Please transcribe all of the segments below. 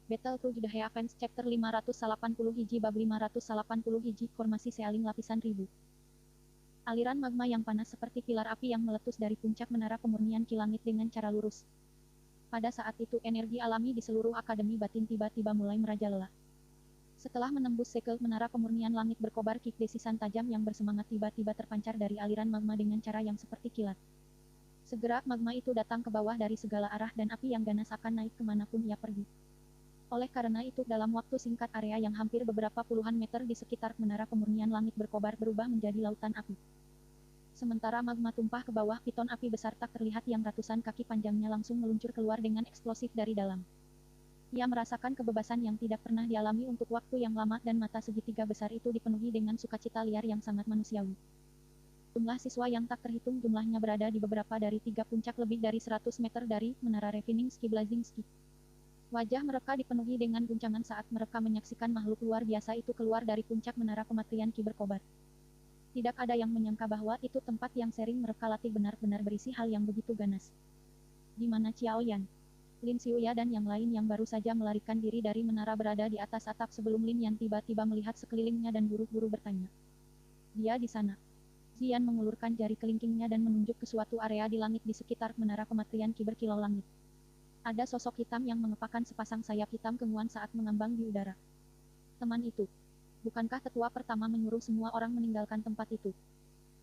Battle Cruise The Heavens Chapter 580 hiji bab 580 hiji formasi sealing lapisan ribu. Aliran magma yang panas seperti pilar api yang meletus dari puncak menara pemurnian ki langit dengan cara lurus. Pada saat itu energi alami di seluruh Akademi Batin tiba-tiba mulai merajalela. Setelah menembus segel menara pemurnian langit berkobar kick desisan tajam yang bersemangat tiba-tiba terpancar dari aliran magma dengan cara yang seperti kilat. Segera magma itu datang ke bawah dari segala arah dan api yang ganas akan naik kemanapun ia pergi. Oleh karena itu dalam waktu singkat area yang hampir beberapa puluhan meter di sekitar menara pemurnian langit berkobar berubah menjadi lautan api. Sementara magma tumpah ke bawah, piton api besar tak terlihat yang ratusan kaki panjangnya langsung meluncur keluar dengan eksplosif dari dalam. Ia merasakan kebebasan yang tidak pernah dialami untuk waktu yang lama dan mata segitiga besar itu dipenuhi dengan sukacita liar yang sangat manusiawi. Jumlah siswa yang tak terhitung jumlahnya berada di beberapa dari tiga puncak lebih dari 100 meter dari menara Refiningsky Blazinski. Wajah mereka dipenuhi dengan guncangan saat mereka menyaksikan makhluk luar biasa itu keluar dari puncak menara kematian ki berkobar. Tidak ada yang menyangka bahwa itu tempat yang sering mereka latih benar-benar berisi hal yang begitu ganas. Di mana Xiao Yan, Lin Xiuya dan yang lain yang baru saja melarikan diri dari menara berada di atas atap sebelum Lin Yan tiba-tiba melihat sekelilingnya dan buru-buru bertanya. Dia di sana. Zian mengulurkan jari kelingkingnya dan menunjuk ke suatu area di langit di sekitar menara kematian ki berkilau langit. Ada sosok hitam yang mengepakkan sepasang sayap hitam kenguan saat mengambang di udara. Teman itu. Bukankah tetua pertama menyuruh semua orang meninggalkan tempat itu?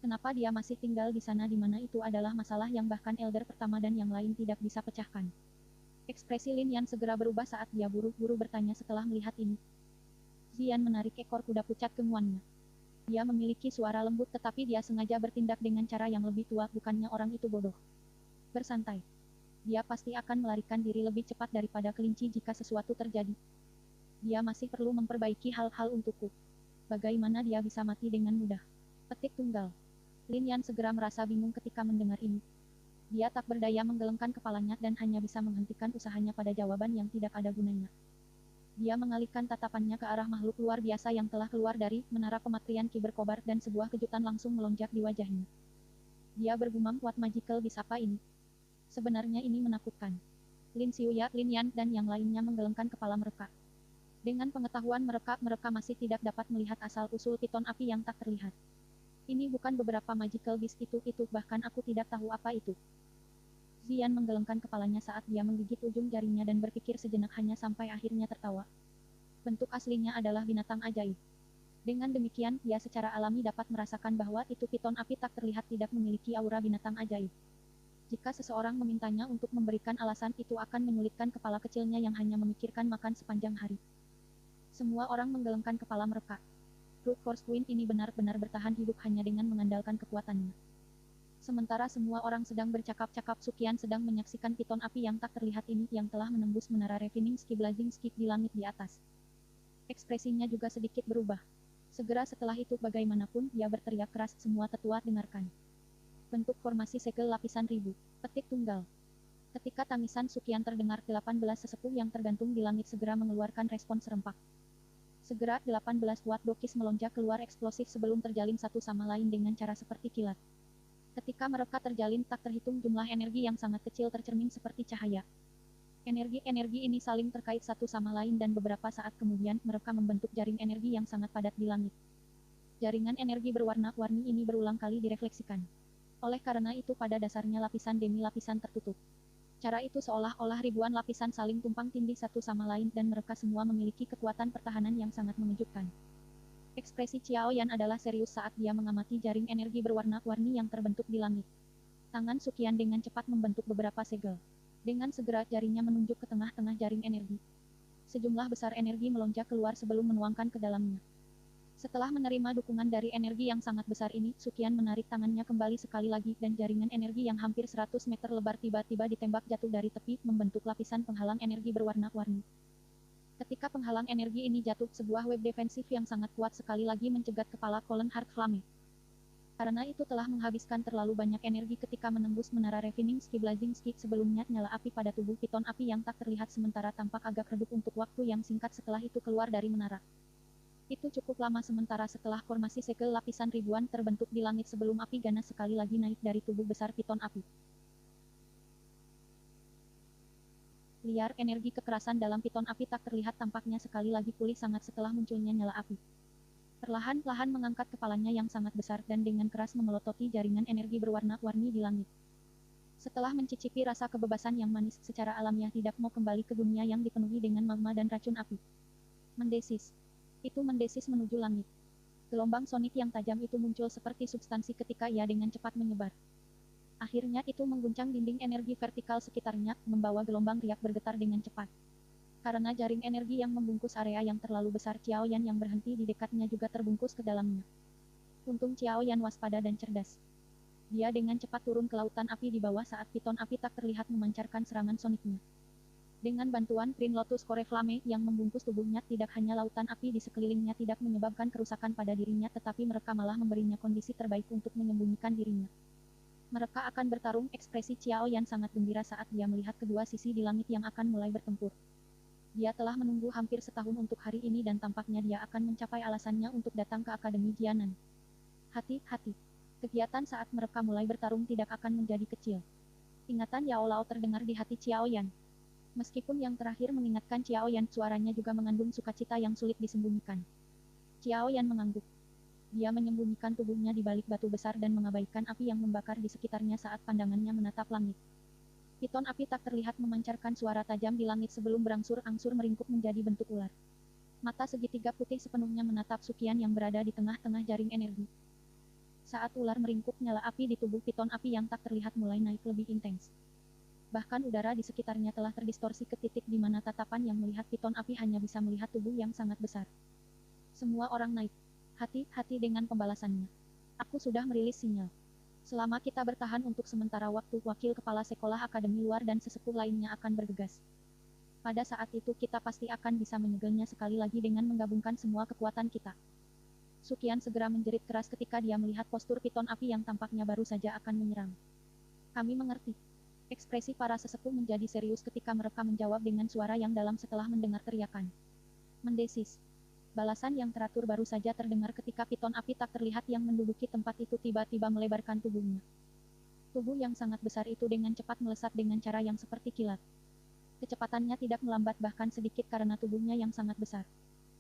Kenapa dia masih tinggal di sana di mana itu adalah masalah yang bahkan elder pertama dan yang lain tidak bisa pecahkan? Ekspresi Lin Yan segera berubah saat dia buru-buru bertanya setelah melihat ini. Zian menarik ekor kuda pucat kenguannya. Dia memiliki suara lembut tetapi dia sengaja bertindak dengan cara yang lebih tua, bukannya orang itu bodoh. Bersantai. Dia pasti akan melarikan diri lebih cepat daripada kelinci jika sesuatu terjadi. Dia masih perlu memperbaiki hal-hal untukku. Bagaimana dia bisa mati dengan mudah? Petik tunggal. Lin Yan segera merasa bingung ketika mendengar ini. Dia tak berdaya menggelengkan kepalanya dan hanya bisa menghentikan usahanya pada jawaban yang tidak ada gunanya. Dia mengalihkan tatapannya ke arah makhluk luar biasa yang telah keluar dari menara pemakrian ki berkobar dan sebuah kejutan langsung melonjak di wajahnya. Dia bergumam, "What magical beast apa ini? Sebenarnya ini menakutkan." Lin Xiuya, Lin Yan, dan yang lainnya menggelengkan kepala mereka. Dengan pengetahuan mereka masih tidak dapat melihat asal-usul piton api yang tak terlihat. Ini bukan beberapa magical beast itu, bahkan aku tidak tahu apa itu. Zian menggelengkan kepalanya saat dia menggigit ujung jarinya dan berpikir sejenak hanya sampai akhirnya tertawa. Bentuk aslinya adalah binatang ajaib. Dengan demikian, dia secara alami dapat merasakan bahwa itu piton api tak terlihat tidak memiliki aura binatang ajaib. Jika seseorang memintanya untuk memberikan alasan, itu akan menyulitkan kepala kecilnya yang hanya memikirkan makan sepanjang hari. Semua orang menggelengkan kepala mereka. Brute Force Queen ini benar-benar bertahan hidup hanya dengan mengandalkan kekuatannya. Sementara semua orang sedang bercakap-cakap, Sukian sedang menyaksikan piton api yang tak terlihat ini yang telah menembus menara Refiningsky Blazinski di langit di atas. Ekspresinya juga sedikit berubah. Segera setelah itu bagaimanapun dia berteriak keras, "Semua tetua dengarkan. Bentuk formasi segel lapisan ribu." Petik tunggal. Ketika tangisan Sukian terdengar, 18 sesepuh yang tergantung di langit segera mengeluarkan respon serempak. Segera 18 watt dokis melonjak keluar eksplosif sebelum terjalin satu sama lain dengan cara seperti kilat. Ketika mereka terjalin tak terhitung jumlah energi yang sangat kecil tercermin seperti cahaya. Energi-energi ini saling terkait satu sama lain dan beberapa saat kemudian mereka membentuk jaring energi yang sangat padat di langit. Jaringan energi berwarna-warni ini berulang kali direfleksikan. Oleh karena itu pada dasarnya lapisan demi lapisan tertutup. Cara itu seolah-olah ribuan lapisan saling tumpang tindih satu sama lain dan mereka semua memiliki kekuatan pertahanan yang sangat mengejutkan. Ekspresi Xiao Yan adalah serius saat dia mengamati jaring energi berwarna-warni yang terbentuk di langit. Tangan Sukian dengan cepat membentuk beberapa segel. Dengan segera jarinya menunjuk ke tengah-tengah jaring energi. Sejumlah besar energi melonjak keluar sebelum menuangkan ke dalamnya. Setelah menerima dukungan dari energi yang sangat besar ini, Sukian menarik tangannya kembali sekali lagi dan jaringan energi yang hampir 100 meter lebar tiba-tiba ditembak jatuh dari tepi, membentuk lapisan penghalang energi berwarna-warni. Ketika penghalang energi ini jatuh, sebuah web defensif yang sangat kuat sekali lagi mencegat kepala Colin Heartflame. Karena itu telah menghabiskan terlalu banyak energi ketika menembus menara Refiningsky Blazinski sebelumnya, nyala api pada tubuh piton api yang tak terlihat sementara tampak agak redup untuk waktu yang singkat setelah itu keluar dari menara. Itu cukup lama sementara setelah formasi segel lapisan ribuan terbentuk di langit sebelum api ganas sekali lagi naik dari tubuh besar piton api. Liar, energi kekerasan dalam piton api tak terlihat tampaknya sekali lagi pulih sangat setelah munculnya nyala api. Perlahan-lahan mengangkat kepalanya yang sangat besar dan dengan keras memelototi jaringan energi berwarna-warni di langit. Setelah mencicipi rasa kebebasan yang manis secara alamiah tidak mau kembali ke dunia yang dipenuhi dengan magma dan racun api. Mendesis. Itu mendesis menuju langit. Gelombang sonik yang tajam itu muncul seperti substansi ketika ia dengan cepat menyebar. Akhirnya itu mengguncang dinding energi vertikal sekitarnya, membawa gelombang riak bergetar dengan cepat. Karena jaring energi yang membungkus area yang terlalu besar, Xiao Yan yang berhenti di dekatnya juga terbungkus ke dalamnya. Untung Xiao Yan waspada dan cerdas. Dia dengan cepat turun ke lautan api di bawah saat piton api tak terlihat memancarkan serangan soniknya. Dengan bantuan Green Lotus Core Flame yang membungkus tubuhnya, tidak hanya lautan api di sekelilingnya tidak menyebabkan kerusakan pada dirinya, tetapi mereka malah memberinya kondisi terbaik untuk menyembunyikan dirinya. Mereka akan bertarung. Ekspresi Xiao Yan sangat gembira saat dia melihat kedua sisi di langit yang akan mulai bertempur. Dia telah menunggu hampir setahun untuk hari ini dan tampaknya dia akan mencapai alasannya untuk datang ke Akademi Jianan. Hati-hati. Kegiatan saat mereka mulai bertarung tidak akan menjadi kecil. Ingatan Yao Lao terdengar di hati Xiao Yan. Meskipun yang terakhir mengingatkan Xiao Yan, suaranya juga mengandung sukacita yang sulit disembunyikan. Xiao Yan mengangguk. Dia menyembunyikan tubuhnya di balik batu besar dan mengabaikan api yang membakar di sekitarnya saat pandangannya menatap langit. Piton api tak terlihat memancarkan suara tajam di langit sebelum berangsur-angsur meringkuk menjadi bentuk ular. Mata segitiga putih sepenuhnya menatap Sukian yang berada di tengah-tengah jaring energi. Saat ular meringkuk, nyala api di tubuh piton api yang tak terlihat mulai naik lebih intens. Bahkan udara di sekitarnya telah terdistorsi ke titik di mana tatapan yang melihat piton api hanya bisa melihat tubuh yang sangat besar. Semua orang naik. Hati-hati dengan pembalasannya. Aku sudah merilis sinyal. Selama kita bertahan untuk sementara waktu, wakil kepala sekolah akademi luar dan sesepuh lainnya akan bergegas. Pada saat itu kita pasti akan bisa menyegelnya sekali lagi dengan menggabungkan semua kekuatan kita. Sukian segera menjerit keras ketika dia melihat postur piton api yang tampaknya baru saja akan menyerang. Kami mengerti. Ekspresi para sesepuh menjadi serius ketika mereka menjawab dengan suara yang dalam setelah mendengar teriakan. Mendesis. Balasan yang teratur baru saja terdengar ketika piton api tak terlihat yang menduduki tempat itu tiba-tiba melebarkan tubuhnya. Tubuh yang sangat besar itu dengan cepat melesat dengan cara yang seperti kilat. Kecepatannya tidak melambat bahkan sedikit karena tubuhnya yang sangat besar.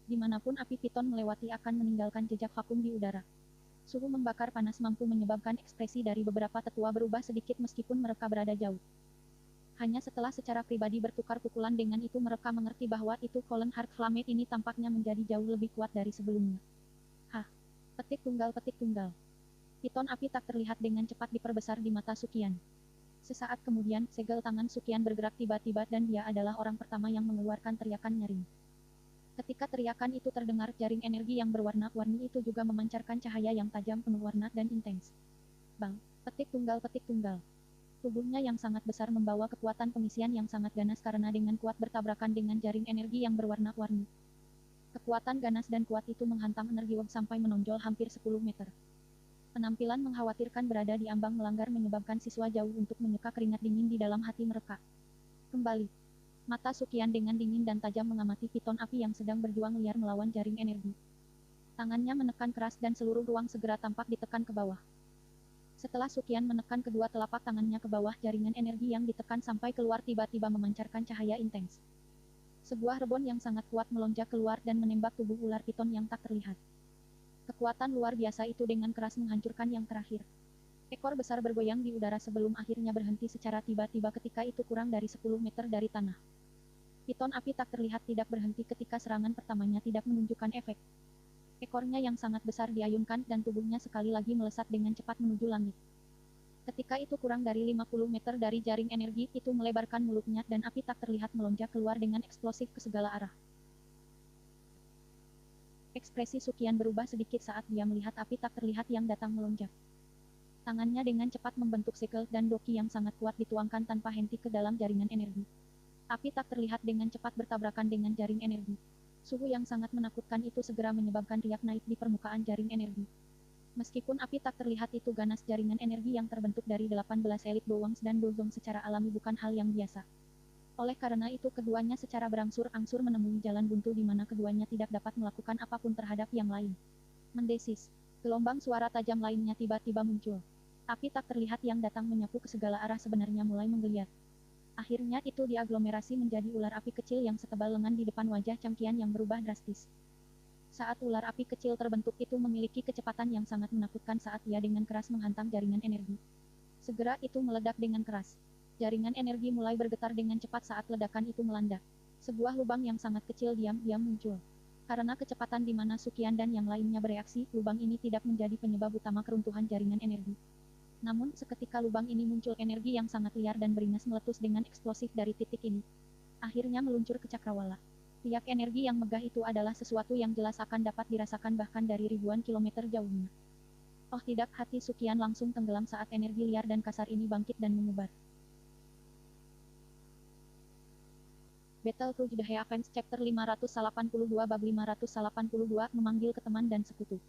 Dimanapun api piton melewati akan meninggalkan jejak vakum di udara. Suhu membakar panas mampu menyebabkan ekspresi dari beberapa tetua berubah sedikit meskipun mereka berada jauh. Hanya setelah secara pribadi bertukar pukulan dengan itu mereka mengerti bahwa itu Colin Heart Flame ini tampaknya menjadi jauh lebih kuat dari sebelumnya. Hah. Petik tunggal. Piton api tak terlihat dengan cepat diperbesar di mata Sukian. Sesaat kemudian, segel tangan Sukian bergerak tiba-tiba dan dia adalah orang pertama yang mengeluarkan teriakan nyaring. Ketika teriakan itu terdengar, jaring energi yang berwarna-warni itu juga memancarkan cahaya yang tajam penuh warna dan intens. Bang. Petik tunggal. Tubuhnya yang sangat besar membawa kekuatan pengisian yang sangat ganas karena dengan kuat bertabrakan dengan jaring energi yang berwarna-warni. Kekuatan ganas dan kuat itu menghantam energi web sampai menonjol hampir 10 meter. Penampilan mengkhawatirkan berada di ambang melanggar menyebabkan siswa jauh untuk menyeka keringat dingin di dalam hati mereka. Kembali. Mata Sukian dengan dingin dan tajam mengamati piton api yang sedang berjuang liar melawan jaring energi. Tangannya menekan keras dan seluruh ruang segera tampak ditekan ke bawah. Setelah Sukian menekan kedua telapak tangannya ke bawah, jaringan energi yang ditekan sampai keluar tiba-tiba memancarkan cahaya intens. Sebuah rebon yang sangat kuat melonjak keluar dan menembak tubuh ular piton yang tak terlihat. Kekuatan luar biasa itu dengan keras menghancurkan yang terakhir. Ekor besar bergoyang di udara sebelum akhirnya berhenti secara tiba-tiba ketika itu kurang dari 10 meter dari tanah. Piton api tak terlihat tidak berhenti ketika serangan pertamanya tidak menunjukkan efek. Ekornya yang sangat besar diayunkan dan tubuhnya sekali lagi melesat dengan cepat menuju langit. Ketika itu kurang dari 50 meter dari jaring energi itu melebarkan mulutnya dan api tak terlihat melonjak keluar dengan eksplosif ke segala arah. Ekspresi Sukian berubah sedikit saat dia melihat api tak terlihat yang datang melonjak. Tangannya dengan cepat membentuk segel dan doki yang sangat kuat dituangkan tanpa henti ke dalam jaringan energi. Api tak terlihat dengan cepat bertabrakan dengan jaring energi. Suhu yang sangat menakutkan itu segera menyebabkan riak naik di permukaan jaring energi. Meskipun api tak terlihat itu ganas, jaringan energi yang terbentuk dari 18 elit Bowangs dan Dozong secara alami bukan hal yang biasa. Oleh karena itu keduanya secara berangsur-angsur menemui jalan buntu di mana keduanya tidak dapat melakukan apapun terhadap yang lain. Mendesis. Gelombang suara tajam lainnya tiba-tiba muncul. Api tak terlihat yang datang menyapu ke segala arah sebenarnya mulai menggeliat. Akhirnya itu diaglomerasi menjadi ular api kecil yang setebal lengan di depan wajah Changqian yang berubah drastis. Saat ular api kecil terbentuk itu memiliki kecepatan yang sangat menakutkan saat ia dengan keras menghantam jaringan energi. Segera itu meledak dengan keras. Jaringan energi mulai bergetar dengan cepat saat ledakan itu melanda. Sebuah lubang yang sangat kecil diam-diam muncul. Karena kecepatan di mana Sukian dan yang lainnya bereaksi, lubang ini tidak menjadi penyebab utama keruntuhan jaringan energi. Namun, seketika lubang ini muncul energi yang sangat liar dan beringas meletus dengan eksplosif dari titik ini. Akhirnya meluncur ke cakrawala. Riak energi yang megah itu adalah sesuatu yang jelas akan dapat dirasakan bahkan dari ribuan kilometer jauhnya. Oh tidak, hati Sukian langsung tenggelam saat energi liar dan kasar ini bangkit dan menyebar. Battle Through the Heavens Chapter 582 Bab 582 memanggil ke teman dan sekutu.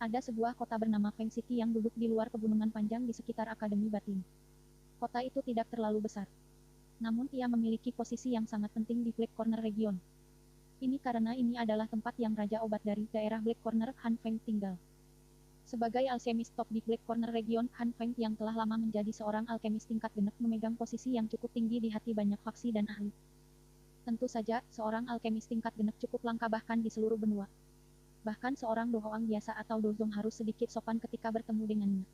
Ada sebuah kota bernama Feng City yang duduk di luar pegunungan panjang di sekitar Akademi Batin. Kota itu tidak terlalu besar. Namun ia memiliki posisi yang sangat penting di Black Corner Region. Ini karena ini adalah tempat yang Raja Obat dari daerah Black Corner, Han Feng, tinggal. Sebagai alkemis top di Black Corner Region, Han Feng yang telah lama menjadi seorang alkemis tingkat genep memegang posisi yang cukup tinggi di hati banyak faksi dan ahli. Tentu saja, seorang alkemis tingkat genep cukup langka bahkan di seluruh benua. Bahkan seorang dohoang biasa atau dozong harus sedikit sopan ketika bertemu dengannya.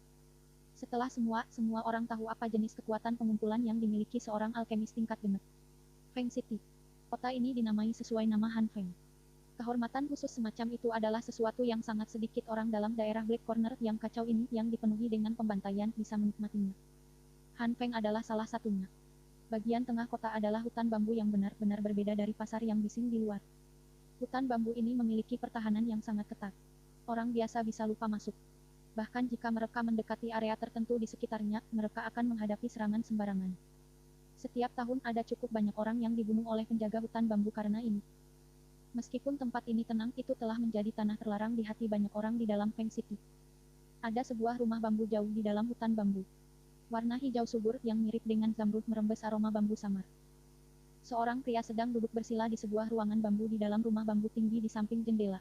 Setelah semua orang tahu apa jenis kekuatan pengumpulan yang dimiliki seorang alkemis tingkat genep. Feng City. Kota ini dinamai sesuai nama Han Feng. Kehormatan khusus semacam itu adalah sesuatu yang sangat sedikit orang dalam daerah Black Corner yang kacau ini yang dipenuhi dengan pembantaian bisa menikmatinya. Han Feng adalah salah satunya. Bagian tengah kota adalah hutan bambu yang benar-benar berbeda dari pasar yang bising di luar. Hutan bambu ini memiliki pertahanan yang sangat ketat. Orang biasa bisa lupa masuk. Bahkan jika mereka mendekati area tertentu di sekitarnya, mereka akan menghadapi serangan sembarangan. Setiap tahun ada cukup banyak orang yang dibunuh oleh penjaga hutan bambu karena ini. Meskipun tempat ini tenang, itu telah menjadi tanah terlarang di hati banyak orang di dalam Feng City. Ada sebuah rumah bambu jauh di dalam hutan bambu. Warna hijau subur yang mirip dengan zamrud merembes aroma bambu samar. Seorang pria sedang duduk bersila di sebuah ruangan bambu di dalam rumah bambu tinggi di samping jendela.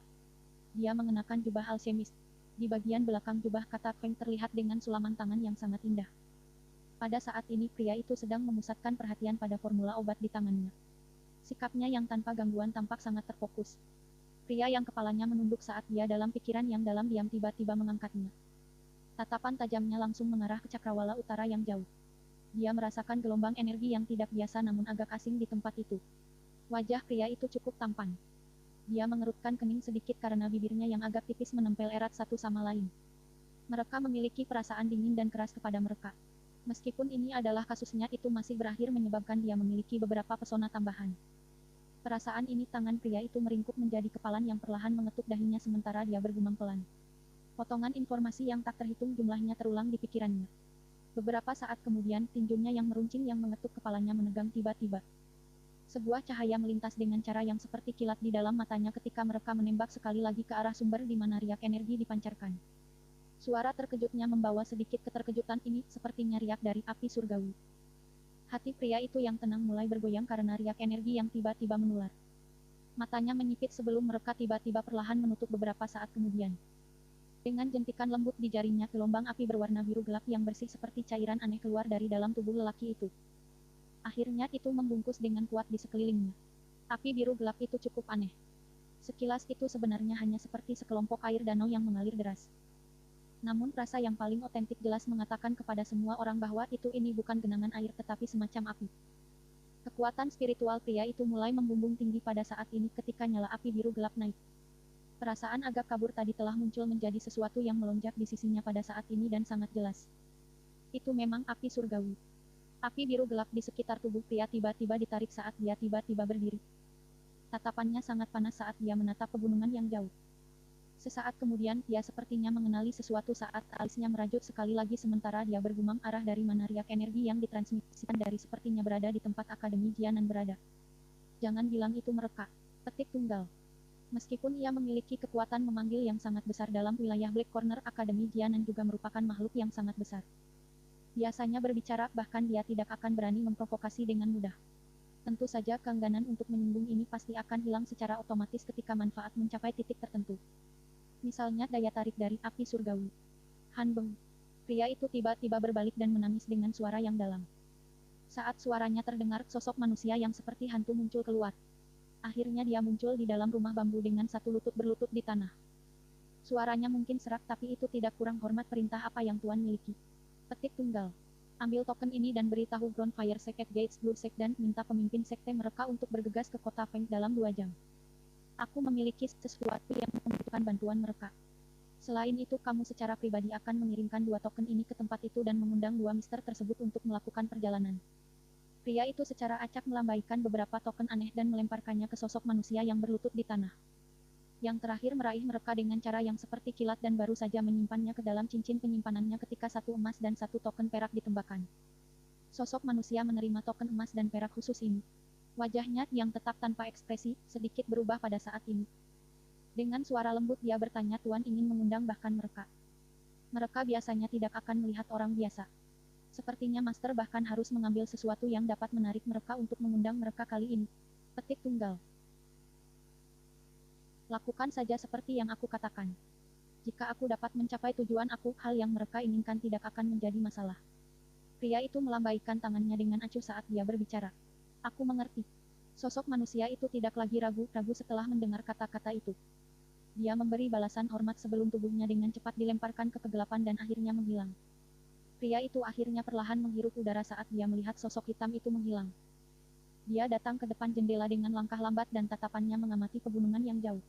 Dia mengenakan jubah alkemis. Di bagian belakang jubah kata Feng terlihat dengan sulaman tangan yang sangat indah. Pada saat ini pria itu sedang memusatkan perhatian pada formula obat di tangannya. Sikapnya yang tanpa gangguan tampak sangat terfokus. Pria yang kepalanya menunduk saat dia dalam pikiran yang dalam diam tiba-tiba mengangkatnya. Tatapan tajamnya langsung mengarah ke cakrawala utara yang jauh. Dia merasakan gelombang energi yang tidak biasa namun agak asing di tempat itu. Wajah pria itu cukup tampan. Dia mengerutkan kening sedikit karena bibirnya yang agak tipis menempel erat satu sama lain. Mereka memiliki perasaan dingin dan keras kepada mereka. Meskipun ini adalah kasusnya, itu masih berakhir menyebabkan dia memiliki beberapa pesona tambahan. Perasaan ini tangan pria itu meringkuk menjadi kepalan yang perlahan mengetuk dahinya sementara dia bergumam pelan. Potongan informasi yang tak terhitung jumlahnya terulang di pikirannya. Beberapa saat kemudian, tinjunya yang meruncing yang mengetuk kepalanya menegang tiba-tiba. Sebuah cahaya melintas dengan cara yang seperti kilat di dalam matanya ketika mereka menembak sekali lagi ke arah sumber di mana riak energi dipancarkan. Suara terkejutnya membawa sedikit keterkejutan ini, sepertinya riak dari api surgawi. Hati pria itu yang tenang mulai bergoyang karena riak energi yang tiba-tiba menular. Matanya menyipit sebelum mereka tiba-tiba perlahan menutup beberapa saat kemudian. Dengan jentikan lembut di jarinya, gelombang api berwarna biru gelap yang bersih seperti cairan aneh keluar dari dalam tubuh lelaki itu. Akhirnya itu membungkus dengan kuat di sekelilingnya. Api biru gelap itu cukup aneh. Sekilas itu sebenarnya hanya seperti sekelompok air danau yang mengalir deras. Namun rasa yang paling otentik jelas mengatakan kepada semua orang bahwa ini bukan genangan air tetapi semacam api. Kekuatan spiritual pria itu mulai membumbung tinggi pada saat ini ketika nyala api biru gelap naik. Perasaan agak kabur tadi telah muncul menjadi sesuatu yang melonjak di sisinya pada saat ini dan sangat jelas. Itu memang api surgawi. Api biru gelap di sekitar tubuh pria tiba-tiba ditarik saat dia tiba-tiba berdiri. Tatapannya sangat panas saat dia menatap pegunungan yang jauh. Sesaat kemudian, dia sepertinya mengenali sesuatu saat alisnya merajut sekali lagi sementara dia bergumam arah dari mana riak energi yang ditransmisikan dari sepertinya berada di tempat Akademi Jianan berada. Jangan bilang itu mereka. Petik tunggal. Meskipun ia memiliki kekuatan memanggil yang sangat besar dalam wilayah Black Corner, Akademi Jianan juga merupakan makhluk yang sangat besar. Biasanya berbicara, bahkan dia tidak akan berani memprovokasi dengan mudah. Tentu saja keengganan untuk menyinggung ini pasti akan hilang secara otomatis ketika manfaat mencapai titik tertentu. Misalnya daya tarik dari api surgawi. Han Beng. Pria itu tiba-tiba berbalik dan menangis dengan suara yang dalam. Saat suaranya terdengar, sosok manusia yang seperti hantu muncul keluar. Akhirnya dia muncul di dalam rumah bambu dengan satu lutut berlutut di tanah. Suaranya mungkin serak tapi itu tidak kurang hormat perintah apa yang Tuan miliki. Petik tunggal. Ambil token ini dan beritahu Groundfire Sect at Gates Blue Sect dan minta pemimpin sekte mereka untuk bergegas ke kota Feng dalam 2 jam. Aku memiliki sesuatu yang membutuhkan bantuan mereka. Selain itu kamu secara pribadi akan mengirimkan 2 token ini ke tempat itu dan mengundang 2 mister tersebut untuk melakukan perjalanan. Pria itu secara acak melambaikan beberapa token aneh dan melemparkannya ke sosok manusia yang berlutut di tanah. Yang terakhir meraih mereka dengan cara yang seperti kilat dan baru saja menyimpannya ke dalam cincin penyimpanannya ketika 1 emas dan 1 token perak ditembakkan. Sosok manusia menerima token emas dan perak khusus ini. Wajahnya yang tetap tanpa ekspresi, sedikit berubah pada saat ini. Dengan suara lembut dia bertanya, Tuan ingin mengundang bahkan mereka. Mereka biasanya tidak akan melihat orang biasa. Sepertinya Master bahkan harus mengambil sesuatu yang dapat menarik mereka untuk mengundang mereka kali ini. Petik tunggal. Lakukan saja seperti yang aku katakan. Jika aku dapat mencapai tujuan aku, hal yang mereka inginkan tidak akan menjadi masalah. Pria itu melambaikan tangannya dengan acuh saat dia berbicara. Aku mengerti. Sosok manusia itu tidak lagi ragu-ragu setelah mendengar kata-kata itu. Dia memberi balasan hormat sebelum tubuhnya dengan cepat dilemparkan ke kegelapan dan akhirnya menghilang. Pria itu akhirnya perlahan menghirup udara saat dia melihat sosok hitam itu menghilang. Dia datang ke depan jendela dengan langkah lambat dan tatapannya mengamati pegunungan yang jauh.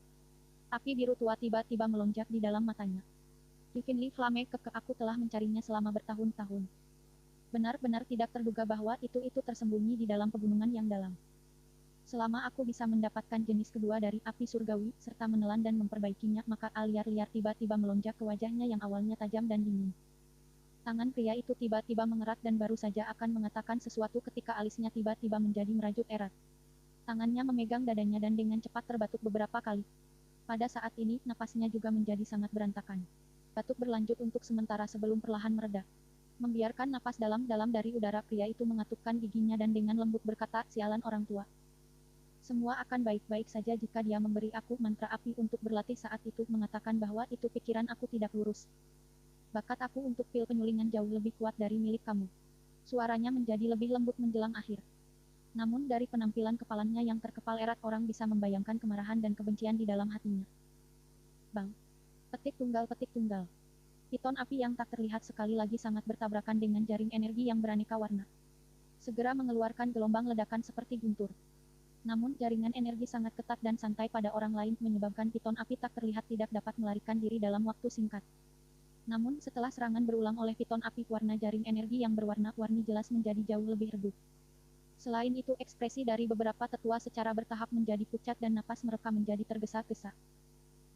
Api biru tua tiba-tiba melonjak di dalam matanya. Heavenly Flame aku telah mencarinya selama bertahun-tahun. Benar-benar tidak terduga bahwa itu tersembunyi di dalam pegunungan yang dalam. Selama aku bisa mendapatkan jenis kedua dari api surgawi, serta menelan dan memperbaikinya, maka al liar-liar tiba-tiba melonjak ke wajahnya yang awalnya tajam dan dingin. Tangan pria itu tiba-tiba mengerat dan baru saja akan mengatakan sesuatu ketika alisnya tiba-tiba menjadi merajut erat. Tangannya memegang dadanya dan dengan cepat terbatuk beberapa kali. Pada saat ini, napasnya juga menjadi sangat berantakan. Batuk berlanjut untuk sementara sebelum perlahan mereda. Membiarkan napas dalam-dalam dari udara, pria itu mengatupkan giginya dan dengan lembut berkata, sialan orang tua. Semua akan baik-baik saja jika dia memberi aku mantra api untuk berlatih saat itu, mengatakan bahwa itu pikiran aku tidak lurus. Bakat aku untuk pil penyulingan jauh lebih kuat dari milik kamu. Suaranya menjadi lebih lembut menjelang akhir. Namun dari penampilan kepalanya yang terkepal erat orang bisa membayangkan kemarahan dan kebencian di dalam hatinya. Bang. Petik tunggal petik tunggal. Piton api yang tak terlihat sekali lagi sangat bertabrakan dengan jaring energi yang beraneka warna. Segera mengeluarkan gelombang ledakan seperti guntur. Namun jaringan energi sangat ketat dan santai pada orang lain menyebabkan piton api tak terlihat tidak dapat melarikan diri dalam waktu singkat. Namun setelah serangan berulang oleh piton api, warna jaring energi yang berwarna-warni jelas menjadi jauh lebih redup. Selain itu, ekspresi dari beberapa tetua secara bertahap menjadi pucat dan napas mereka menjadi tergesa-gesa.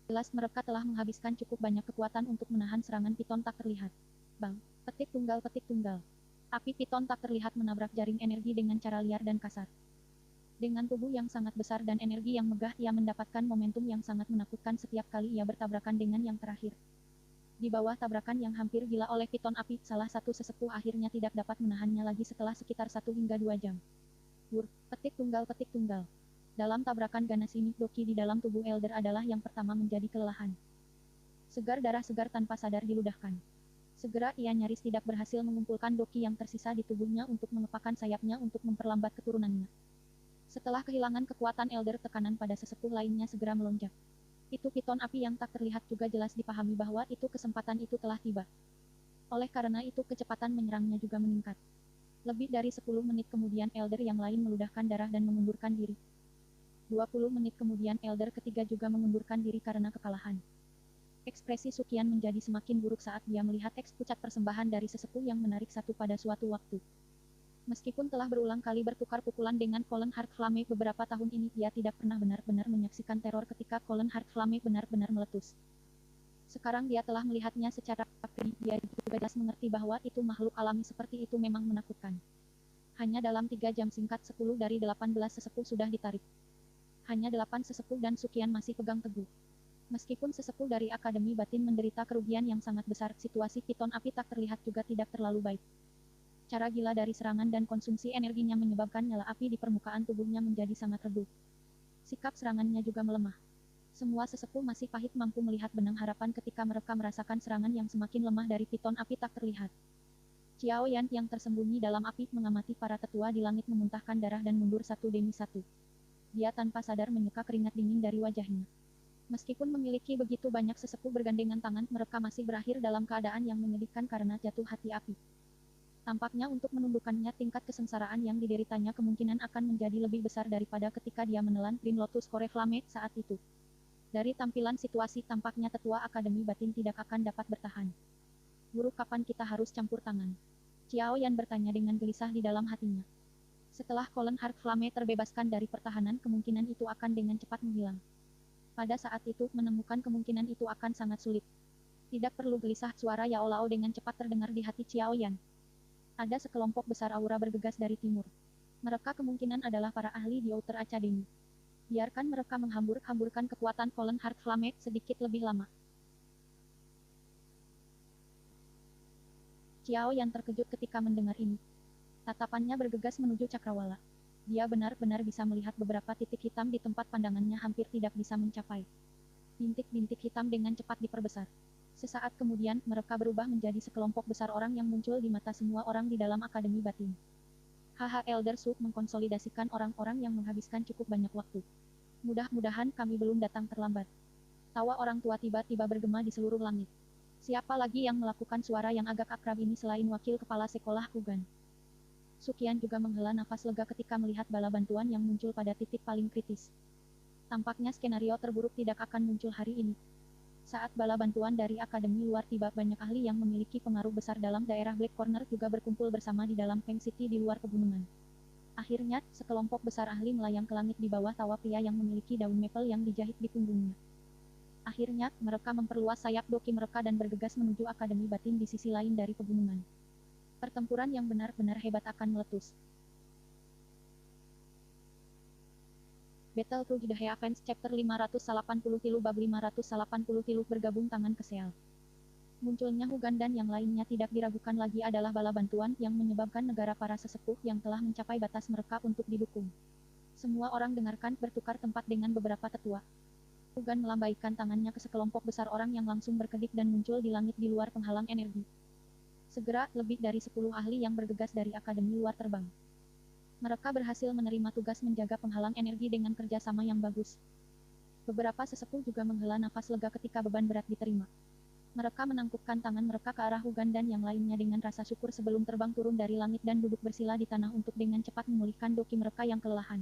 Jelas mereka telah menghabiskan cukup banyak kekuatan untuk menahan serangan piton tak terlihat. Bang. Petik tunggal petik tunggal. Api piton tak terlihat menabrak jaring energi dengan cara liar dan kasar. Dengan tubuh yang sangat besar dan energi yang megah, ia mendapatkan momentum yang sangat menakutkan setiap kali ia bertabrakan dengan yang terakhir. Di bawah tabrakan yang hampir gila oleh piton api, salah satu sesepuh akhirnya tidak dapat menahannya lagi setelah sekitar 1 hingga 2 jam. Petik tunggal petik tunggal. Dalam tabrakan ganas ini, doki di dalam tubuh Elder adalah yang pertama menjadi kelelahan. Segar darah segar tanpa sadar diludahkan. Segera ia nyaris tidak berhasil mengumpulkan doki yang tersisa di tubuhnya untuk mengepakkan sayapnya untuk memperlambat keturunannya. Setelah kehilangan kekuatan Elder, tekanan pada sesepuh lainnya segera melonjak. Itu piton api yang tak terlihat juga jelas dipahami bahwa itu kesempatan itu telah tiba. Oleh karena itu kecepatan menyerangnya juga meningkat. Lebih dari 10 menit kemudian Elder yang lain meludahkan darah dan mengundurkan diri. 20 menit kemudian Elder ketiga juga mengundurkan diri karena kekalahan. Ekspresi Sukian menjadi semakin buruk saat dia melihat teks pucat persembahan dari sesepuh yang menarik satu pada suatu waktu. Meskipun telah berulang kali bertukar pukulan dengan Colin Heartflame beberapa tahun ini, dia tidak pernah benar-benar menyaksikan teror ketika Colin Heartflame benar-benar meletus. Sekarang dia telah melihatnya secara pribadi, dia juga jelas mengerti bahwa itu makhluk alami seperti itu memang menakutkan. Hanya dalam 3 jam singkat 10 dari 18 sesepuh sudah ditarik. Hanya 8 sesepuh dan Sukian masih pegang teguh. Meskipun sesepuh dari Akademi Batin menderita kerugian yang sangat besar, situasi piton api tak terlihat juga tidak terlalu baik. Cara gila dari serangan dan konsumsi energinya menyebabkan nyala api di permukaan tubuhnya menjadi sangat redup. Sikap serangannya juga melemah. Semua sesepuh masih pahit mampu melihat benang harapan ketika mereka merasakan serangan yang semakin lemah dari piton api tak terlihat. Xiao Yan yang tersembunyi dalam api mengamati para tetua di langit memuntahkan darah dan mundur satu demi satu. Dia tanpa sadar menyeka keringat dingin dari wajahnya. Meskipun memiliki begitu banyak sesepuh bergandengan tangan, mereka masih berakhir dalam keadaan yang menyedihkan karena jatuh hati api. Tampaknya untuk menundukkannya tingkat kesengsaraan yang dideritanya kemungkinan akan menjadi lebih besar daripada ketika dia menelan Green Lotus Core Flame saat itu. Dari tampilan situasi tampaknya tetua Akademi Batin tidak akan dapat bertahan. Guru, kapan kita harus campur tangan? Xiao Yan bertanya dengan gelisah di dalam hatinya. Setelah Colin Heart Flame terbebaskan dari pertahanan, kemungkinan itu akan dengan cepat menghilang. Pada saat itu, menemukan kemungkinan itu akan sangat sulit. Tidak perlu gelisah, suara Yao Lao dengan cepat terdengar di hati Xiao Yan. Ada sekelompok besar aura bergegas dari timur. Mereka kemungkinan adalah para ahli di Outer Academy. Biarkan mereka menghambur-hamburkan kekuatan Colin Heart Flame sedikit lebih lama. Xiao Yan terkejut ketika mendengar ini. Tatapannya bergegas menuju cakrawala. Dia benar-benar bisa melihat beberapa titik hitam di tempat pandangannya hampir tidak bisa mencapai. Bintik-bintik hitam dengan cepat diperbesar. Sesaat kemudian, mereka berubah menjadi sekelompok besar orang yang muncul di mata semua orang di dalam Akademi Batin. Haha, Elder Su mengkonsolidasikan orang-orang yang menghabiskan cukup banyak waktu. Mudah-mudahan kami belum datang terlambat. Tawa orang tua tiba-tiba bergema di seluruh langit. Siapa lagi yang melakukan suara yang agak akrab ini selain wakil kepala sekolah Hugan? Sukian juga menghela nafas lega ketika melihat bala bantuan yang muncul pada titik paling kritis. Tampaknya skenario terburuk tidak akan muncul hari ini. Saat bala bantuan dari Akademi luar tiba, banyak ahli yang memiliki pengaruh besar dalam daerah Black Corner juga berkumpul bersama di dalam Peng City di luar pegunungan. Akhirnya, sekelompok besar ahli melayang ke langit di bawah tawa pria yang memiliki daun maple yang dijahit di punggungnya. Akhirnya, mereka memperluas sayap doki mereka dan bergegas menuju Akademi Batin di sisi lain dari pegunungan. Pertempuran yang benar-benar hebat akan meletus. Battle Through the Heavens Chapter 580 Tilu Bab 580 Tilu bergabung tangan ke Seal. Munculnya Hugan dan yang lainnya tidak diragukan lagi adalah bala bantuan yang menyebabkan negara para sesepuh yang telah mencapai batas mereka untuk didukung. Semua orang dengarkan, bertukar tempat dengan beberapa tetua. Hugan melambaikan tangannya ke sekelompok besar orang yang langsung berkedip dan muncul di langit di luar penghalang energi. Segera, lebih dari 10 ahli yang bergegas dari Akademi luar terbang. Mereka berhasil menerima tugas menjaga penghalang energi dengan kerjasama yang bagus. Beberapa sesepuh juga menghela nafas lega ketika beban berat diterima. Mereka menangkupkan tangan mereka ke arah Hugan dan yang lainnya dengan rasa syukur sebelum terbang turun dari langit dan duduk bersila di tanah untuk dengan cepat memulihkan doki mereka yang kelelahan.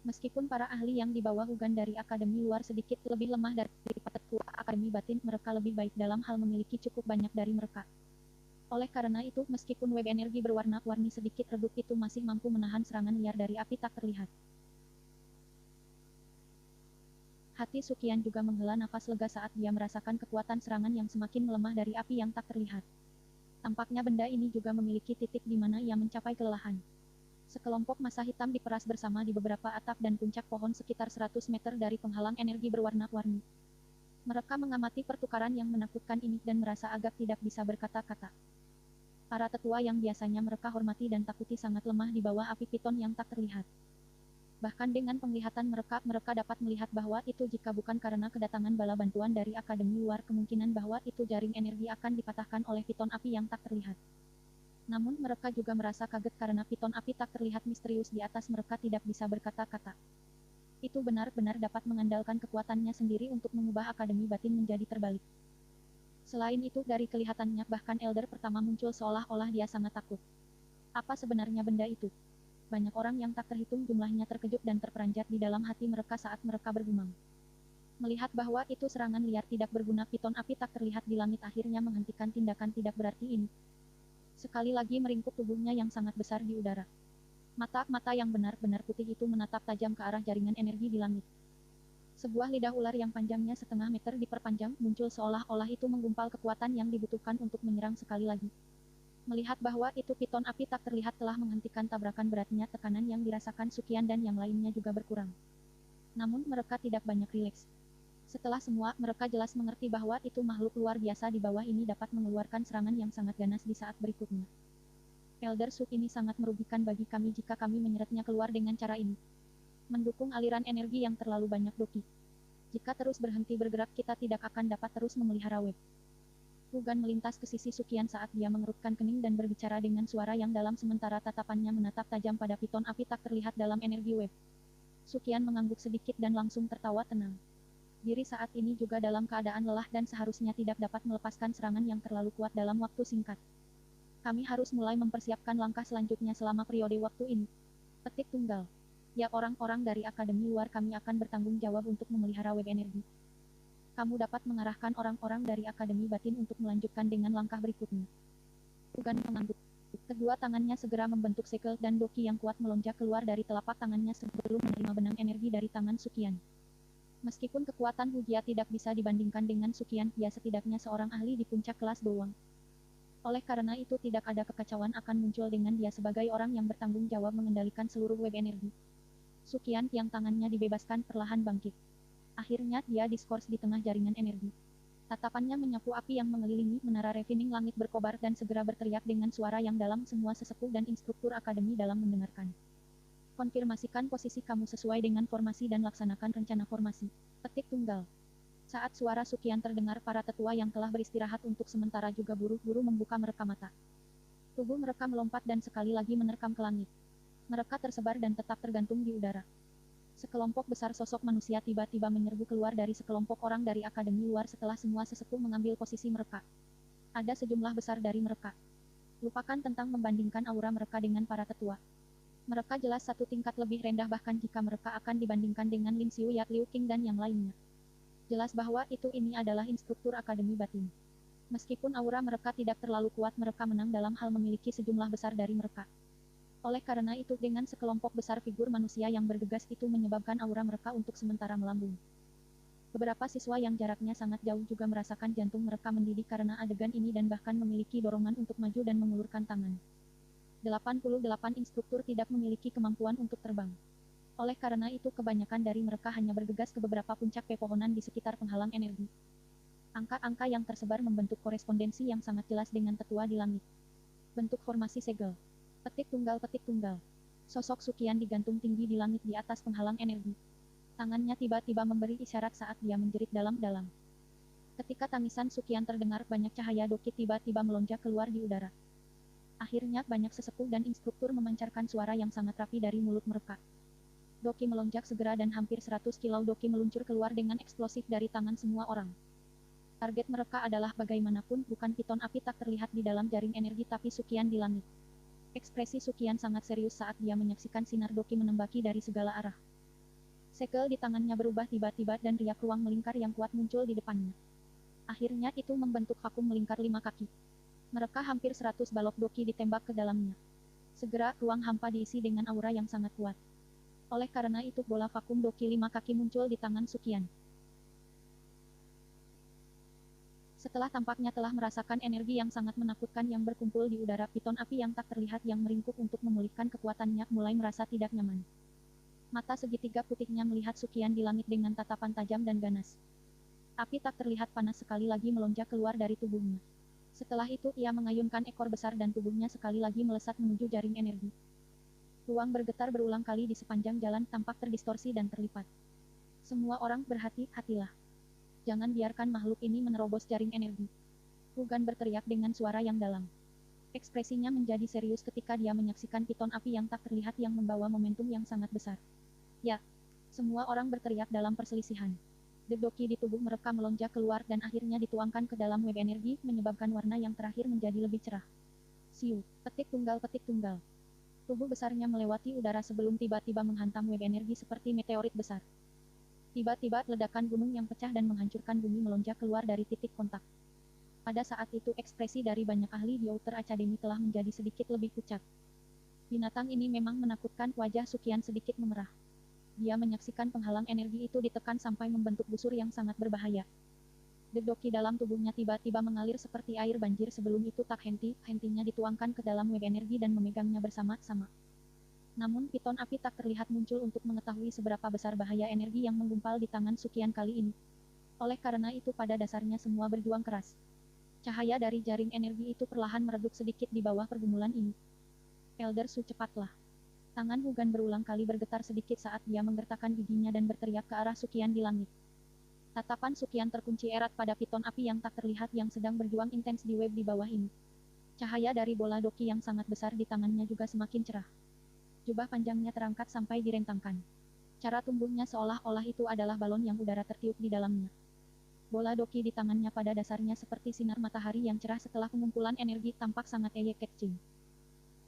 Meskipun para ahli yang dibawa Hugan dari Akademi luar sedikit lebih lemah dari tetua Akademi Batin, mereka lebih baik dalam hal memiliki cukup banyak dari mereka. Oleh karena itu, meskipun web energi berwarna-warni sedikit redup itu masih mampu menahan serangan liar dari api tak terlihat. Hati Sukian juga menghela nafas lega saat dia merasakan kekuatan serangan yang semakin melemah dari api yang tak terlihat. Tampaknya benda ini juga memiliki titik di mana ia mencapai kelelahan. Sekelompok massa hitam diperas bersama di beberapa atap dan puncak pohon sekitar 100 meter dari penghalang energi berwarna-warni. Mereka mengamati pertukaran yang menakutkan ini dan merasa agak tidak bisa berkata-kata. Para tetua yang biasanya mereka hormati dan takuti sangat lemah di bawah api piton yang tak terlihat. Bahkan dengan penglihatan mereka dapat melihat bahwa itu jika bukan karena kedatangan bala bantuan dari Akademi luar, kemungkinan bahwa itu jaring energi akan dipatahkan oleh piton api yang tak terlihat. Namun mereka juga merasa kaget karena piton api tak terlihat misterius di atas mereka tidak bisa berkata-kata. Itu benar-benar dapat mengandalkan kekuatannya sendiri untuk mengubah Akademi Batin menjadi terbalik. Selain itu, dari kelihatannya, bahkan Elder pertama muncul seolah-olah dia sangat takut. Apa sebenarnya benda itu? Banyak orang yang tak terhitung jumlahnya terkejut dan terperanjat di dalam hati mereka saat mereka bergumam. Melihat bahwa itu serangan liar tidak berguna, piton api tak terlihat di langit akhirnya menghentikan tindakan tidak berarti ini. Sekali lagi meringkuk tubuhnya yang sangat besar di udara. Mata-mata yang benar-benar putih itu menatap tajam ke arah jaringan energi di langit. Sebuah lidah ular yang panjangnya setengah meter diperpanjang, muncul seolah-olah itu menggumpal kekuatan yang dibutuhkan untuk menyerang sekali lagi. Melihat bahwa itu piton api tak terlihat telah menghentikan tabrakan beratnya, tekanan yang dirasakan Sukian dan yang lainnya juga berkurang. Namun mereka tidak banyak rileks. Setelah semua, mereka jelas mengerti bahwa itu makhluk luar biasa di bawah ini dapat mengeluarkan serangan yang sangat ganas di saat berikutnya. Elder Suk, ini sangat merugikan bagi kami jika kami menyeretnya keluar dengan cara ini. Mendukung aliran energi yang terlalu banyak doki. Jika terus berhenti bergerak, kita tidak akan dapat terus memelihara web. Hugan melintas ke sisi Sukian saat dia mengerutkan kening dan berbicara dengan suara yang dalam sementara tatapannya menatap tajam pada piton api tak terlihat dalam energi web. Sukian mengangguk sedikit dan langsung tertawa tenang. Diri saat ini juga dalam keadaan lelah dan seharusnya tidak dapat melepaskan serangan yang terlalu kuat dalam waktu singkat. Kami harus mulai mempersiapkan langkah selanjutnya selama periode waktu ini. Petik tunggal. Ya, orang-orang dari akademi luar kami akan bertanggung jawab untuk memelihara web energi. Kamu dapat mengarahkan orang-orang dari Akademi Batin untuk melanjutkan dengan langkah berikutnya. Hugan mengangguk. Kedua tangannya segera membentuk segel dan doki yang kuat melonjak keluar dari telapak tangannya sebelum menerima benang energi dari tangan Sukian. Meskipun kekuatan Hugia tidak bisa dibandingkan dengan Sukian, ia setidaknya seorang ahli di puncak kelas Doang. Oleh karena itu tidak ada kekacauan akan muncul dengan dia sebagai orang yang bertanggung jawab mengendalikan seluruh web energi. Sukian yang tangannya dibebaskan perlahan bangkit. Akhirnya dia diskors di tengah jaringan energi. Tatapannya menyapu api yang mengelilingi menara refining langit berkobar dan segera berteriak dengan suara yang dalam semua sesepuh dan instruktur akademi dalam mendengarkan. Konfirmasikan posisi kamu sesuai dengan formasi dan laksanakan rencana formasi. Petik tunggal. Saat suara Sukian terdengar, para tetua yang telah beristirahat untuk sementara juga buru-buru membuka mereka mata. Tubuh mereka melompat dan sekali lagi menerkam ke langit. Mereka tersebar dan tetap tergantung di udara. Sekelompok besar sosok manusia tiba-tiba menyerbu keluar dari sekelompok orang dari akademi luar setelah semua sesepuh mengambil posisi mereka. Ada sejumlah besar dari mereka. Lupakan tentang membandingkan aura mereka dengan para tetua. Mereka jelas satu tingkat lebih rendah bahkan jika mereka akan dibandingkan dengan Lin Xiuyat, Liu Qing dan yang lainnya. Jelas bahwa ini adalah instruktur akademi batin. Meskipun aura mereka tidak terlalu kuat, mereka menang dalam hal memiliki sejumlah besar dari mereka. Oleh karena itu dengan sekelompok besar figur manusia yang bergegas itu menyebabkan aura mereka untuk sementara melambung. Beberapa siswa yang jaraknya sangat jauh juga merasakan jantung mereka mendidih karena adegan ini dan bahkan memiliki dorongan untuk maju dan mengulurkan tangan. 88 instruktur tidak memiliki kemampuan untuk terbang. Oleh karena itu kebanyakan dari mereka hanya bergegas ke beberapa puncak pepohonan di sekitar penghalang energi. Angka-angka yang tersebar membentuk korespondensi yang sangat jelas dengan tetua di langit. Bentuk formasi segel. Petik tunggal. Sosok Sukian digantung tinggi di langit di atas penghalang energi. Tangannya tiba-tiba memberi isyarat saat dia menjerit dalam-dalam. Ketika tangisan Sukian terdengar, banyak cahaya doki tiba-tiba melonjak keluar di udara. Akhirnya banyak sesepuh dan instruktur memancarkan suara yang sangat rapi dari mulut mereka. Doki melonjak segera dan hampir 100 kilau doki meluncur keluar dengan eksplosif dari tangan semua orang. Target mereka adalah bagaimanapun bukan piton api tak terlihat di dalam jaring energi tapi Sukian di langit. Ekspresi Sukian sangat serius saat dia menyaksikan sinar doki menembaki dari segala arah. Segel di tangannya berubah tiba-tiba dan riak ruang melingkar yang kuat muncul di depannya. Akhirnya itu membentuk vakum melingkar 5 kaki. Mereka hampir 100 balok doki ditembak ke dalamnya. Segera ruang hampa diisi dengan aura yang sangat kuat. Oleh karena itu bola vakum doki 5 kaki muncul di tangan Sukian. Setelah tampaknya telah merasakan energi yang sangat menakutkan yang berkumpul di udara, piton api yang tak terlihat yang meringkuk untuk memulihkan kekuatannya mulai merasa tidak nyaman. Mata segitiga putihnya melihat Sukian di langit dengan tatapan tajam dan ganas. Api tak terlihat panas sekali lagi melonjak keluar dari tubuhnya. Setelah itu ia mengayunkan ekor besar dan tubuhnya sekali lagi melesat menuju jaring energi. Ruang bergetar berulang kali di sepanjang jalan tampak terdistorsi dan terlipat. Semua orang berhati-hatilah. Jangan biarkan makhluk ini menerobos jaring energi. Hugan berteriak dengan suara yang dalam. Ekspresinya menjadi serius ketika dia menyaksikan piton api yang tak terlihat yang membawa momentum yang sangat besar. Ya, semua orang berteriak dalam perselisihan. Dedoki di tubuh mereka melonjak keluar dan akhirnya dituangkan ke dalam web energi, menyebabkan warna yang terakhir menjadi lebih cerah. Siu, petik tunggal. Tubuh besarnya melewati udara sebelum tiba-tiba menghantam web energi seperti meteorit besar. Tiba-tiba ledakan gunung yang pecah dan menghancurkan bumi melonjak keluar dari titik kontak. Pada saat itu ekspresi dari banyak ahli di Outer Academy telah menjadi sedikit lebih pucat. Binatang ini memang menakutkan, wajah Sukian sedikit memerah. Dia menyaksikan penghalang energi itu ditekan sampai membentuk busur yang sangat berbahaya. Dedoki dalam tubuhnya tiba-tiba mengalir seperti air banjir sebelum itu tak henti-hentinya dituangkan ke dalam web energi dan memegangnya bersama-sama. Namun piton api tak terlihat muncul untuk mengetahui seberapa besar bahaya energi yang menggumpal di tangan Sukian kali ini. Oleh karena itu pada dasarnya semua berjuang keras. Cahaya dari jaring energi itu perlahan meredup sedikit di bawah pergumulan ini. Elder Su, cepatlah. Tangan Hugan berulang kali bergetar sedikit saat dia menggertakkan giginya dan berteriak ke arah Sukian di langit. Tatapan Sukian terkunci erat pada piton api yang tak terlihat yang sedang berjuang intens di web di bawah ini. Cahaya dari bola doki yang sangat besar di tangannya juga semakin cerah. Jubah panjangnya terangkat sampai direntangkan. Cara tumbuhnya seolah-olah itu adalah balon yang udara tertiup di dalamnya. Bola doki di tangannya pada dasarnya seperti sinar matahari yang cerah setelah pengumpulan energi tampak sangat eye-catching.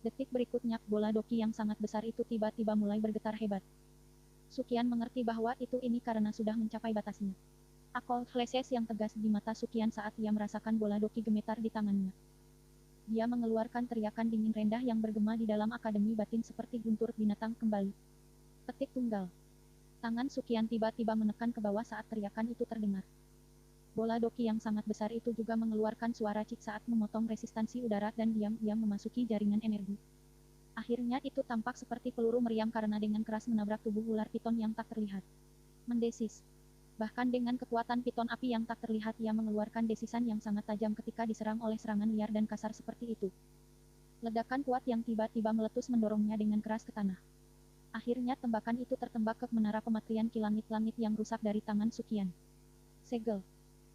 Detik berikutnya, bola doki yang sangat besar itu tiba-tiba mulai bergetar hebat. Sukian mengerti bahwa ini karena sudah mencapai batasnya. Akol flashes yang tegas di mata Sukian saat ia merasakan bola doki gemetar di tangannya. Dia mengeluarkan teriakan dingin rendah yang bergema di dalam akademi batin seperti guntur binatang kembali. Petik tunggal. Tangan Sukian tiba-tiba menekan ke bawah saat teriakan itu terdengar. Bola doki yang sangat besar itu juga mengeluarkan suara cik saat memotong resistansi udara dan diam-diam memasuki jaringan energi. Akhirnya itu tampak seperti peluru meriam karena dengan keras menabrak tubuh ular piton yang tak terlihat. Mendesis. Bahkan dengan kekuatan piton api yang tak terlihat ia mengeluarkan desisan yang sangat tajam ketika diserang oleh serangan liar dan kasar seperti itu. Ledakan kuat yang tiba-tiba meletus mendorongnya dengan keras ke tanah. Akhirnya tembakan itu tertembak ke menara pemakaian ki langit-langit yang rusak dari tangan Sukian. Segel.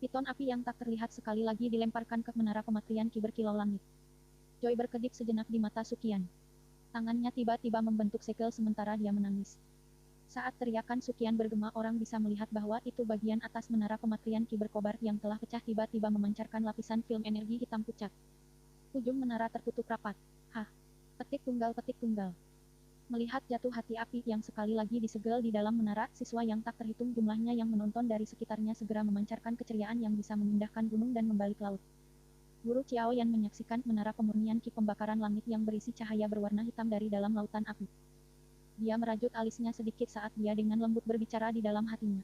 Piton api yang tak terlihat sekali lagi dilemparkan ke menara pemakaian ki berkilau langit. Joy berkedip sejenak di mata Sukian. Tangannya tiba-tiba membentuk segel sementara dia menangis. Saat teriakan Sukian bergema orang bisa melihat bahwa itu bagian atas menara pemakaian ki berkobar yang telah pecah tiba-tiba memancarkan lapisan film energi hitam pucat. Ujung menara tertutup rapat. Hah. Petik tunggal petik tunggal. Melihat jatuh hati api yang sekali lagi disegel di dalam menara, siswa yang tak terhitung jumlahnya yang menonton dari sekitarnya segera memancarkan keceriaan yang bisa memindahkan gunung dan membalik laut. Guru Qiao Yan menyaksikan menara pemurnian ki pembakaran langit yang berisi cahaya berwarna hitam dari dalam lautan api. Dia merajut alisnya sedikit saat dia dengan lembut berbicara di dalam hatinya.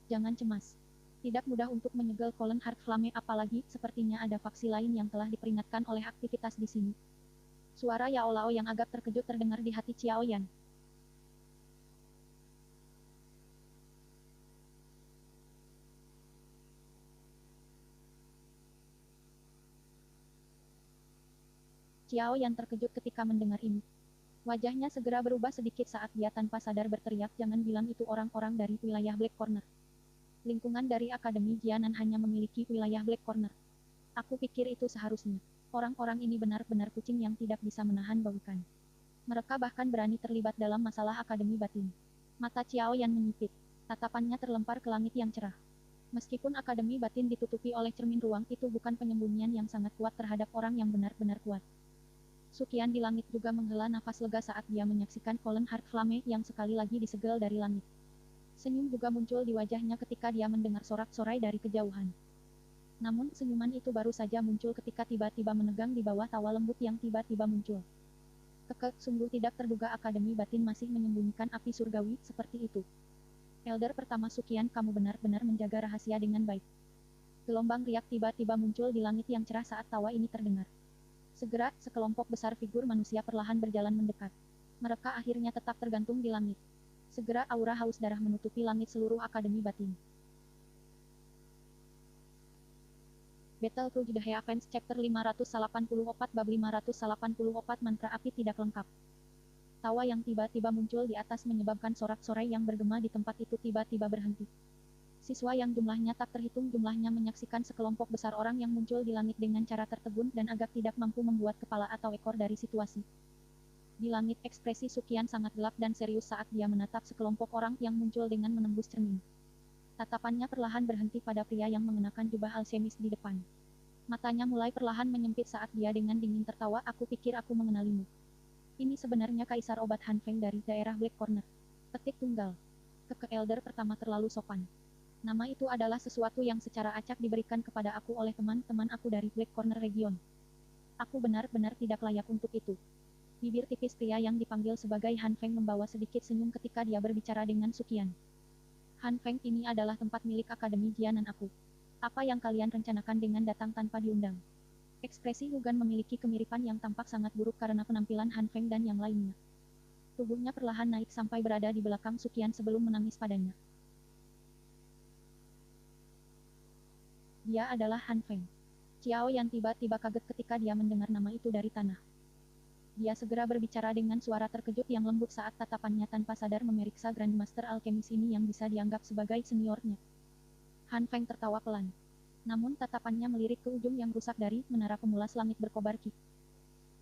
Jangan cemas. Tidak mudah untuk menyegel Colin Heart Flame apalagi sepertinya ada faksi lain yang telah diperingatkan oleh aktivitas di sini. Suara Yao Lao yang agak terkejut terdengar di hati Qiao Yan. Qiao Yan terkejut ketika mendengar ini. Wajahnya segera berubah sedikit saat dia tanpa sadar berteriak, jangan bilang itu orang-orang dari wilayah Black Corner. Lingkungan dari Akademi Jianan hanya memiliki wilayah Black Corner. Aku pikir itu seharusnya. Orang-orang ini benar-benar kucing yang tidak bisa menahan baukan. Mereka bahkan berani terlibat dalam masalah Akademi Batin. Mata Qiao Yan menyipit. Tatapannya terlempar ke langit yang cerah. Meskipun Akademi Batin ditutupi oleh cermin ruang, itu bukan penyembunyian yang sangat kuat terhadap orang yang benar-benar kuat. Sukian di langit juga menghela nafas lega saat dia menyaksikan Colin Heart Flame yang sekali lagi disegel dari langit. Senyum juga muncul di wajahnya ketika dia mendengar sorak-sorai dari kejauhan. Namun, senyuman itu baru saja muncul ketika tiba-tiba menegang di bawah tawa lembut yang tiba-tiba muncul. Sungguh tidak terduga Akademi Batin masih menyembunyikan api surgawi seperti itu. Elder pertama Sukian, kamu benar-benar menjaga rahasia dengan baik. Gelombang riak tiba-tiba muncul di langit yang cerah saat tawa ini terdengar. Segera, sekelompok besar figur manusia perlahan berjalan mendekat. Mereka akhirnya tetap tergantung di langit. Segera aura haus darah menutupi langit seluruh Akademi Batin. Battle Through the Heavens Chapter 584 Bab 584 Mantra Api Tidak Lengkap. Tawa yang tiba-tiba muncul di atas menyebabkan sorak-sorai yang bergema di tempat itu tiba-tiba berhenti. Siswa yang jumlahnya tak terhitung jumlahnya menyaksikan sekelompok besar orang yang muncul di langit dengan cara tertegun dan agak tidak mampu membuat kepala atau ekor dari situasi. Di langit ekspresi Sukian sangat gelap dan serius saat dia menatap sekelompok orang yang muncul dengan menembus cermin. Tatapannya perlahan berhenti pada pria yang mengenakan jubah alkemis di depan. Matanya mulai perlahan menyempit saat dia dengan dingin tertawa, aku pikir aku mengenalimu. Ini sebenarnya Kaisar Obat Han Feng dari daerah Black Corner. Petik tunggal. Elder pertama terlalu sopan. Nama itu adalah sesuatu yang secara acak diberikan kepada aku oleh teman-teman aku dari Black Corner Region. Aku benar-benar tidak layak untuk itu. Bibir tipis pria yang dipanggil sebagai Han Feng membawa sedikit senyum ketika dia berbicara dengan Sukian. Han Feng, ini adalah tempat milik Akademi Jianan aku. Apa yang kalian rencanakan dengan datang tanpa diundang? Ekspresi Hugan memiliki kemiripan yang tampak sangat buruk karena penampilan Han Feng dan yang lainnya. Tubuhnya perlahan naik sampai berada di belakang Sukian sebelum menangis padanya. Dia adalah Han Feng. Qiao Yan tiba-tiba kaget ketika dia mendengar nama itu dari tanah. Dia segera berbicara dengan suara terkejut yang lembut saat tatapannya tanpa sadar memeriksa Grandmaster Alkemis ini yang bisa dianggap sebagai seniornya. Han Feng tertawa pelan. Namun tatapannya melirik ke ujung yang rusak dari menara pemulas langit berkobar Ki.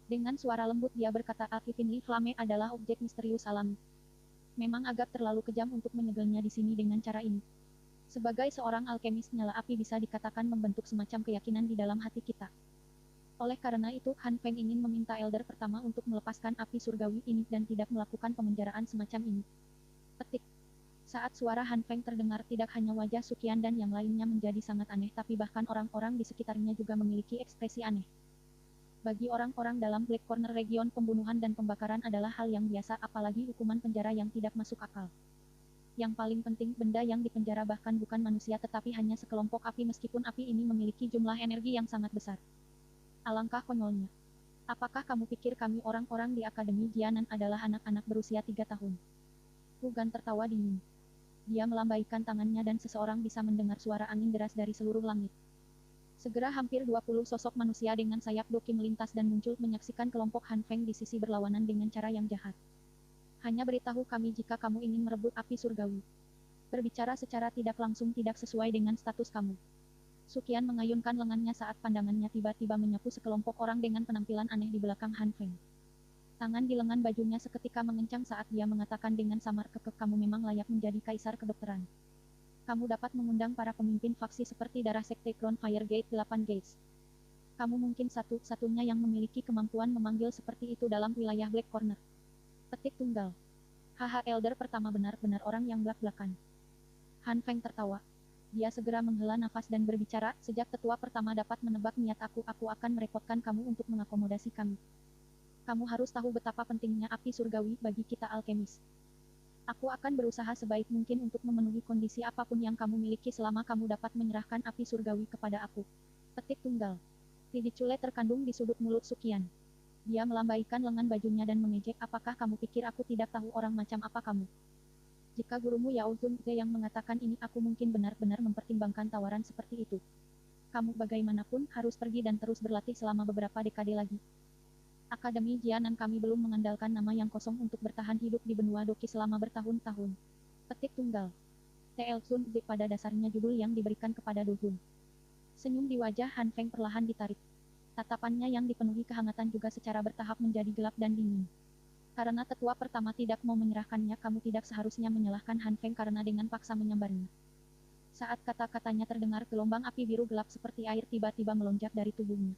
Dengan suara lembut dia berkata, Alkifinli Flame adalah objek misterius alami. Memang agak terlalu kejam untuk menyegelnya di sini dengan cara ini. Sebagai seorang alkemis, nyala api bisa dikatakan membentuk semacam keyakinan di dalam hati kita. Oleh karena itu, Han Feng ingin meminta Elder pertama untuk melepaskan api surgawi ini dan tidak melakukan pemenjaraan semacam ini. Petik. Saat suara Han Feng terdengar, tidak hanya wajah Suqian dan yang lainnya menjadi sangat aneh, tapi bahkan orang-orang di sekitarnya juga memiliki ekspresi aneh. Bagi orang-orang dalam Black Corner region, pembunuhan dan pembakaran adalah hal yang biasa, apalagi hukuman penjara yang tidak masuk akal. Yang paling penting, benda yang dipenjara bahkan bukan manusia tetapi hanya sekelompok api, meskipun api ini memiliki jumlah energi yang sangat besar. Alangkah konyolnya. Apakah kamu pikir kami orang-orang di Akademi Jianan adalah anak-anak berusia 3 tahun? Hu Gan tertawa dingin. Dia melambaikan tangannya dan seseorang bisa mendengar suara angin deras dari seluruh langit. Segera hampir 20 sosok manusia dengan sayap doki melintas dan muncul menyaksikan kelompok Han Feng di sisi berlawanan dengan cara yang jahat. Hanya beritahu kami jika kamu ingin merebut api surgawi. Berbicara secara tidak langsung tidak sesuai dengan status kamu. Suqian mengayunkan lengannya saat pandangannya tiba-tiba menyapu sekelompok orang dengan penampilan aneh di belakang Han Feng. Tangan di lengan bajunya seketika mengencang saat dia mengatakan dengan samar kekeh, kamu memang layak menjadi kaisar kedokteran. Kamu dapat mengundang para pemimpin faksi seperti darah sekte Crown Fire Gate 8 Gates. Kamu mungkin satu-satunya yang memiliki kemampuan memanggil seperti itu dalam wilayah Black Corner. Petik tunggal. Haha, Elder pertama benar-benar orang yang blak-blakan. Han Feng tertawa. Dia segera menghela nafas dan berbicara, sejak tetua pertama dapat menebak niat aku akan merepotkan kamu untuk mengakomodasi kami. Kamu harus tahu betapa pentingnya api surgawi bagi kita alkemis. Aku akan berusaha sebaik mungkin untuk memenuhi kondisi apapun yang kamu miliki selama kamu dapat menyerahkan api surgawi kepada aku. Petik tunggal. Ridicule terkandung di sudut mulut Suqian. Dia melambaikan lengan bajunya dan mengejek, apakah kamu pikir aku tidak tahu orang macam apa kamu? Jika gurumu Yao Zhongze yang mengatakan ini, aku mungkin benar-benar mempertimbangkan tawaran seperti itu. Kamu bagaimanapun harus pergi dan terus berlatih selama beberapa dekade lagi. Akademi Jianan kami belum mengandalkan nama yang kosong untuk bertahan hidup di benua Doki selama bertahun-tahun. Petik tunggal. TL Zhongze pada dasarnya judul yang diberikan kepada Do Hun. Senyum di wajah Han Feng perlahan ditarik. Tatapannya yang dipenuhi kehangatan juga secara bertahap menjadi gelap dan dingin. Karena tetua pertama tidak mau menyerahkannya, kamu tidak seharusnya menyalahkan Han Feng karena dengan paksa menyambarnya. Saat kata-katanya terdengar, gelombang api biru gelap seperti air tiba-tiba melonjak dari tubuhnya.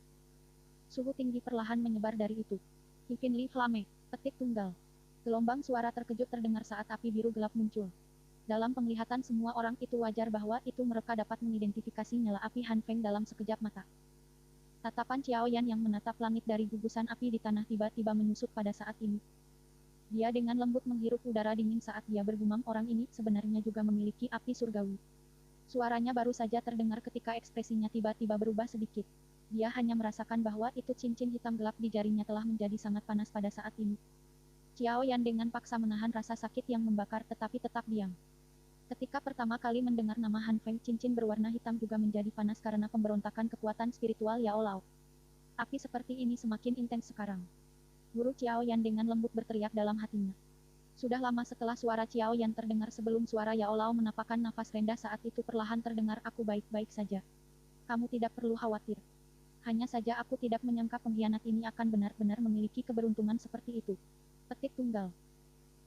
Suhu tinggi perlahan menyebar dari itu. Alkifinli Flame. Petik tunggal. Gelombang suara terkejut terdengar saat api biru gelap muncul. Dalam penglihatan semua orang itu wajar bahwa itu mereka dapat mengidentifikasi nyala api Han Feng dalam sekejap mata. Tatapan Xiao Yan yang menatap langit dari gugusan api di tanah tiba-tiba menyusut pada saat ini. Dia dengan lembut menghirup udara dingin saat dia bergumam, orang ini sebenarnya juga memiliki api surgawi. Suaranya baru saja terdengar ketika ekspresinya tiba-tiba berubah sedikit. Dia hanya merasakan bahwa itu cincin hitam gelap di jarinya telah menjadi sangat panas pada saat ini. Xiao Yan dengan paksa menahan rasa sakit yang membakar tetapi tetap diam. Ketika pertama kali mendengar nama Han Feng, cincin berwarna hitam juga menjadi panas karena pemberontakan kekuatan spiritual Yao Lao. Api seperti ini semakin intens sekarang. Guru Xiao Yan dengan lembut berteriak dalam hatinya. Sudah lama setelah suara Xiao Yan terdengar sebelum suara Yao Lao menapakkan nafas rendah saat itu perlahan terdengar, aku baik-baik saja. Kamu tidak perlu khawatir. Hanya saja aku tidak menyangka pengkhianat ini akan benar-benar memiliki keberuntungan seperti itu. Petik tunggal.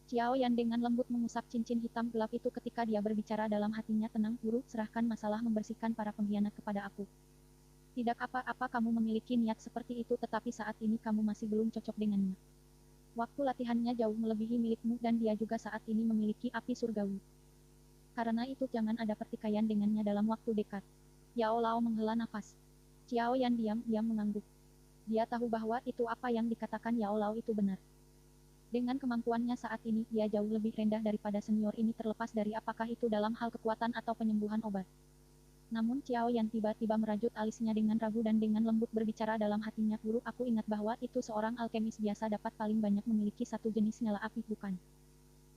Xiao Yan dengan lembut mengusap cincin hitam gelap itu ketika dia berbicara dalam hatinya, tenang, guru, serahkan masalah membersihkan para pengkhianat kepada aku. Tidak apa-apa kamu memiliki niat seperti itu, tetapi saat ini kamu masih belum cocok dengannya. Waktu latihannya jauh melebihi milikmu dan dia juga saat ini memiliki api surgawi. Karena itu jangan ada pertikaian dengannya dalam waktu dekat. Yao Lao menghela nafas. Xiao Yan diam-diam mengangguk. Dia tahu bahwa itu apa yang dikatakan Yao Lao itu benar. Dengan kemampuannya saat ini, dia jauh lebih rendah daripada senior ini terlepas dari apakah itu dalam hal kekuatan atau penyembuhan obat. Namun Xiao Yan tiba-tiba merajut alisnya dengan ragu dan dengan lembut berbicara dalam hatinya, guru, aku ingat bahwa itu seorang alkemis biasa dapat paling banyak memiliki satu jenis nyala api, bukan?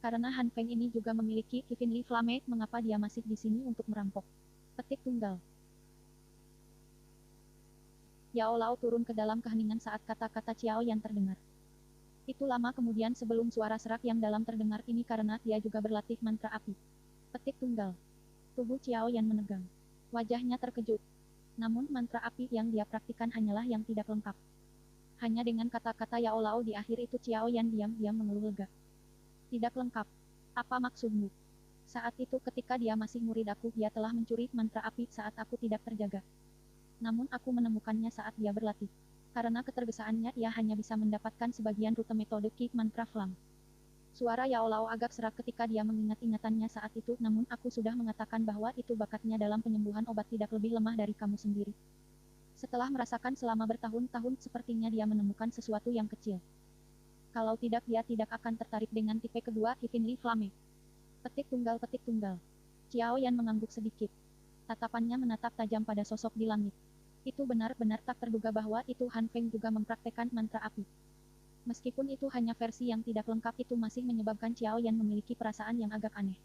Karena Han Feng ini juga memiliki Alkifinli Flame, mengapa dia masih di sini untuk merampok? Petik tunggal. Yao Lao turun ke dalam keheningan saat kata-kata Xiao Yan terdengar. Itu lama kemudian sebelum suara serak yang dalam terdengar ini karena dia juga berlatih mantra api. Petik tunggal. Tubuh Xiao Yan menegang. Wajahnya terkejut. Namun mantra api yang dia praktikkan hanyalah yang tidak lengkap. Hanya dengan kata-kata Yao Lao di akhir itu Xiao Yan diam-diam mengeluh lega. Tidak lengkap. Apa maksudmu? Saat itu ketika dia masih murid aku, dia telah mencuri mantra api saat aku tidak terjaga. Namun aku menemukannya saat dia berlatih. Karena ketergesaannya ia hanya bisa mendapatkan sebagian rute metode Ki Mantra Flam. Suara Yao Lao agak serak ketika dia mengingat ingatannya saat itu, namun aku sudah mengatakan bahwa itu bakatnya dalam penyembuhan obat tidak lebih lemah dari kamu sendiri. Setelah merasakan selama bertahun-tahun, sepertinya dia menemukan sesuatu yang kecil. Kalau tidak dia tidak akan tertarik dengan tipe kedua Heavenly Flame. Petik tunggal. Xiao Yan mengangguk sedikit. Tatapannya menatap tajam pada sosok di langit. Itu benar-benar tak terduga bahwa itu Han Feng juga mempraktekkan mantra api. Meskipun itu hanya versi yang tidak lengkap, itu masih menyebabkan Xiao Yan memiliki perasaan yang agak aneh.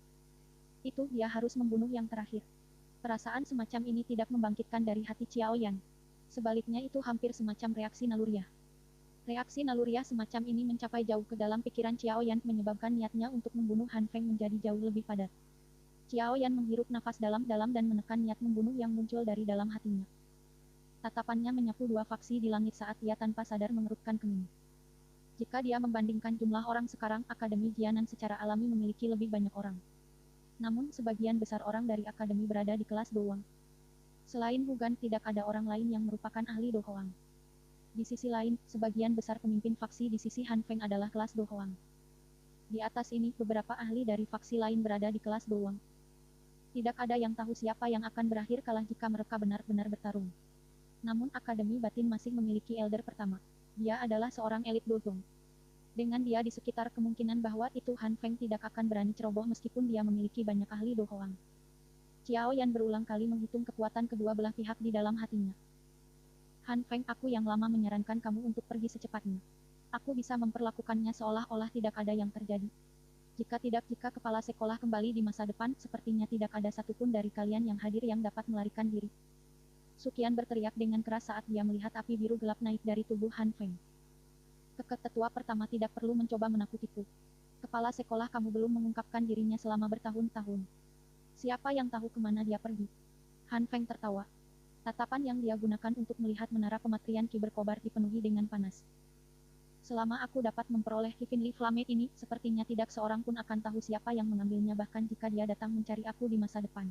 Itu dia harus membunuh yang terakhir. Perasaan semacam ini tidak membangkitkan dari hati Xiao Yan. Sebaliknya itu hampir semacam reaksi naluriah. Reaksi naluriah semacam ini mencapai jauh ke dalam pikiran Xiao Yan, menyebabkan niatnya untuk membunuh Han Feng menjadi jauh lebih padat. Xiao Yan menghirup nafas dalam-dalam dan menekan niat membunuh yang muncul dari dalam hatinya. Tatapannya menyapu dua faksi di langit saat ia tanpa sadar mengerutkan kening. Jika dia membandingkan jumlah orang sekarang, Akademi Jianan secara alami memiliki lebih banyak orang. Namun sebagian besar orang dari Akademi berada di kelas doang. Selain Hugan, tidak ada orang lain yang merupakan ahli Do Hoang. Di sisi lain, sebagian besar pemimpin faksi di sisi Han Feng adalah kelas Do Hoang. Di atas ini, beberapa ahli dari faksi lain berada di kelas doang. Tidak ada yang tahu siapa yang akan berakhir kalah jika mereka benar-benar bertarung. Namun Akademi Batin masih memiliki elder pertama. Dia adalah seorang elit dogong. Dengan dia di sekitar, kemungkinan bahwa itu Han Feng tidak akan berani ceroboh meskipun dia memiliki banyak ahli Do Hoang. Xiao Yan berulang kali menghitung kekuatan kedua belah pihak di dalam hatinya. Han Feng, aku yang lama menyarankan kamu untuk pergi secepatnya. Aku bisa memperlakukannya seolah-olah tidak ada yang terjadi. Jika kepala sekolah kembali di masa depan, sepertinya tidak ada satupun dari kalian yang hadir yang dapat melarikan diri. Sukian berteriak dengan keras saat dia melihat api biru gelap naik dari tubuh Han Feng. Tetua pertama tidak perlu mencoba menakutiku. Kepala sekolah kamu belum mengungkapkan dirinya selama bertahun-tahun. Siapa yang tahu kemana dia pergi? Han Feng tertawa. Tatapan yang dia gunakan untuk melihat menara pematrian Ki berkobar dipenuhi dengan panas. Selama aku dapat memperoleh Heavenly Flame ini, sepertinya tidak seorang pun akan tahu siapa yang mengambilnya bahkan jika dia datang mencari aku di masa depan.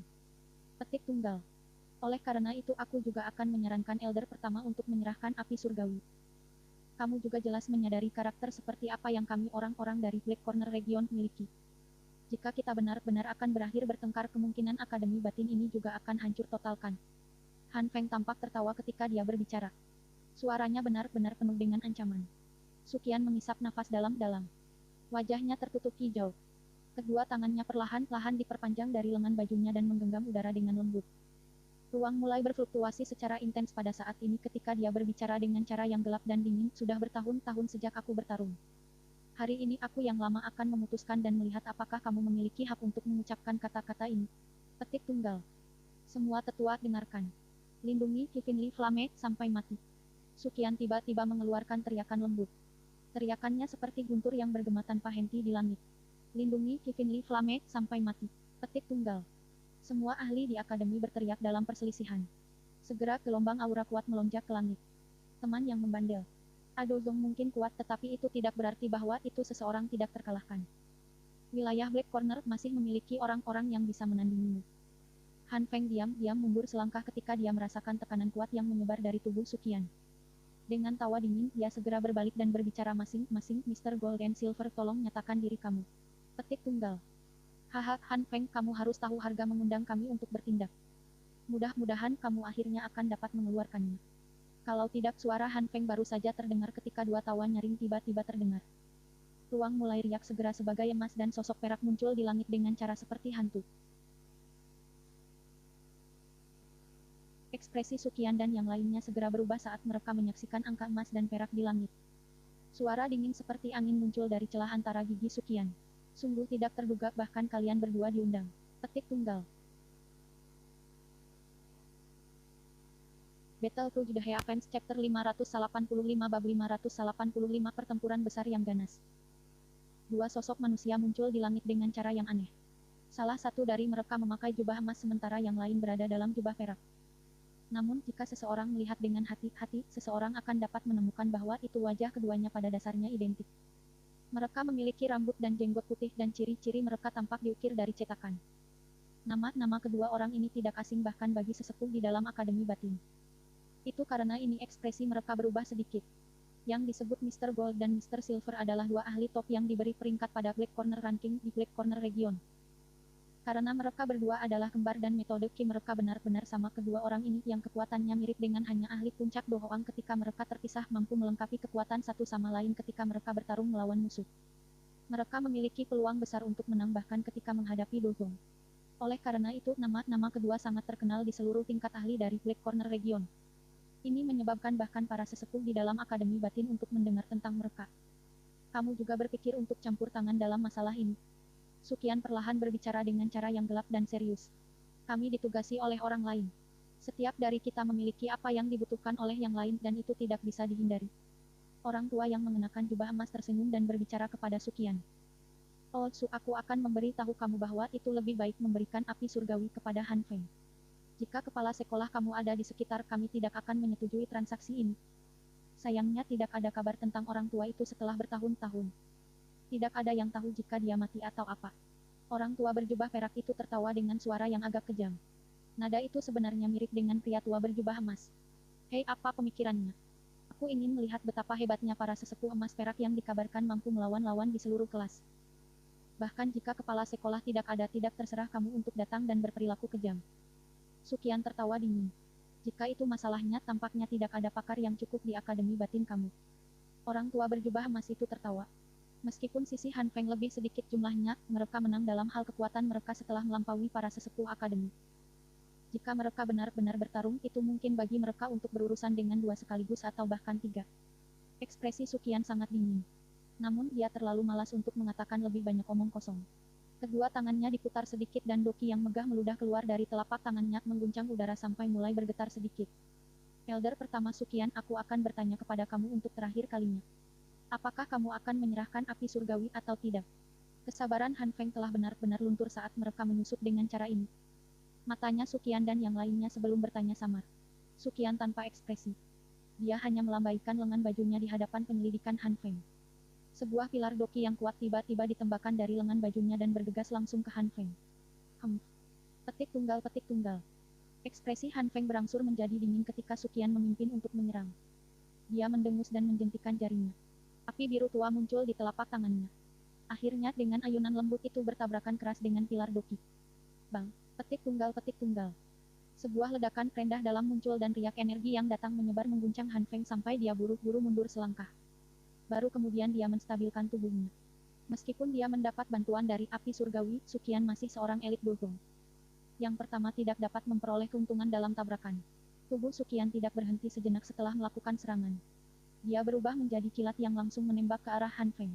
Petik tunggal. Oleh karena itu aku juga akan menyarankan elder pertama untuk menyerahkan api surgawi. Kamu juga jelas menyadari karakter seperti apa yang kami orang-orang dari Black Corner Region miliki. Jika kita benar-benar akan berakhir bertengkar, kemungkinan Akademi Batin ini juga akan hancur totalkan. Han Feng tampak tertawa ketika dia berbicara. Suaranya benar-benar penuh dengan ancaman. Sukian mengisap nafas dalam-dalam. Wajahnya tertutup hijau. Kedua tangannya perlahan-lahan diperpanjang dari lengan bajunya dan menggenggam udara dengan lembut. Ruang mulai berfluktuasi secara intens pada saat ini ketika dia berbicara dengan cara yang gelap dan dingin. Sudah bertahun-tahun sejak aku bertarung. Hari ini aku yang lama akan memutuskan dan melihat apakah kamu memiliki hak untuk mengucapkan kata-kata ini. Petik tunggal. Semua tetua dengarkan. Lindungi Heavenly Flame sampai mati. Sukian tiba-tiba mengeluarkan teriakan lembut. Teriakannya seperti guntur yang bergema tanpa henti di langit. Lindungi Heavenly Flame sampai mati. Petik tunggal. Semua ahli di akademi berteriak dalam perselisihan. Segera gelombang aura kuat melonjak ke langit. Teman yang membandel. Adozong mungkin kuat, tetapi itu tidak berarti bahwa itu seseorang tidak terkalahkan. Wilayah Black Corner masih memiliki orang-orang yang bisa menandingimu. Han Feng diam-diam mundur selangkah ketika dia merasakan tekanan kuat yang menyebar dari tubuh Sukian. Dengan tawa dingin, dia segera berbalik dan berbicara masing-masing, Mr. Gold and Silver, tolong nyatakan diri kamu. Petik tunggal. Haha, Han Feng, kamu harus tahu harga mengundang kami untuk bertindak. Mudah-mudahan kamu akhirnya akan dapat mengeluarkannya. Kalau tidak, suara Han Feng baru saja terdengar ketika dua tawa nyaring tiba-tiba terdengar. Ruang mulai riak segera sebagai emas dan sosok perak muncul di langit dengan cara seperti hantu. Ekspresi Sukian dan yang lainnya segera berubah saat mereka menyaksikan angka emas dan perak di langit. Suara dingin seperti angin muncul dari celah antara gigi Sukian. Sungguh tidak terduga, bahkan kalian berdua diundang. Petik tunggal. Battle to the Heavens Chapter 585 Bab 585 Pertempuran besar yang ganas. Dua sosok manusia muncul di langit dengan cara yang aneh. Salah satu dari mereka memakai jubah emas sementara yang lain berada dalam jubah perak. Namun jika seseorang melihat dengan hati-hati, seseorang akan dapat menemukan bahwa itu wajah keduanya pada dasarnya identik. Mereka memiliki rambut dan jenggot putih dan ciri-ciri mereka tampak diukir dari cetakan. Nama-nama kedua orang ini tidak asing bahkan bagi sesepuh di dalam Akademi Batin. Itu karena ini ekspresi mereka berubah sedikit. Yang disebut Mr. Gold dan Mr. Silver adalah dua ahli top yang diberi peringkat pada Black Corner Ranking di Black Corner Region. Karena mereka berdua adalah kembar dan metode Ki mereka benar-benar sama, kedua orang ini yang kekuatannya mirip dengan hanya ahli puncak Do Hoang ketika mereka terpisah mampu melengkapi kekuatan satu sama lain ketika mereka bertarung melawan musuh. Mereka memiliki peluang besar untuk menang bahkan ketika menghadapi Do Gong. Oleh karena itu, nama-nama kedua sangat terkenal di seluruh tingkat ahli dari Black Corner Region. Ini menyebabkan bahkan para sesepuh di dalam Akademi Batin untuk mendengar tentang mereka. Kamu juga berpikir untuk campur tangan dalam masalah ini? Sukian perlahan berbicara dengan cara yang gelap dan serius. Kami ditugasi oleh orang lain. Setiap dari kita memiliki apa yang dibutuhkan oleh yang lain dan itu tidak bisa dihindari. Orang tua yang mengenakan jubah emas tersenyum dan berbicara kepada Sukian. Oh, aku akan memberi tahu kamu bahwa itu lebih baik memberikan api surgawi kepada Han Feng. Jika kepala sekolah kamu ada di sekitar, kami tidak akan menyetujui transaksi ini. Sayangnya tidak ada kabar tentang orang tua itu setelah bertahun-tahun. Tidak ada yang tahu jika dia mati atau apa. Orang tua berjubah perak itu tertawa dengan suara yang agak kejam. Nada itu sebenarnya mirip dengan pria tua berjubah emas. Hei, apa pemikirannya? Aku ingin melihat betapa hebatnya para sesepuh emas perak yang dikabarkan mampu melawan lawan di seluruh kelas. Bahkan jika kepala sekolah tidak ada, tidak terserah kamu untuk datang dan berperilaku kejam. Sukian tertawa dingin. Jika itu masalahnya, tampaknya tidak ada pakar yang cukup di Akademi Batin kamu. Orang tua berjubah emas itu tertawa. Meskipun sisi Han Feng lebih sedikit jumlahnya, mereka menang dalam hal kekuatan mereka setelah melampaui para sesepuh akademi. Jika mereka benar-benar bertarung, itu mungkin bagi mereka untuk berurusan dengan dua sekaligus atau bahkan tiga. Ekspresi Sukian sangat dingin. Namun dia terlalu malas untuk mengatakan lebih banyak omong kosong. Kedua tangannya diputar sedikit dan doki yang megah meludah keluar dari telapak tangannya, mengguncang udara sampai mulai bergetar sedikit. Elder pertama Sukian, aku akan bertanya kepada kamu untuk terakhir kalinya. Apakah kamu akan menyerahkan api surgawi atau tidak? Kesabaran Han Feng telah benar-benar luntur saat mereka menyusup dengan cara ini. Matanya Sukian dan yang lainnya sebelum bertanya samar. Sukian tanpa ekspresi. Dia hanya melambaikan lengan bajunya di hadapan penyelidikan Han Feng. Sebuah pilar doki yang kuat tiba-tiba ditembakkan dari lengan bajunya dan bergegas langsung ke Han Feng. Petik tunggal, petik tunggal. Ekspresi Han Feng berangsur menjadi dingin ketika Sukian memimpin untuk menyerang. Dia mendengus dan menjentikan jarinya. Api biru tua muncul di telapak tangannya. Akhirnya dengan ayunan lembut itu bertabrakan keras dengan pilar doki. Bang! Petik tunggal, petik tunggal. Sebuah ledakan rendah dalam muncul dan riak energi yang datang menyebar mengguncang Han Feng sampai dia buru-buru mundur selangkah. Baru kemudian dia menstabilkan tubuhnya. Meskipun dia mendapat bantuan dari api surgawi, Sukian masih seorang elit dugong. Yang pertama tidak dapat memperoleh keuntungan dalam tabrakan. Tubuh Sukian tidak berhenti sejenak setelah melakukan serangan. Dia berubah menjadi kilat yang langsung menembak ke arah Han Feng.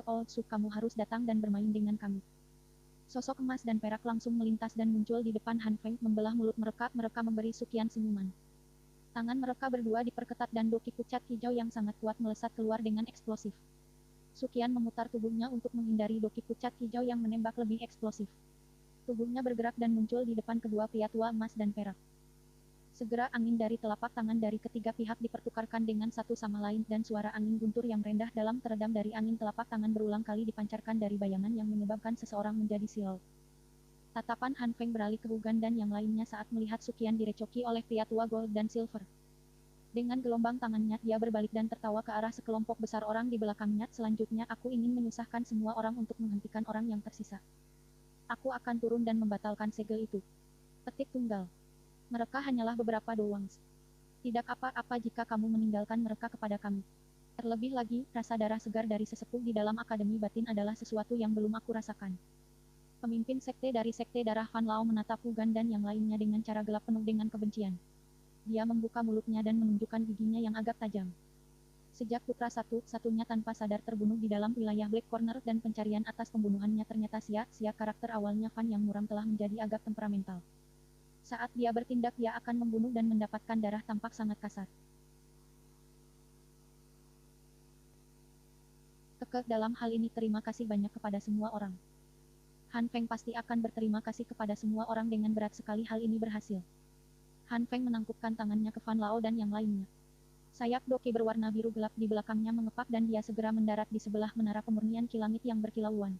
Old Su, kamu harus datang dan bermain dengan kami. Sosok emas dan perak langsung melintas dan muncul di depan Han Feng, membelah mulut mereka memberi Sukian senyuman. Tangan mereka berdua diperketat dan doki pucat hijau yang sangat kuat melesat keluar dengan eksplosif. Sukian memutar tubuhnya untuk menghindari doki pucat hijau yang menembak lebih eksplosif. Tubuhnya bergerak dan muncul di depan kedua pria tua emas dan perak. Segera angin dari telapak tangan dari ketiga pihak dipertukarkan dengan satu sama lain dan suara angin guntur yang rendah dalam teredam dari angin telapak tangan berulang kali dipancarkan dari bayangan yang menyebabkan seseorang menjadi silau. Tatapan Han Feng beralih ke Hugan dan yang lainnya saat melihat Sukian direcoki oleh pria tua Gold dan Silver. Dengan gelombang tangannya, dia berbalik dan tertawa ke arah sekelompok besar orang di belakangnya. Selanjutnya aku ingin menyusahkan semua orang untuk menghentikan orang yang tersisa. Aku akan turun dan membatalkan segel itu. Petik tunggal. Mereka hanyalah beberapa doang. Tidak apa-apa jika kamu meninggalkan mereka kepada kami. Terlebih lagi, rasa darah segar dari sesepuh di dalam Akademi Batin adalah sesuatu yang belum aku rasakan. Pemimpin sekte dari Sekte Darah Fan Lao menatap Hugan dan yang lainnya dengan cara gelap penuh dengan kebencian. Dia membuka mulutnya dan menunjukkan giginya yang agak tajam. Sejak putra satu-satunya tanpa sadar terbunuh di dalam wilayah Black Corner dan pencarian atas pembunuhannya ternyata sia-sia, karakter awalnya Fan yang muram telah menjadi agak temperamental. Saat dia bertindak, dia akan membunuh dan mendapatkan darah tampak sangat kasar. Dalam hal ini terima kasih banyak kepada semua orang. Han Feng pasti akan berterima kasih kepada semua orang dengan berat sekali hal ini berhasil. Han Feng menangkupkan tangannya ke Fan Lao dan yang lainnya. Sayap Doki berwarna biru gelap di belakangnya mengepak dan dia segera mendarat di sebelah menara pemurnian kilangit yang berkilauan.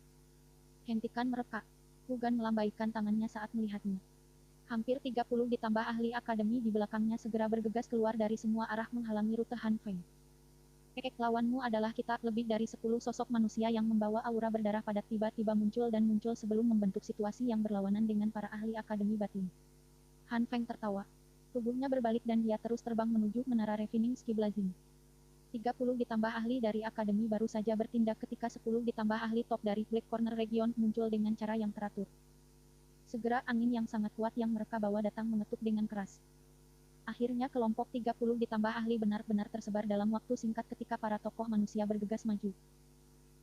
Hentikan mereka. Hugan melambaikan tangannya saat melihatnya. Hampir 30 ditambah ahli akademi di belakangnya segera bergegas keluar dari semua arah menghalangi rute Han Feng. Lawanmu adalah kita, lebih dari 10 sosok manusia yang membawa aura berdarah padat tiba-tiba muncul dan muncul sebelum membentuk situasi yang berlawanan dengan para ahli akademi batin. Han Feng tertawa. Tubuhnya berbalik dan dia terus terbang menuju menara Refining Ski Blazing. 30 ditambah ahli dari akademi baru saja bertindak ketika 10 ditambah ahli top dari Black Corner Region muncul dengan cara yang teratur. Segera angin yang sangat kuat yang mereka bawa datang mengetuk dengan keras. Akhirnya kelompok 30 ditambah ahli benar-benar tersebar dalam waktu singkat ketika para tokoh manusia bergegas maju.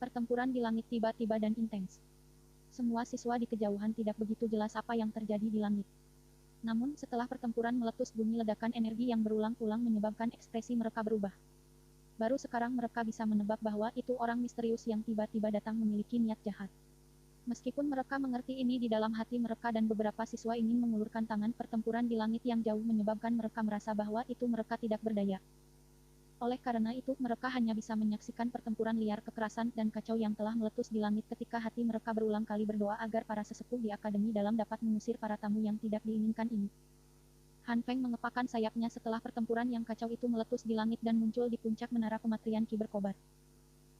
Pertempuran di langit tiba-tiba dan intens. Semua siswa di kejauhan tidak begitu jelas apa yang terjadi di langit. Namun setelah pertempuran meletus bunyi ledakan energi yang berulang-ulang menyebabkan ekspresi mereka berubah. Baru sekarang mereka bisa menebak bahwa itu orang misterius yang tiba-tiba datang memiliki niat jahat. Meskipun mereka mengerti ini di dalam hati mereka dan beberapa siswa ingin mengulurkan tangan, pertempuran di langit yang jauh menyebabkan mereka merasa bahwa itu mereka tidak berdaya. Oleh karena itu, mereka hanya bisa menyaksikan pertempuran liar kekerasan dan kacau yang telah meletus di langit ketika hati mereka berulang kali berdoa agar para sesepuh di akademi dalam dapat mengusir para tamu yang tidak diinginkan ini. Han Feng mengepakkan sayapnya setelah pertempuran yang kacau itu meletus di langit dan muncul di puncak menara kematrian Ki berkobar.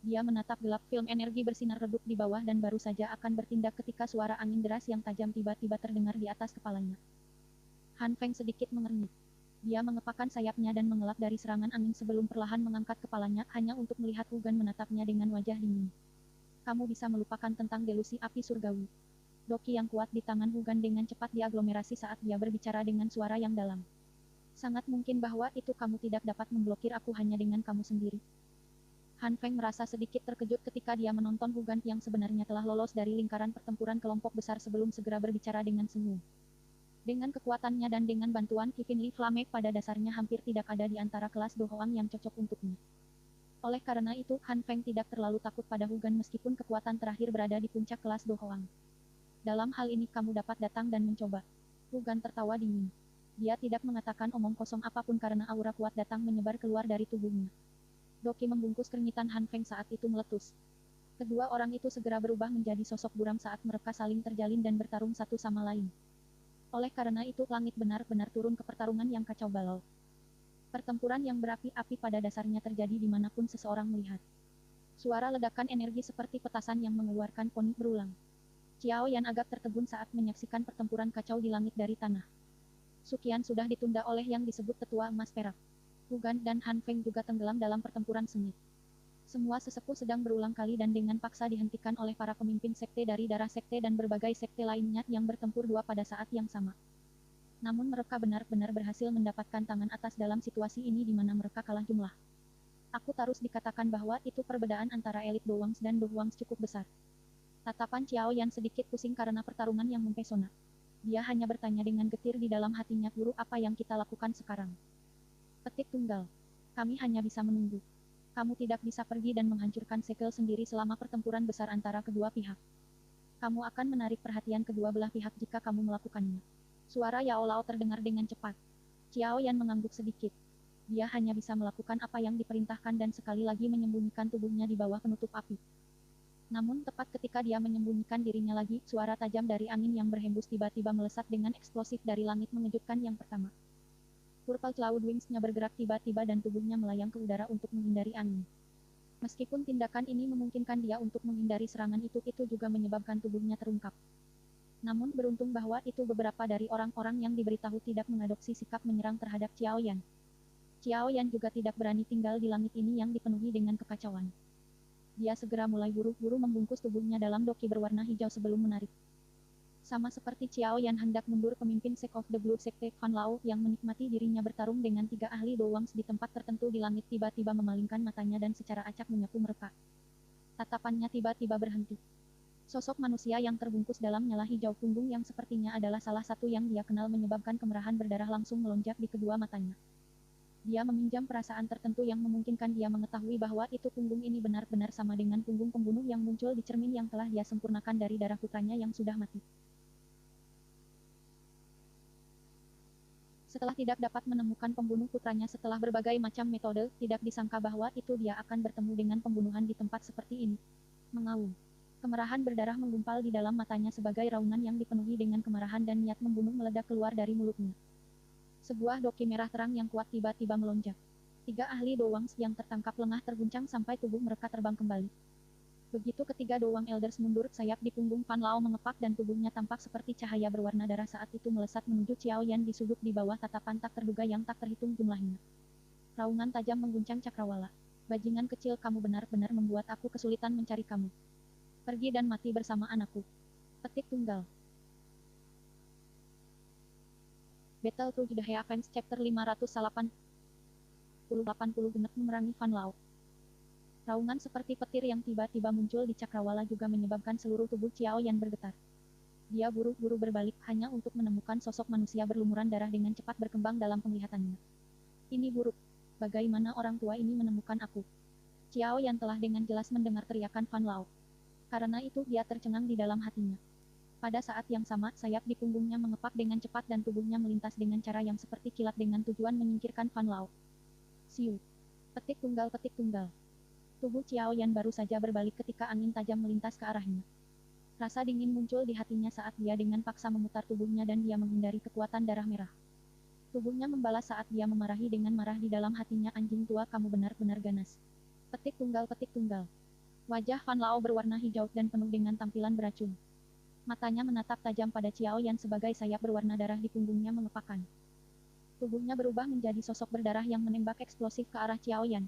Dia menatap gelap, film energi bersinar redup di bawah dan baru saja akan bertindak ketika suara angin deras yang tajam tiba-tiba terdengar di atas kepalanya. Han Feng sedikit mengernyit. Dia mengepakkan sayapnya dan mengelak dari serangan angin sebelum perlahan mengangkat kepalanya, hanya untuk melihat Hugan menatapnya dengan wajah dingin. Kamu bisa melupakan tentang delusi api surgawi. Doki yang kuat di tangan Hugan dengan cepat diaglomerasi saat dia berbicara dengan suara yang dalam. Sangat mungkin bahwa itu kamu tidak dapat memblokir aku hanya dengan kamu sendiri. Han Feng merasa sedikit terkejut ketika dia menonton Hugan yang sebenarnya telah lolos dari lingkaran pertempuran kelompok besar sebelum segera berbicara dengan senyum. Dengan kekuatannya dan dengan bantuan Kevin Lee Flame pada dasarnya hampir tidak ada di antara kelas Do Hoang yang cocok untuknya. Oleh karena itu, Han Feng tidak terlalu takut pada Hugan meskipun kekuatan terakhir berada di puncak kelas Do Hoang. Dalam hal ini kamu dapat datang dan mencoba. Hugan tertawa dingin. Dia tidak mengatakan omong kosong apapun karena aura kuat datang menyebar keluar dari tubuhnya. Doki membungkus keringitan Han Feng saat itu meletus. Kedua orang itu segera berubah menjadi sosok buram saat mereka saling terjalin dan bertarung satu sama lain. Oleh karena itu, langit benar-benar turun ke pertarungan yang kacau balau. Pertempuran yang berapi-api pada dasarnya terjadi dimanapun seseorang melihat. Suara ledakan energi seperti petasan yang mengeluarkan poni berulang. Xiao Yan agak tertegun saat menyaksikan pertempuran kacau di langit dari tanah. Sukian sudah ditunda oleh yang disebut tetua emas perak. Hugan dan Han Feng juga tenggelam dalam pertempuran sengit. Semua sesepuh sedang berulang kali dan dengan paksa dihentikan oleh para pemimpin sekte dari darah sekte dan berbagai sekte lainnya yang bertempur dua pada saat yang sama. Namun mereka benar-benar berhasil mendapatkan tangan atas dalam situasi ini di mana mereka kalah jumlah. Aku harus dikatakan bahwa itu perbedaan antara elit Dowangs dan Dowangs cukup besar. Tatapan Xiao Yan sedikit pusing karena pertarungan yang mempesona. Dia hanya bertanya dengan getir di dalam hatinya, guru, apa yang kita lakukan sekarang? Petik tunggal. Kami hanya bisa menunggu. Kamu tidak bisa pergi dan menghancurkan segel sendiri selama pertempuran besar antara kedua pihak. Kamu akan menarik perhatian kedua belah pihak jika kamu melakukannya. Suara Yao Lao terdengar dengan cepat. Xiao Yan mengangguk sedikit. Dia hanya bisa melakukan apa yang diperintahkan dan sekali lagi menyembunyikan tubuhnya di bawah penutup api. Namun tepat ketika dia menyembunyikan dirinya lagi, suara tajam dari angin yang berhembus tiba-tiba melesat dengan eksplosif dari langit mengejutkan yang pertama. Purple Cloud Wings-nya bergerak tiba-tiba dan tubuhnya melayang ke udara untuk menghindari angin. Meskipun tindakan ini memungkinkan dia untuk menghindari serangan itu juga menyebabkan tubuhnya terungkap. Namun beruntung bahwa itu beberapa dari orang-orang yang diberitahu tidak mengadopsi sikap menyerang terhadap Xiao Yan. Xiao Yan juga tidak berani tinggal di langit ini yang dipenuhi dengan kekacauan. Dia segera mulai buru-buru membungkus tubuhnya dalam doki berwarna hijau sebelum menarik. Sama seperti Xiao Yan hendak mundur, pemimpin Sect of the Blue Sekte, Fan Lao, yang menikmati dirinya bertarung dengan 3 ahli Dowangs di tempat tertentu di langit tiba-tiba memalingkan matanya dan secara acak menyapu mereka. Tatapannya tiba-tiba berhenti. Sosok manusia yang terbungkus dalam nyala hijau punggung yang sepertinya adalah salah satu yang dia kenal menyebabkan kemerahan berdarah langsung melonjak di kedua matanya. Dia meminjam perasaan tertentu yang memungkinkan dia mengetahui bahwa itu punggung ini benar-benar sama dengan punggung pembunuh yang muncul di cermin yang telah dia sempurnakan dari darah putranya yang sudah mati. Setelah tidak dapat menemukan pembunuh putranya setelah berbagai macam metode, tidak disangka bahwa itu dia akan bertemu dengan pembunuhan di tempat seperti ini. Mengaum. Kemarahan berdarah menggumpal di dalam matanya sebagai raungan yang dipenuhi dengan kemarahan dan niat membunuh meledak keluar dari mulutnya. Sebuah doki merah terang yang kuat tiba-tiba melonjak. 3 ahli Dowangs yang tertangkap lengah terguncang sampai tubuh mereka terbang kembali. Begitu ketiga Dowang Elders mundur, sayap di punggung Fan Lao mengepak dan tubuhnya tampak seperti cahaya berwarna darah saat itu melesat menuju Xiao Yan di sudut di bawah tatapan tak terduga yang tak terhitung jumlahnya. Raungan tajam mengguncang cakrawala. Bajingan kecil, kamu benar-benar membuat aku kesulitan mencari kamu. Pergi dan mati bersama anakku. Petik tunggal. Battle to the Heavens Chapter 580 genep memerangi Fan Lao. Raungan seperti petir yang tiba-tiba muncul di cakrawala juga menyebabkan seluruh tubuh Xiao Yan bergetar. Dia buru-buru berbalik hanya untuk menemukan sosok manusia berlumuran darah dengan cepat berkembang dalam penglihatannya. Ini buruk. Bagaimana orang tua ini menemukan aku? Xiao Yan telah dengan jelas mendengar teriakan Fan Lao. Karena itu dia tercengang di dalam hatinya. Pada saat yang sama, sayap di punggungnya mengepak dengan cepat dan tubuhnya melintas dengan cara yang seperti kilat dengan tujuan menyingkirkan Fan Lao. Siu. Petik tunggal, petik tunggal. Tubuh Xiao Yan baru saja berbalik ketika angin tajam melintas ke arahnya. Rasa dingin muncul di hatinya saat dia dengan paksa memutar tubuhnya dan dia menghindari kekuatan darah merah. Tubuhnya membalas saat dia memarahi dengan marah di dalam hatinya, anjing tua, kamu benar-benar ganas. Petik tunggal, petik tunggal. Wajah Fan Lao berwarna hijau dan penuh dengan tampilan beracun. Matanya menatap tajam pada Xiao Yan sebagai sayap berwarna darah di punggungnya mengepakkan. Tubuhnya berubah menjadi sosok berdarah yang menembak eksplosif ke arah Xiao Yan.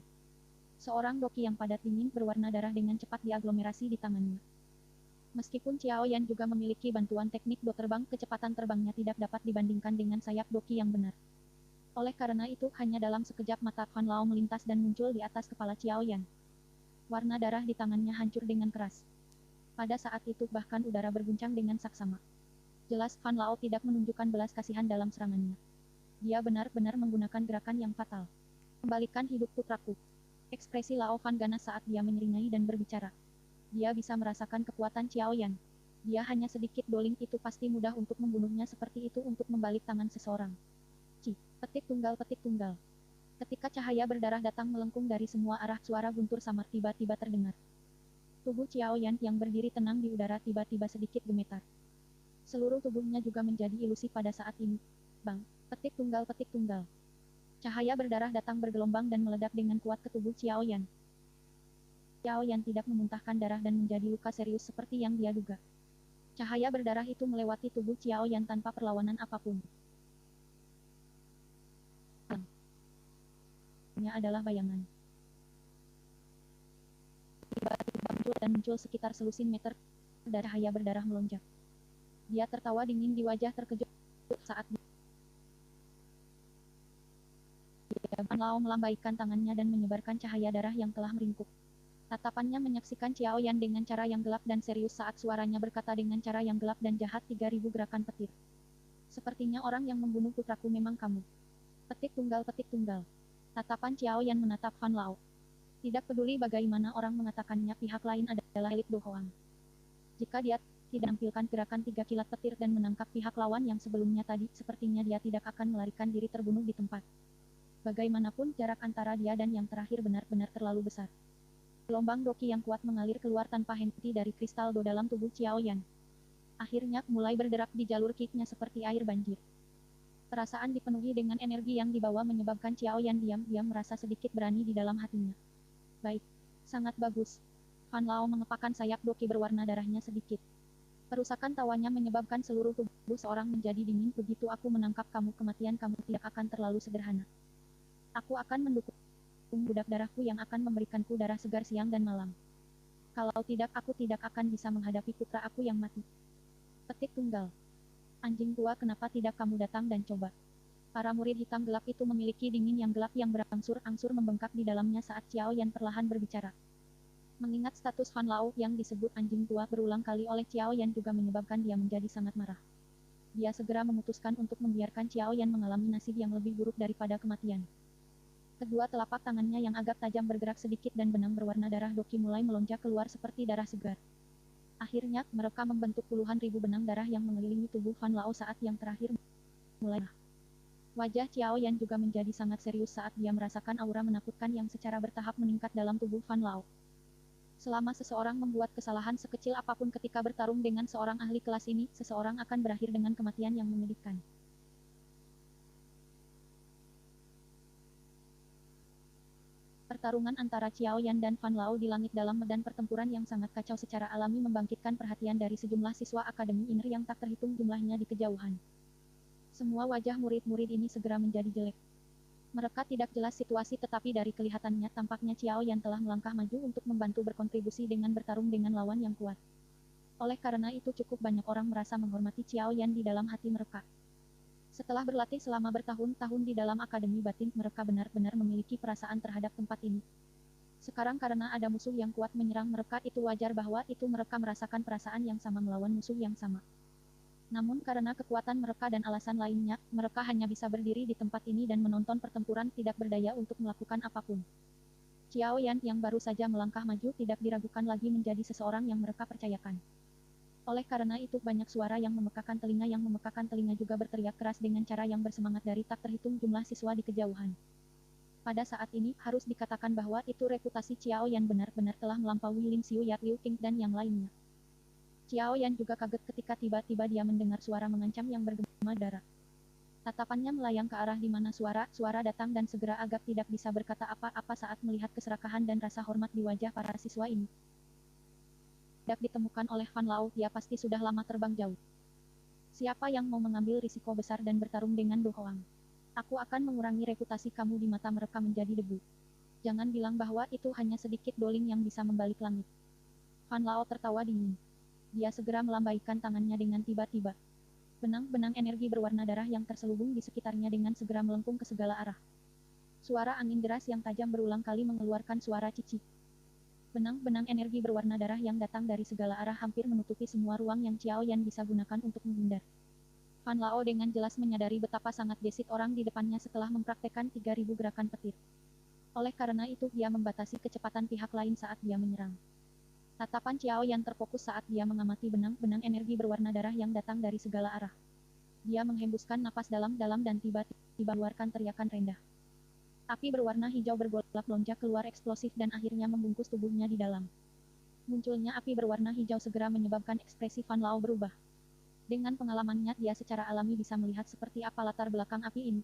Seorang doki yang padat dingin berwarna darah dengan cepat diaglomerasi di tangannya. Meskipun Xiao Yan juga memiliki bantuan teknik do terbang, kecepatan terbangnya tidak dapat dibandingkan dengan sayap doki yang benar. Oleh karena itu, hanya dalam sekejap mata Fan Lao melintas dan muncul di atas kepala Xiao Yan. Warna darah di tangannya hancur dengan keras. Pada saat itu bahkan udara berguncang dengan saksama. Jelas Fan Lao tidak menunjukkan belas kasihan dalam serangannya. Dia benar-benar menggunakan gerakan yang fatal. Kembalikan hidup putraku. Ekspresi Lao Fan ganas saat dia menyeringai dan berbicara. Dia bisa merasakan kekuatan Xiao Yan. Dia hanya sedikit doling, itu pasti mudah untuk membunuhnya seperti itu untuk membalik tangan seseorang. Petik tunggal, petik tunggal. Ketika cahaya berdarah datang melengkung dari semua arah, suara guntur samar tiba-tiba terdengar. Tubuh Xiao Yan yang berdiri tenang di udara tiba-tiba sedikit gemetar. Seluruh tubuhnya juga menjadi ilusi pada saat ini. Bang, petik tunggal, petik tunggal. Cahaya berdarah datang bergelombang dan meledak dengan kuat ke tubuh Xiao Yan. Xiao Yan tidak memuntahkan darah dan menjadi luka serius seperti yang dia duga. Cahaya berdarah itu melewati tubuh Xiao Yan tanpa perlawanan apapun. Nya adalah bayangan. Tiba-tiba muncul dan muncul sekitar selusin meter. Cahaya berdarah melonjak. Dia tertawa dingin di wajah terkejut saat Fan Lao melambaikan tangannya dan menyebarkan cahaya darah yang telah meringkuk. Tatapannya menyaksikan Xiao Yan dengan cara yang gelap dan serius saat suaranya berkata dengan cara yang gelap dan jahat, 3000 gerakan petir. Sepertinya orang yang membunuh putraku memang kamu. Petik tunggal, petik tunggal. Tatapan Xiao Yan menatap Fan Lao. Tidak peduli bagaimana orang mengatakannya, pihak lain adalah elit Do Hoang. Jika dia tidak menampilkan gerakan 3 kilat petir dan menangkap pihak lawan yang sebelumnya tadi, sepertinya dia tidak akan melarikan diri terbunuh di tempat. Bagaimanapun, jarak antara dia dan yang terakhir benar-benar terlalu besar. Gelombang doki yang kuat mengalir keluar tanpa henti dari kristal do dalam tubuh Xiao Yan. Akhirnya, mulai berderak di jalur kicknya seperti air banjir. Perasaan dipenuhi dengan energi yang dibawa menyebabkan Xiao Yan diam-diam merasa sedikit berani di dalam hatinya. Baik. Sangat bagus. Fan Lao mengepakkan sayap doki berwarna darahnya sedikit. Perusakan tawanya menyebabkan seluruh tubuh seorang menjadi dingin. Begitu aku menangkap kamu, kematian kamu tidak akan terlalu sederhana. Aku akan mendukung budak darahku yang akan memberikanku darah segar siang dan malam. Kalau tidak, aku tidak akan bisa menghadapi putra aku yang mati. Petik tunggal. Anjing tua, kenapa tidak kamu datang dan coba? Para murid hitam gelap itu memiliki dingin yang gelap yang berangsur-angsur membengkak di dalamnya saat Xiao Yan perlahan berbicara. Mengingat status Fan Lao yang disebut anjing tua berulang kali oleh Xiao Yan juga menyebabkan dia menjadi sangat marah. Dia segera memutuskan untuk membiarkan Xiao Yan mengalami nasib yang lebih buruk daripada kematian. Kedua telapak tangannya yang agak tajam bergerak sedikit dan benang berwarna darah Doki mulai melonjak keluar seperti darah segar. Akhirnya, mereka membentuk puluhan ribu benang darah yang mengelilingi tubuh Fan Lao saat yang terakhir mulai. Wajah Xiao Yan juga menjadi sangat serius saat dia merasakan aura menakutkan yang secara bertahap meningkat dalam tubuh Fan Lao. Selama seseorang membuat kesalahan sekecil apapun ketika bertarung dengan seorang ahli kelas ini, seseorang akan berakhir dengan kematian yang menyedihkan. Pertarungan antara Xiao Yan dan Fan Lao di langit dalam medan pertempuran yang sangat kacau secara alami membangkitkan perhatian dari sejumlah siswa Akademi Iner yang tak terhitung jumlahnya di kejauhan. Semua wajah murid-murid ini segera menjadi jelek. Mereka tidak jelas situasi tetapi dari kelihatannya tampaknya Xiao Yan telah melangkah maju untuk membantu berkontribusi dengan bertarung dengan lawan yang kuat. Oleh karena itu cukup banyak orang merasa menghormati Xiao Yan di dalam hati mereka. Setelah berlatih selama bertahun-tahun di dalam Akademi Batin, mereka benar-benar memiliki perasaan terhadap tempat ini. Sekarang karena ada musuh yang kuat menyerang mereka, itu wajar bahwa itu mereka merasakan perasaan yang sama melawan musuh yang sama. Namun karena kekuatan mereka dan alasan lainnya, mereka hanya bisa berdiri di tempat ini dan menonton pertempuran tidak berdaya untuk melakukan apapun. Xiao Yan yang baru saja melangkah maju tidak diragukan lagi menjadi seseorang yang mereka percayakan. Oleh karena itu banyak suara yang memekakan telinga juga berteriak keras dengan cara yang bersemangat dari tak terhitung jumlah siswa di kejauhan. Pada saat ini, harus dikatakan bahwa itu reputasi Xiao Yan benar-benar telah melampaui Lin Xiu Yat Liu Ting dan yang lainnya. Xiao Yan juga kaget ketika tiba-tiba dia mendengar suara mengancam yang bergema darah. Tatapannya melayang ke arah di mana suara datang dan segera agak tidak bisa berkata apa-apa saat melihat keserakahan dan rasa hormat di wajah para siswa ini. Tidak ditemukan oleh Fan Lao, dia pasti sudah lama terbang jauh. Siapa yang mau mengambil risiko besar dan bertarung dengan Do Hoang? Aku akan mengurangi reputasi kamu di mata mereka menjadi debu. Jangan bilang bahwa itu hanya sedikit doling yang bisa membalik langit. Fan Lao tertawa dingin. Dia segera melambaikan tangannya dengan tiba-tiba. Benang-benang energi berwarna darah yang terselubung di sekitarnya dengan segera melengkung ke segala arah. Suara angin deras yang tajam berulang kali mengeluarkan suara cici. Benang-benang energi berwarna darah yang datang dari segala arah hampir menutupi semua ruang yang Xiao Yan bisa gunakan untuk menghindar. Fan Lao dengan jelas menyadari betapa sangat gesit orang di depannya setelah mempraktekkan 3000 gerakan petir. Oleh karena itu dia membatasi kecepatan pihak lain saat dia menyerang. Tatapan Xiao Yan terfokus saat dia mengamati benang-benang energi berwarna darah yang datang dari segala arah. Dia menghembuskan napas dalam-dalam dan tiba-tiba mengeluarkan teriakan rendah. Api berwarna hijau bergolak lonjak keluar eksplosif dan akhirnya membungkus tubuhnya di dalam. Munculnya api berwarna hijau segera menyebabkan ekspresi Fan Lao berubah. Dengan pengalamannya dia secara alami bisa melihat seperti apa latar belakang api ini.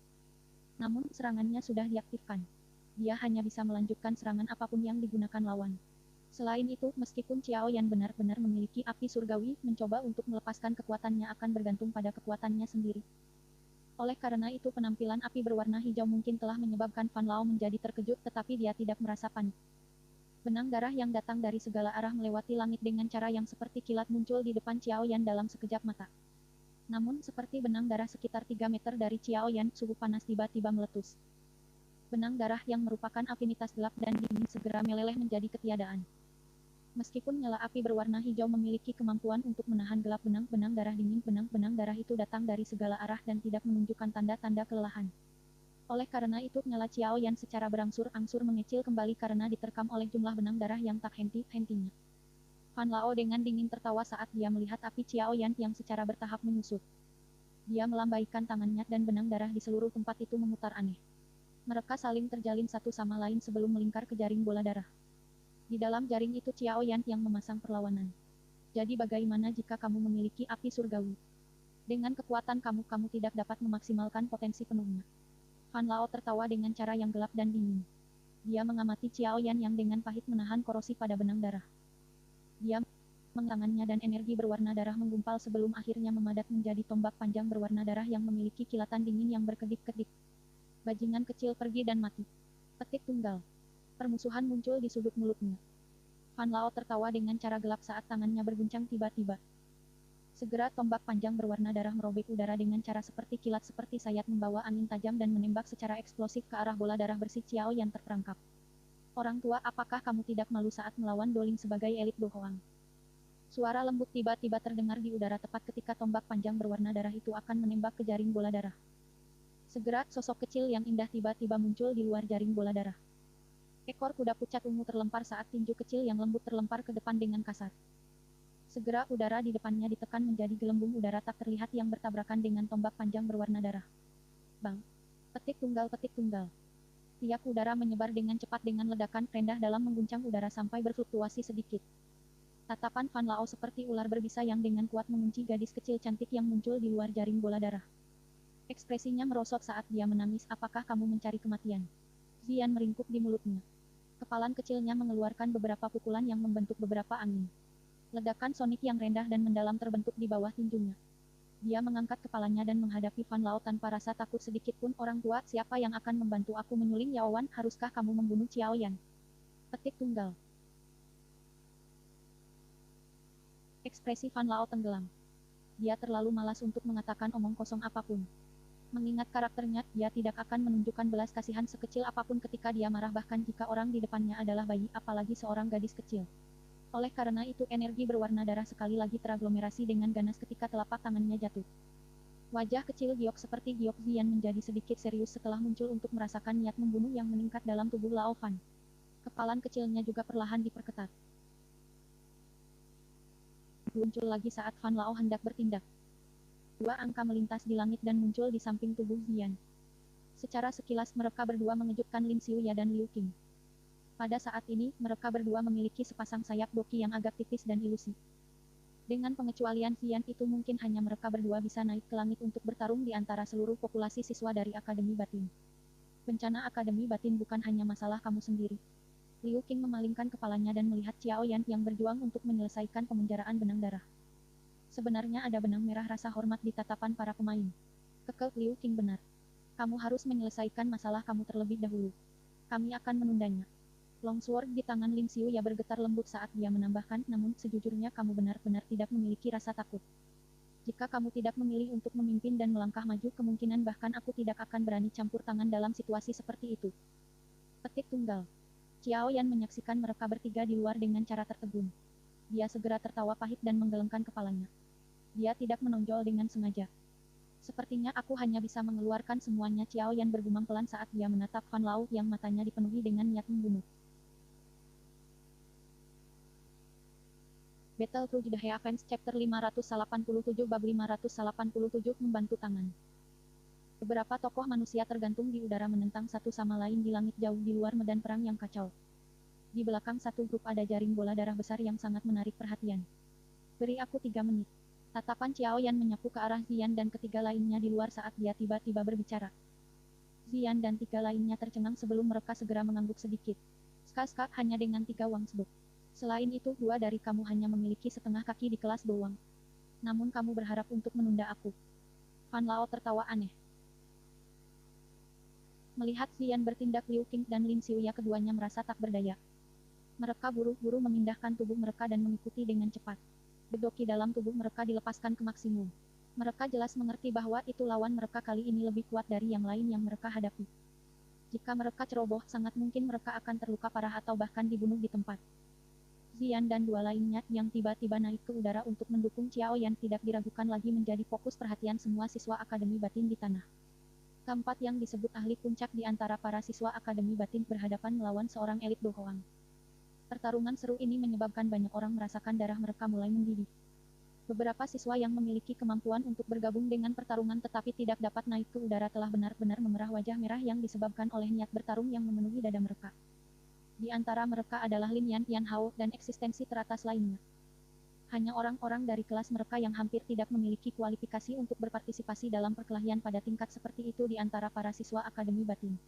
Namun serangannya sudah diaktifkan. Dia hanya bisa melanjutkan serangan apapun yang digunakan lawan. Selain itu, meskipun Xiao Yan benar-benar memiliki api surgawi, mencoba untuk melepaskan kekuatannya akan bergantung pada kekuatannya sendiri. Oleh karena itu penampilan api berwarna hijau mungkin telah menyebabkan Fan Lao menjadi terkejut tetapi dia tidak merasa panik. Benang darah yang datang dari segala arah melewati langit dengan cara yang seperti kilat muncul di depan Xiao Yan dalam sekejap mata. Namun seperti benang darah sekitar 3 meter dari Xiao Yan, suhu panas tiba-tiba meletus. Benang darah yang merupakan afinitas gelap dan dingin segera meleleh menjadi ketiadaan. Meskipun nyala api berwarna hijau memiliki kemampuan untuk menahan gelap benang-benang darah itu datang dari segala arah dan tidak menunjukkan tanda-tanda kelelahan. Oleh karena itu, nyala Xiao Yan secara berangsur-angsur mengecil kembali karena diterkam oleh jumlah benang darah yang tak henti-hentinya. Fan Lao dengan dingin tertawa saat dia melihat api Xiao Yan yang secara bertahap menyusut. Dia melambaikan tangannya dan benang darah di seluruh tempat itu memutar aneh. Mereka saling terjalin satu sama lain sebelum melingkar ke jaring bola darah. Di dalam jaring itu Xiao Yan yang memasang perlawanan. Jadi bagaimana jika kamu memiliki api surgawi? Dengan kekuatan kamu tidak dapat memaksimalkan potensi penuhnya. Fan Lao tertawa dengan cara yang gelap dan dingin. Dia mengamati Xiao Yan yang dengan pahit menahan korosi pada benang darah. Dia tangannya dan energi berwarna darah menggumpal sebelum akhirnya memadat menjadi tombak panjang berwarna darah yang memiliki kilatan dingin yang berkedip-kedip. Bajingan kecil pergi dan mati. Petik tunggal. Permusuhan muncul di sudut mulutnya. Fan Lao tertawa dengan cara gelap saat tangannya berguncang tiba-tiba. Segera tombak panjang berwarna darah merobek udara dengan cara seperti kilat seperti sayap membawa angin tajam dan menembak secara eksplosif ke arah bola darah bersih Xiao yang terperangkap. Orang tua, apakah kamu tidak malu saat melawan Doling sebagai elit Do Hoang? Suara lembut tiba-tiba terdengar di udara tepat ketika tombak panjang berwarna darah itu akan menembak ke jaring bola darah. Segera, sosok kecil yang indah tiba-tiba muncul di luar jaring bola darah. Ekor kuda pucat ungu terlempar saat tinju kecil yang lembut terlempar ke depan dengan kasar. Segera udara di depannya ditekan menjadi gelembung udara tak terlihat yang bertabrakan dengan tombak panjang berwarna darah. Bang! Petik tunggal, petik tunggal. Tiap udara menyebar dengan cepat dengan ledakan rendah dalam mengguncang udara sampai berfluktuasi sedikit. Tatapan Van Lao seperti ular berbisa yang dengan kuat mengunci gadis kecil cantik yang muncul di luar jaring bola darah. Ekspresinya merosot saat dia menangis. Apakah kamu mencari kematian? Zian meringkuk di mulutnya. Kepalan kecilnya mengeluarkan beberapa pukulan yang membentuk beberapa angin. Ledakan sonik yang rendah dan mendalam terbentuk di bawah tinjunya. Dia mengangkat kepalanya dan menghadapi Van Lao tanpa rasa takut sedikit pun. Orang tua, siapa yang akan membantu aku menyuling Yaowan? Haruskah kamu membunuh Xiao Yan? Petik tunggal. Ekspresi Van Lao tenggelam. Dia terlalu malas untuk mengatakan omong kosong apapun. Mengingat karakternya, dia tidak akan menunjukkan belas kasihan sekecil apapun ketika dia marah bahkan jika orang di depannya adalah bayi, apalagi seorang gadis kecil. Oleh karena itu energi berwarna darah sekali lagi teraglomerasi dengan ganas ketika telapak tangannya jatuh. Wajah kecil giok seperti giok Zian menjadi sedikit serius setelah muncul untuk merasakan niat membunuh yang meningkat dalam tubuh Lao Fan. Kepalan kecilnya juga perlahan diperketat. Muncul lagi saat Van Lao hendak bertindak. Dua angka melintas di langit dan muncul di samping tubuh Zian. Secara sekilas mereka berdua mengejutkan Lin Xiuya dan Liu Qing. Pada saat ini, mereka berdua memiliki sepasang sayap doki yang agak tipis dan ilusi. Dengan pengecualian Zian itu mungkin hanya mereka berdua bisa naik ke langit untuk bertarung di antara seluruh populasi siswa dari Akademi Batin. Bencana Akademi Batin bukan hanya masalah kamu sendiri. Liu Qing memalingkan kepalanya dan melihat Xiao Yan yang berjuang untuk menyelesaikan pemenjaraan benang darah. Sebenarnya ada benang merah rasa hormat di tatapan para pemain. Kekeh Liu Qing benar. Kamu harus menyelesaikan masalah kamu terlebih dahulu. Kami akan menundanya. Longsword di tangan Lin Xiuya bergetar lembut saat dia menambahkan, namun sejujurnya kamu benar-benar tidak memiliki rasa takut. Jika kamu tidak memilih untuk memimpin dan melangkah maju, kemungkinan bahkan aku tidak akan berani campur tangan dalam situasi seperti itu. Petik tunggal. Xiao Yan menyaksikan mereka bertiga di luar dengan cara tertegun. Dia segera tertawa pahit dan menggelengkan kepalanya. Dia tidak menonjol dengan sengaja. Sepertinya aku hanya bisa mengeluarkan semuanya. Xiao Yan bergumam pelan saat dia menatap Van Lao yang matanya dipenuhi dengan niat membunuh. Battle Through the Heavens Chapter 587 Bab 587 Membantu tangan. Beberapa tokoh manusia tergantung di udara menentang satu sama lain di langit jauh di luar medan perang yang kacau. Di belakang satu grup ada jaring bola darah besar yang sangat menarik perhatian. Beri aku 3 menit. Tatapan Xiao Yan menyapu ke arah Zian dan ketiga lainnya di luar saat dia tiba-tiba berbicara. Zian dan 3 lainnya tercengang sebelum mereka segera mengangguk sedikit. Skak hanya dengan 3 wangsbuk. Selain itu, 2 dari kamu hanya memiliki setengah kaki di kelas doang. Namun kamu berharap untuk menunda aku. Van Lao tertawa aneh. Melihat Zian bertindak, Liu Qing dan Lin Xiuya keduanya merasa tak berdaya. Mereka buru-buru memindahkan tubuh mereka dan mengikuti dengan cepat. Bedoki dalam tubuh mereka dilepaskan ke maksimum. Mereka jelas mengerti bahwa itu lawan mereka kali ini lebih kuat dari yang lain yang mereka hadapi. Jika mereka ceroboh, sangat mungkin mereka akan terluka parah atau bahkan dibunuh di tempat. Zian dan 2 lainnya yang tiba-tiba naik ke udara untuk mendukung Xiao Yan tidak diragukan lagi menjadi fokus perhatian semua siswa Akademi Batin di tanah. Keempat yang disebut ahli puncak di antara para siswa Akademi Batin berhadapan melawan seorang elit Do Hoang. Pertarungan seru ini menyebabkan banyak orang merasakan darah mereka mulai mendidih. Beberapa siswa yang memiliki kemampuan untuk bergabung dengan pertarungan tetapi tidak dapat naik ke udara telah benar-benar memerah wajah merah yang disebabkan oleh niat bertarung yang memenuhi dada mereka. Di antara mereka adalah Lin Yan, Tian Hao, dan eksistensi teratas lainnya. Hanya orang-orang dari kelas mereka yang hampir tidak memiliki kualifikasi untuk berpartisipasi dalam perkelahian pada tingkat seperti itu di antara para siswa Akademi Batin.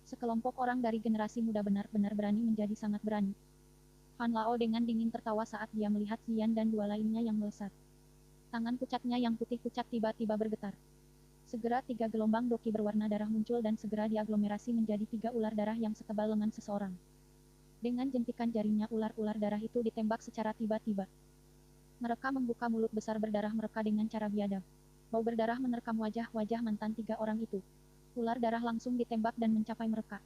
Sekelompok orang dari generasi muda benar-benar berani menjadi sangat berani. Van Lao dengan dingin tertawa saat dia melihat Zian dan 2 lainnya yang melesat. Tangan pucatnya yang putih pucat tiba-tiba bergetar. Segera 3 gelombang doki berwarna darah muncul dan segera diaglomerasi menjadi 3 ular darah yang setebal lengan seseorang. Dengan jentikan jarinya ular-ular darah itu ditembak secara tiba-tiba. Mereka membuka mulut besar berdarah mereka dengan cara biadab. Bau berdarah menerkam wajah-wajah mantan 3 orang itu. Ular darah langsung ditembak dan mencapai mereka.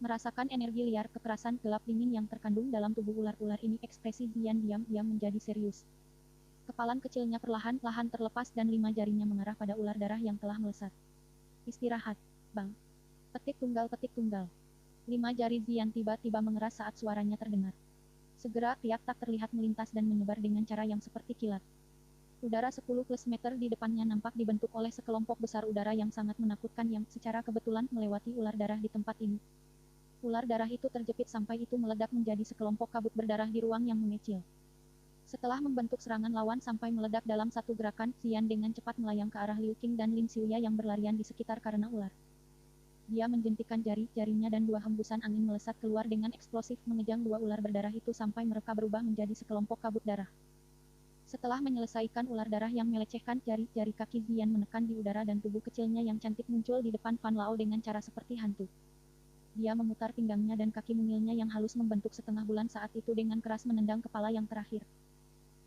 Merasakan energi liar, kekerasan, gelap dingin yang terkandung dalam tubuh ular-ular ini, ekspresi Zian diam-diam menjadi serius. Kepalan kecilnya perlahan-lahan terlepas dan 5 jarinya mengarah pada ular darah yang telah melesat. Istirahat, Bang. Petik tunggal petik tunggal. 5 jari Zian tiba-tiba mengeras saat suaranya terdengar. Segera riak tak terlihat melintas dan menyebar dengan cara yang seperti kilat. Udara 10+ meter di depannya nampak dibentuk oleh sekelompok besar udara yang sangat menakutkan yang secara kebetulan melewati ular darah di tempat ini. Ular darah itu terjepit sampai itu meledak menjadi sekelompok kabut berdarah di ruang yang mengecil. Setelah membentuk serangan lawan sampai meledak dalam satu gerakan, Zian dengan cepat melayang ke arah Liu Qing dan Lin Xiuya yang berlarian di sekitar karena ular. Dia menjentikan jari-jarinya dan 2 hembusan angin melesat keluar dengan eksplosif mengejang 2 ular berdarah itu sampai mereka berubah menjadi sekelompok kabut darah. Setelah menyelesaikan ular darah yang melecehkan, jari-jari kaki Zian menekan di udara dan tubuh kecilnya yang cantik muncul di depan Fan Lao dengan cara seperti hantu. Dia memutar pinggangnya dan kaki mungilnya yang halus membentuk setengah bulan saat itu dengan keras menendang kepala yang terakhir.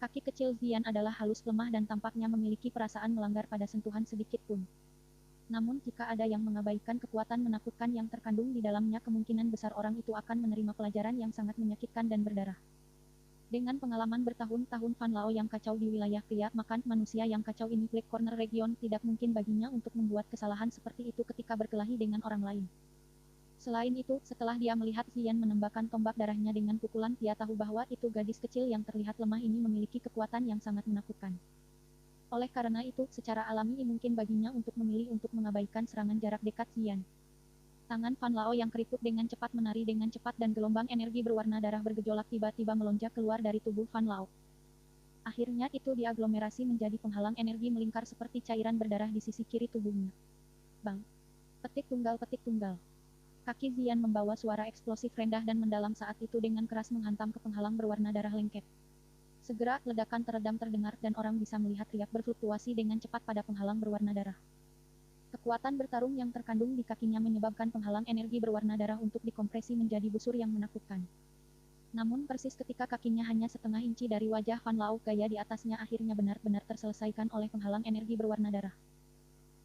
Kaki kecil Zian adalah halus lemah dan tampaknya memiliki perasaan melanggar pada sentuhan sedikit pun. Namun jika ada yang mengabaikan kekuatan menakutkan yang terkandung di dalamnya, kemungkinan besar orang itu akan menerima pelajaran yang sangat menyakitkan dan berdarah. Dengan pengalaman bertahun-tahun Fan Lao yang kacau di wilayah pria makan manusia yang kacau ini, Black Corner Region tidak mungkin baginya untuk membuat kesalahan seperti itu ketika berkelahi dengan orang lain. Selain itu, setelah dia melihat Zian menembakkan tombak darahnya dengan pukulan, dia tahu bahwa itu gadis kecil yang terlihat lemah ini memiliki kekuatan yang sangat menakutkan. Oleh karena itu, secara alami mungkin baginya untuk memilih untuk mengabaikan serangan jarak dekat Zian. Tangan Fan Lao yang keriput dengan cepat menari dengan cepat dan gelombang energi berwarna darah bergejolak tiba-tiba melonjak keluar dari tubuh Fan Lao. Akhirnya itu diaglomerasi menjadi penghalang energi melingkar seperti cairan berdarah di sisi kiri tubuhnya. Bang! Petik tunggal petik tunggal. Kaki Zian membawa suara eksplosif rendah dan mendalam saat itu dengan keras menghantam ke penghalang berwarna darah lengket. Segera, ledakan teredam terdengar dan orang bisa melihat riak berfluktuasi dengan cepat pada penghalang berwarna darah. Kekuatan bertarung yang terkandung di kakinya menyebabkan penghalang energi berwarna darah untuk dikompresi menjadi busur yang menakutkan. Namun persis ketika kakinya hanya setengah inci dari wajah Fan Lao, gaya di atasnya akhirnya benar-benar terselesaikan oleh penghalang energi berwarna darah.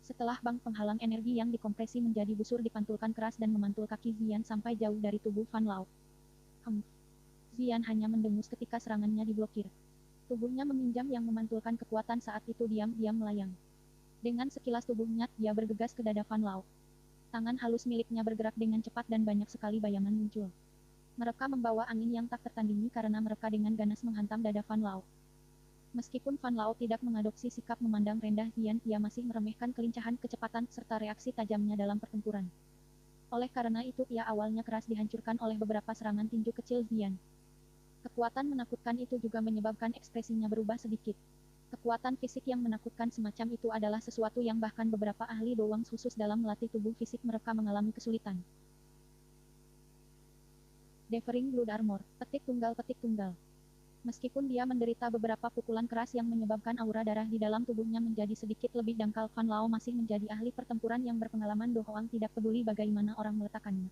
Setelah penghalang energi yang dikompresi menjadi busur dipantulkan keras dan memantul kaki Zian sampai jauh dari tubuh Fan Lao. Zian hanya mendengus ketika serangannya diblokir. Tubuhnya meminjam yang memantulkan kekuatan saat itu diam-diam melayang. Dengan sekilas tubuhnya, dia bergegas ke dada Fan Lao. Tangan halus miliknya bergerak dengan cepat dan banyak sekali bayangan muncul. Mereka membawa angin yang tak tertandingi karena mereka dengan ganas menghantam dada Fan Lao. Meskipun Fan Lao tidak mengadopsi sikap memandang rendah Zian, ia masih meremehkan kelincahan, kecepatan, serta reaksi tajamnya dalam pertempuran. Oleh karena itu, ia awalnya keras dihancurkan oleh beberapa serangan tinju kecil Zian. Kekuatan menakutkan itu juga menyebabkan ekspresinya berubah sedikit. Kekuatan fisik yang menakutkan semacam itu adalah sesuatu yang bahkan beberapa ahli doang khusus dalam melatih tubuh fisik mereka mengalami kesulitan. Devouring Blood Armor, petik tunggal petik tunggal. Meskipun dia menderita beberapa pukulan keras yang menyebabkan aura darah di dalam tubuhnya menjadi sedikit lebih dangkal, Fan Lao masih menjadi ahli pertempuran yang berpengalaman. Do Hoang tidak peduli bagaimana orang meletakkannya.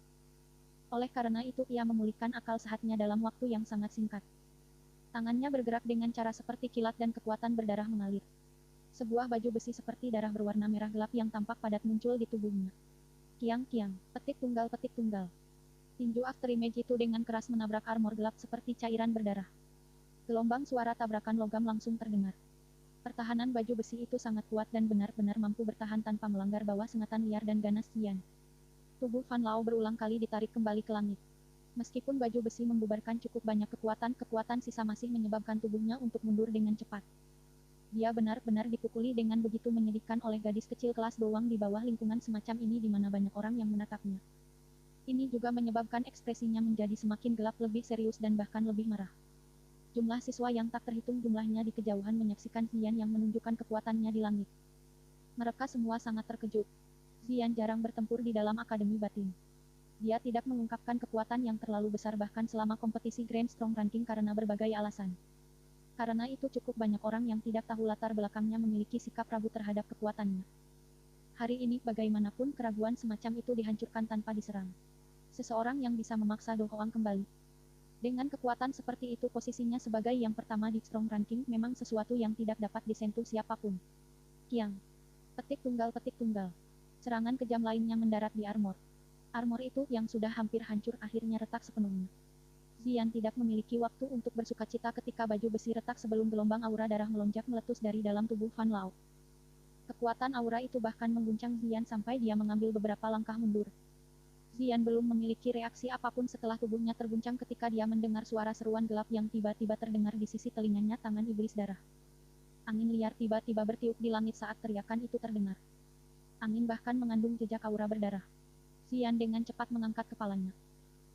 Oleh karena itu, ia memulihkan akal sehatnya dalam waktu yang sangat singkat. Tangannya bergerak dengan cara seperti kilat dan kekuatan berdarah mengalir. Sebuah baju besi seperti darah berwarna merah gelap yang tampak padat muncul di tubuhnya. Kiang-kiang, petik tunggal petik tunggal. Tinju afterimage itu dengan keras menabrak armor gelap seperti cairan berdarah. Gelombang suara tabrakan logam langsung terdengar. Pertahanan baju besi itu sangat kuat dan benar-benar mampu bertahan tanpa melanggar bawah sengatan liar dan ganas Zian. Tubuh Fan Lao berulang kali ditarik kembali ke langit. Meskipun baju besi membubarkan cukup banyak kekuatan sisa masih menyebabkan tubuhnya untuk mundur dengan cepat. Dia benar-benar dipukuli dengan begitu menyedihkan oleh gadis kecil kelas doang di bawah lingkungan semacam ini di mana banyak orang yang menatapnya. Ini juga menyebabkan ekspresinya menjadi semakin gelap, lebih serius dan bahkan lebih marah. Jumlah siswa yang tak terhitung jumlahnya di kejauhan menyaksikan Zian yang menunjukkan kekuatannya di langit. Mereka semua sangat terkejut. Zian jarang bertempur di dalam akademi batin. Dia tidak mengungkapkan kekuatan yang terlalu besar bahkan selama kompetisi Grand Strong Ranking karena berbagai alasan. Karena itu cukup banyak orang yang tidak tahu latar belakangnya memiliki sikap ragu terhadap kekuatannya. Hari ini bagaimanapun keraguan semacam itu dihancurkan tanpa diserang. Seseorang yang bisa memaksa Do Hoang kembali. Dengan kekuatan seperti itu, posisinya sebagai yang pertama di Strong Ranking memang sesuatu yang tidak dapat disentuh siapapun. Kiang. Petik tunggal petik tunggal. Serangan kejam lainnya mendarat di armor. Armor itu yang sudah hampir hancur akhirnya retak sepenuhnya. Zian tidak memiliki waktu untuk bersukacita ketika baju besi retak sebelum gelombang aura darah melonjak meletus dari dalam tubuh Fan Lao. Kekuatan aura itu bahkan mengguncang Zian sampai dia mengambil beberapa langkah mundur. Zian belum memiliki reaksi apapun setelah tubuhnya terguncang ketika dia mendengar suara seruan gelap yang tiba-tiba terdengar di sisi telinganya, tangan iblis darah. Angin liar tiba-tiba bertiup di langit saat teriakan itu terdengar. Angin bahkan mengandung jejak aura berdarah. Zian dengan cepat mengangkat kepalanya.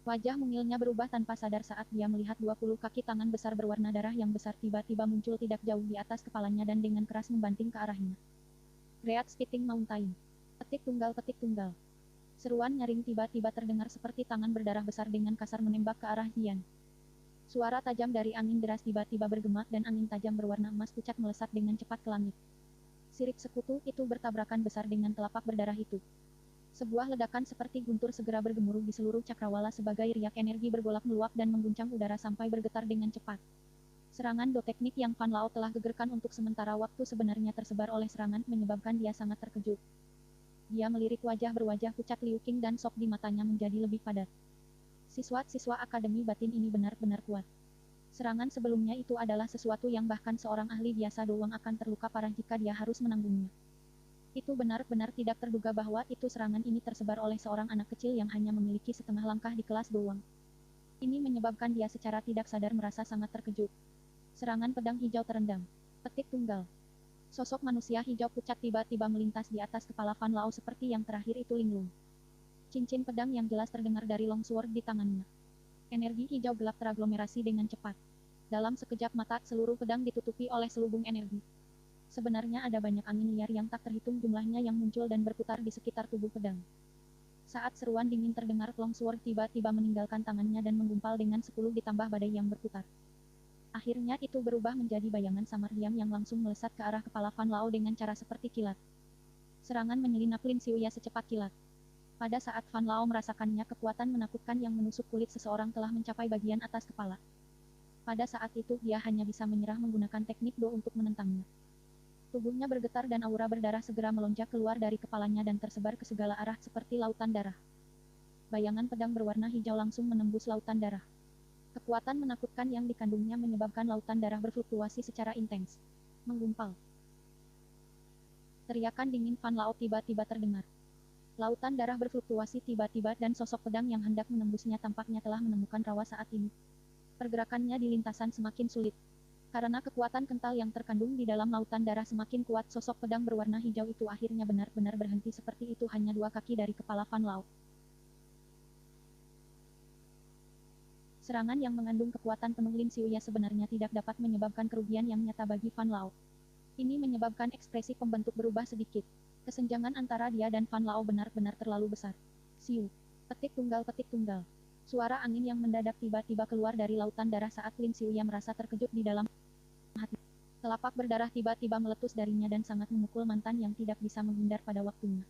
Wajah mungilnya berubah tanpa sadar saat dia melihat 20 kaki tangan besar berwarna darah yang besar tiba-tiba muncul tidak jauh di atas kepalanya dan dengan keras membanting ke arahnya. Great Spitting Mountain. Petik tunggal, petik tunggal. Seruan nyaring tiba-tiba terdengar seperti tangan berdarah besar dengan kasar menembak ke arah Zian. Suara tajam dari angin deras tiba-tiba bergema dan angin tajam berwarna emas pucat melesat dengan cepat ke langit. Sirip sekutu itu bertabrakan besar dengan telapak berdarah itu. Sebuah ledakan seperti guntur segera bergemuruh di seluruh cakrawala sebagai riak energi bergolak meluap dan mengguncang udara sampai bergetar dengan cepat. Serangan do teknik yang Fan Lao telah gegerkan untuk sementara waktu sebenarnya tersebar oleh serangan menyebabkan dia sangat terkejut. Dia melirik wajah berwajah pucat Liu Qing dan sok di matanya menjadi lebih padat. Siswa-siswa Akademi Batin ini benar-benar kuat. Serangan sebelumnya itu adalah sesuatu yang bahkan seorang ahli biasa doang akan terluka parah jika dia harus menanggungnya. Itu benar-benar tidak terduga bahwa itu serangan ini tersebar oleh seorang anak kecil yang hanya memiliki setengah langkah di kelas doang. Ini menyebabkan dia secara tidak sadar merasa sangat terkejut. Serangan pedang hijau terendam. Petik tunggal. Sosok manusia hijau pucat tiba-tiba melintas di atas kepala Fan Lao seperti yang terakhir itu linglung. Cincin pedang yang jelas terdengar dari longsword di tangannya. Energi hijau gelap teraglomerasi dengan cepat. Dalam sekejap mata, seluruh pedang ditutupi oleh selubung energi. Sebenarnya ada banyak angin liar yang tak terhitung jumlahnya yang muncul dan berputar di sekitar tubuh pedang. Saat seruan dingin terdengar, longsword tiba-tiba meninggalkan tangannya dan menggumpal dengan 10 ditambah badai yang berputar. Akhirnya itu berubah menjadi bayangan samar diam yang langsung melesat ke arah kepala Fan Lao dengan cara seperti kilat. Serangan menyelinap Lin Xiuya secepat kilat. Pada saat Fan Lao merasakannya, kekuatan menakutkan yang menusuk kulit seseorang telah mencapai bagian atas kepala. Pada saat itu dia hanya bisa menyerah menggunakan teknik Do untuk menentangnya. Tubuhnya bergetar dan aura berdarah segera melonjak keluar dari kepalanya dan tersebar ke segala arah seperti lautan darah. Bayangan pedang berwarna hijau langsung menembus lautan darah. Kekuatan menakutkan yang dikandungnya menyebabkan lautan darah berfluktuasi secara intens. Menggumpal. Teriakan dingin Fan Lao tiba-tiba terdengar. Lautan darah berfluktuasi tiba-tiba dan sosok pedang yang hendak menembusnya tampaknya telah menemukan rawa saat ini. Pergerakannya di lintasan semakin sulit. Karena kekuatan kental yang terkandung di dalam lautan darah semakin kuat, sosok pedang berwarna hijau itu akhirnya benar-benar berhenti seperti itu hanya 2 kaki dari kepala Fan Lao. Serangan yang mengandung kekuatan penuh Lin Xiuya sebenarnya tidak dapat menyebabkan kerugian yang nyata bagi Fan Lao. Ini menyebabkan ekspresi pembentuk berubah sedikit. Kesenjangan antara dia dan Fan Lao benar-benar terlalu besar. Siu. Petik tunggal, petik tunggal. Suara angin yang mendadak tiba-tiba keluar dari lautan darah saat Lin Xiuya merasa terkejut di dalam hati. Telapak berdarah tiba-tiba meletus darinya dan sangat memukul mantan yang tidak bisa menghindar pada waktunya.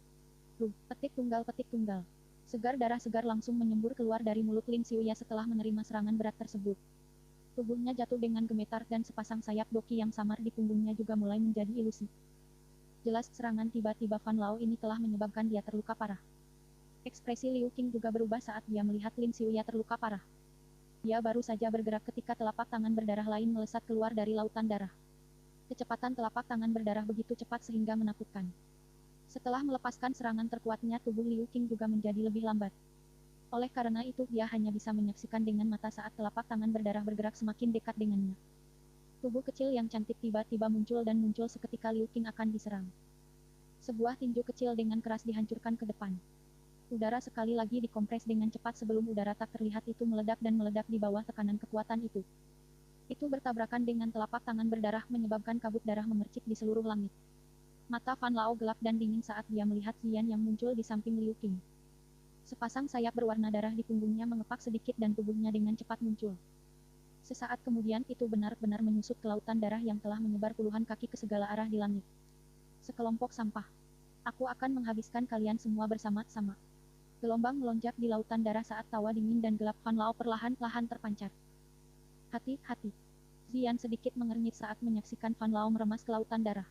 Petik tunggal, petik tunggal. Segar darah segar langsung menyembur keluar dari mulut Lin Xiuya setelah menerima serangan berat tersebut. Tubuhnya jatuh dengan gemetar dan sepasang sayap doki yang samar di punggungnya juga mulai menjadi ilusi. Jelas serangan tiba-tiba Fan Lao ini telah menyebabkan dia terluka parah. Ekspresi Liu Qing juga berubah saat dia melihat Lin Xiuya terluka parah. Dia baru saja bergerak ketika telapak tangan berdarah lain melesat keluar dari lautan darah. Kecepatan telapak tangan berdarah begitu cepat sehingga menakutkan. Setelah melepaskan serangan terkuatnya, tubuh Liu Qing juga menjadi lebih lambat. Oleh karena itu, dia hanya bisa menyaksikan dengan mata saat telapak tangan berdarah bergerak semakin dekat dengannya. Tubuh kecil yang cantik tiba-tiba muncul dan muncul seketika Liu Qing akan diserang. Sebuah tinju kecil dengan keras dihancurkan ke depan. Udara sekali lagi dikompres dengan cepat sebelum udara tak terlihat itu meledak dan meledak di bawah tekanan kekuatan itu. Itu bertabrakan dengan telapak tangan berdarah menyebabkan kabut darah memercik di seluruh langit. Mata Fan Lao gelap dan dingin saat dia melihat Zian yang muncul di samping Liu Qing. Sepasang sayap berwarna darah di punggungnya mengepak sedikit dan tubuhnya dengan cepat muncul. Sesaat kemudian itu benar-benar menyusut ke lautan darah yang telah menyebar puluhan kaki ke segala arah di langit. Sekelompok sampah. Aku akan menghabiskan kalian semua bersama-sama. Gelombang melonjak di lautan darah saat tawa dingin dan gelap Fan Lao perlahan-lahan terpancar. Hati-hati. Zian sedikit mengernyit saat menyaksikan Fan Lao meremas ke lautan darah.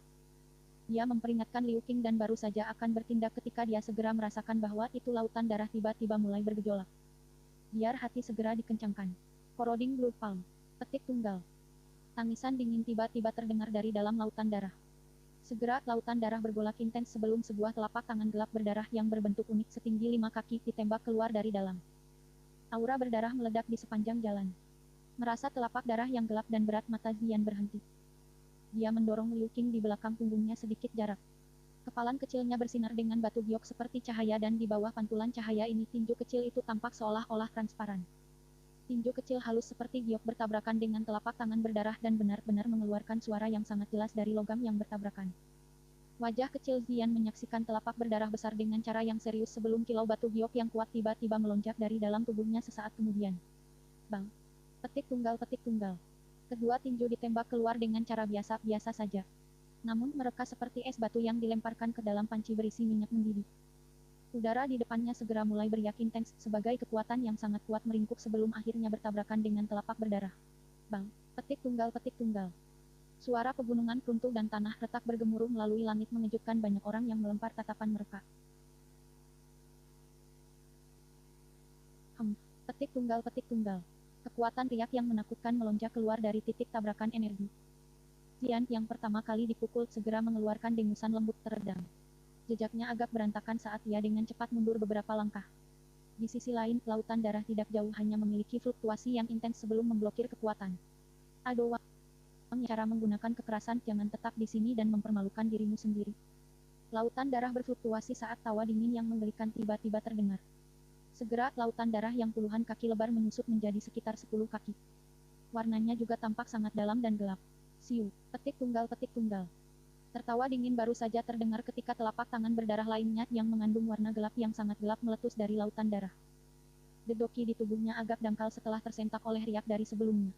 Dia memperingatkan Liu Qing dan baru saja akan bertindak ketika dia segera merasakan bahwa itu lautan darah tiba-tiba mulai bergejolak. Biar hati segera dikencangkan. Corroding Blue Palm. Petik tunggal. Tangisan dingin tiba-tiba terdengar dari dalam lautan darah. Segera, lautan darah bergolak intens sebelum sebuah telapak tangan gelap berdarah yang berbentuk unik setinggi 5 kaki ditembak keluar dari dalam. Aura berdarah meledak di sepanjang jalan. Merasa telapak darah yang gelap dan berat, mata Zian berhenti. Dia mendorong Liu Qing di belakang punggungnya sedikit jarak. Kepalan kecilnya bersinar dengan batu giok seperti cahaya dan di bawah pantulan cahaya ini tinju kecil itu tampak seolah-olah transparan. Tinju kecil halus seperti giok bertabrakan dengan telapak tangan berdarah dan benar-benar mengeluarkan suara yang sangat jelas dari logam yang bertabrakan. Wajah kecil Zian menyaksikan telapak berdarah besar dengan cara yang serius sebelum kilau batu giok yang kuat tiba-tiba melonjak dari dalam tubuhnya sesaat kemudian. Bang! Petik tunggal, petik tunggal. Kedua tinju ditembak keluar dengan cara biasa-biasa saja. Namun mereka seperti es batu yang dilemparkan ke dalam panci berisi minyak mendidih. Udara di depannya segera mulai beriak intens, sebagai kekuatan yang sangat kuat meringkuk sebelum akhirnya bertabrakan dengan telapak berdarah. Bang! Petik tunggal, petik tunggal. Suara pegunungan runtuh dan tanah retak bergemuruh melalui langit mengejutkan banyak orang yang melempar tatapan mereka. Petik tunggal, petik tunggal. Kekuatan riak yang menakutkan melonjak keluar dari titik tabrakan energi. Zian yang pertama kali dipukul segera mengeluarkan dengusan lembut teredam. Jejaknya agak berantakan saat ia dengan cepat mundur beberapa langkah. Di sisi lain, lautan darah tidak jauh hanya memiliki fluktuasi yang intens sebelum memblokir kekuatan. Aduh, cara menggunakan kekerasan, jangan tetap di sini dan mempermalukan dirimu sendiri. Lautan darah berfluktuasi saat tawa dingin yang menggelikan tiba-tiba terdengar. Segera, lautan darah yang puluhan kaki lebar menyusut menjadi sekitar 10 kaki. Warnanya juga tampak sangat dalam dan gelap. Siu, petik tunggal, petik tunggal. Tertawa dingin baru saja terdengar ketika telapak tangan berdarah lainnya yang mengandung warna gelap yang sangat gelap meletus dari lautan darah. Dedoki di tubuhnya agak dangkal setelah tersentak oleh riak dari sebelumnya.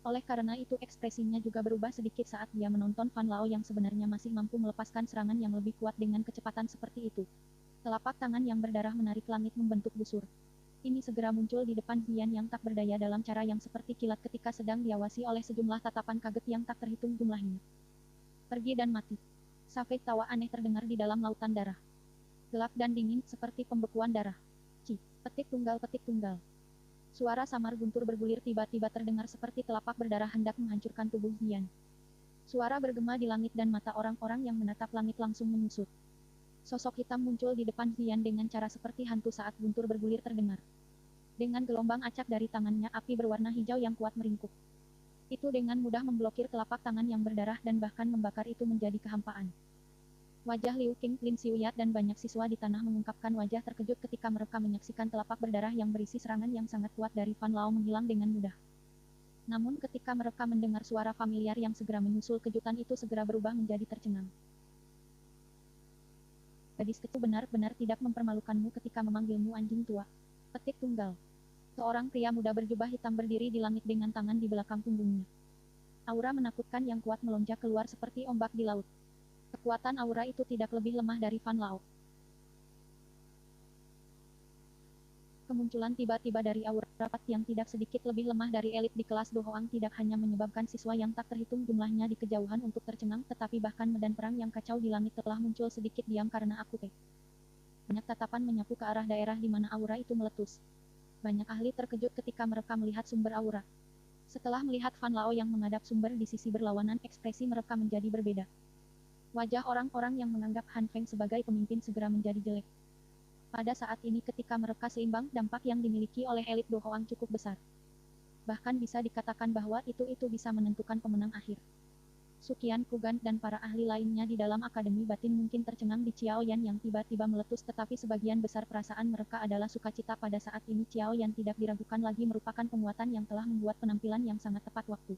Oleh karena itu ekspresinya juga berubah sedikit saat dia menonton Fan Lao yang sebenarnya masih mampu melepaskan serangan yang lebih kuat dengan kecepatan seperti itu. Telapak tangan yang berdarah menarik langit membentuk busur. Ini segera muncul di depan Zian yang tak berdaya dalam cara yang seperti kilat ketika sedang diawasi oleh sejumlah tatapan kaget yang tak terhitung jumlahnya. Pergi dan mati. Sampai tawa aneh terdengar di dalam lautan darah. Gelap dan dingin, seperti pembekuan darah. Petik tunggal, petik tunggal. Suara samar guntur bergulir tiba-tiba terdengar seperti telapak berdarah hendak menghancurkan tubuh Zian. Suara bergema di langit dan mata orang-orang yang menatap langit langsung menyusut. Sosok hitam muncul di depan Zian dengan cara seperti hantu saat guntur bergulir terdengar. Dengan gelombang acak dari tangannya, api berwarna hijau yang kuat meringkuk. Itu dengan mudah memblokir telapak tangan yang berdarah dan bahkan membakar itu menjadi kehampaan. Wajah Liu Qing, Lin Xiuyat dan banyak siswa di tanah mengungkapkan wajah terkejut ketika mereka menyaksikan telapak berdarah yang berisi serangan yang sangat kuat dari Fan Lao menghilang dengan mudah. Namun ketika mereka mendengar suara familiar yang segera menyusul, kejutan itu segera berubah menjadi tercengang. Gadis kecil benar-benar tidak mempermalukanmu ketika memanggilmu anjing tua. Petik tunggal. Seorang pria muda berjubah hitam berdiri di langit dengan tangan di belakang punggungnya. Aura menakutkan yang kuat melonjak keluar seperti ombak di laut. Kekuatan aura itu tidak lebih lemah dari Fan Lao. Kemunculan tiba-tiba dari aura rapat yang tidak sedikit lebih lemah dari elit di kelas Do Hoang tidak hanya menyebabkan siswa yang tak terhitung jumlahnya di kejauhan untuk tercengang, tetapi bahkan medan perang yang kacau di langit telah muncul sedikit diam karena aku. Banyak tatapan menyapu ke arah daerah di mana aura itu meletus. Banyak ahli terkejut ketika mereka melihat sumber aura. Setelah melihat Fan Lao yang menghadap sumber di sisi berlawanan, ekspresi mereka menjadi berbeda. Wajah orang-orang yang menganggap Han Feng sebagai pemimpin segera menjadi jelek. Pada saat ini ketika mereka seimbang, dampak yang dimiliki oleh elit Do Hoang cukup besar. Bahkan bisa dikatakan bahwa itu bisa menentukan pemenang akhir. Sukian Kugan dan para ahli lainnya di dalam Akademi Batin mungkin tercengang di Xiao Yan yang tiba-tiba meletus, tetapi sebagian besar perasaan mereka adalah sukacita pada saat ini. Xiao Yan tidak diragukan lagi merupakan penguatan yang telah membuat penampilan yang sangat tepat waktu.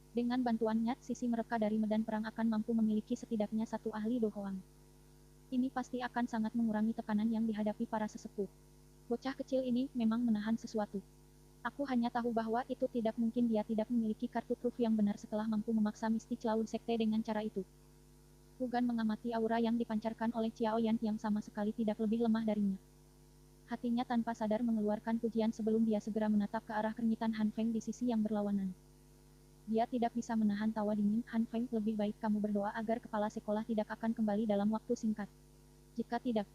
Dengan bantuannya, sisi mereka dari medan perang akan mampu memiliki setidaknya satu ahli Do Hoang. Ini pasti akan sangat mengurangi tekanan yang dihadapi para sesepuh. Bocah kecil ini memang menahan sesuatu. Aku hanya tahu bahwa itu tidak mungkin, dia tidak memiliki kartu truf yang benar setelah mampu memaksa Misty Cloud Sekte dengan cara itu. Kugan mengamati aura yang dipancarkan oleh Xiao Yan yang sama sekali tidak lebih lemah darinya. Hatinya tanpa sadar mengeluarkan pujian sebelum dia segera menatap ke arah kenyitan Han Feng di sisi yang berlawanan. Dia tidak bisa menahan tawa dingin. Han Feng, lebih baik kamu berdoa agar kepala sekolah tidak akan kembali dalam waktu singkat. Jika tidak,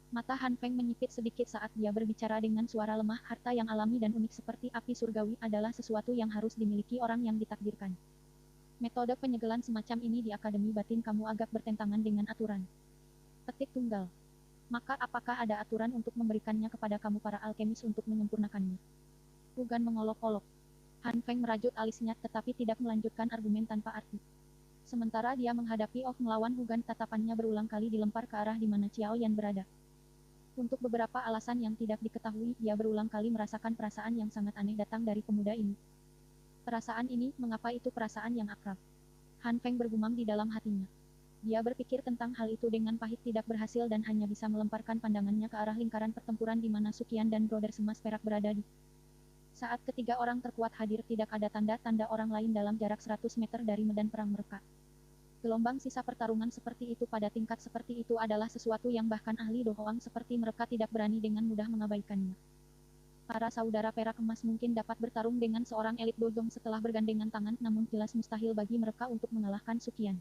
mata Han Feng menyipit sedikit saat dia berbicara dengan suara lemah. Harta yang alami dan unik seperti api surgawi adalah sesuatu yang harus dimiliki orang yang ditakdirkan. Metode penyegelan semacam ini di Akademi Batin kamu agak bertentangan dengan aturan. Petik tunggal. Maka apakah ada aturan untuk memberikannya kepada kamu para alkemis untuk menyempurnakannya? Hugan mengolok-olok. Han Feng merajut alisnya tetapi tidak melanjutkan argumen tanpa arti. Sementara dia menghadapi Oh melawan Hugan, tatapannya berulang kali dilempar ke arah di mana Xiao Yan berada. Untuk beberapa alasan yang tidak diketahui, dia berulang kali merasakan perasaan yang sangat aneh datang dari pemuda ini. Perasaan ini, mengapa itu perasaan yang akrab? Han Feng bergumam di dalam hatinya. Dia berpikir tentang hal itu dengan pahit, tidak berhasil dan hanya bisa melemparkan pandangannya ke arah lingkaran pertempuran di mana Sukian dan Broder Semas Perak berada di. Saat ketiga orang terkuat hadir, tidak ada tanda-tanda orang lain dalam jarak 100 meter dari medan perang mereka. Gelombang sisa pertarungan seperti itu pada tingkat seperti itu adalah sesuatu yang bahkan ahli Do Hoang seperti mereka tidak berani dengan mudah mengabaikannya. Para saudara perak emas mungkin dapat bertarung dengan seorang elit dojong setelah bergandengan tangan, namun jelas mustahil bagi mereka untuk mengalahkan Sukian.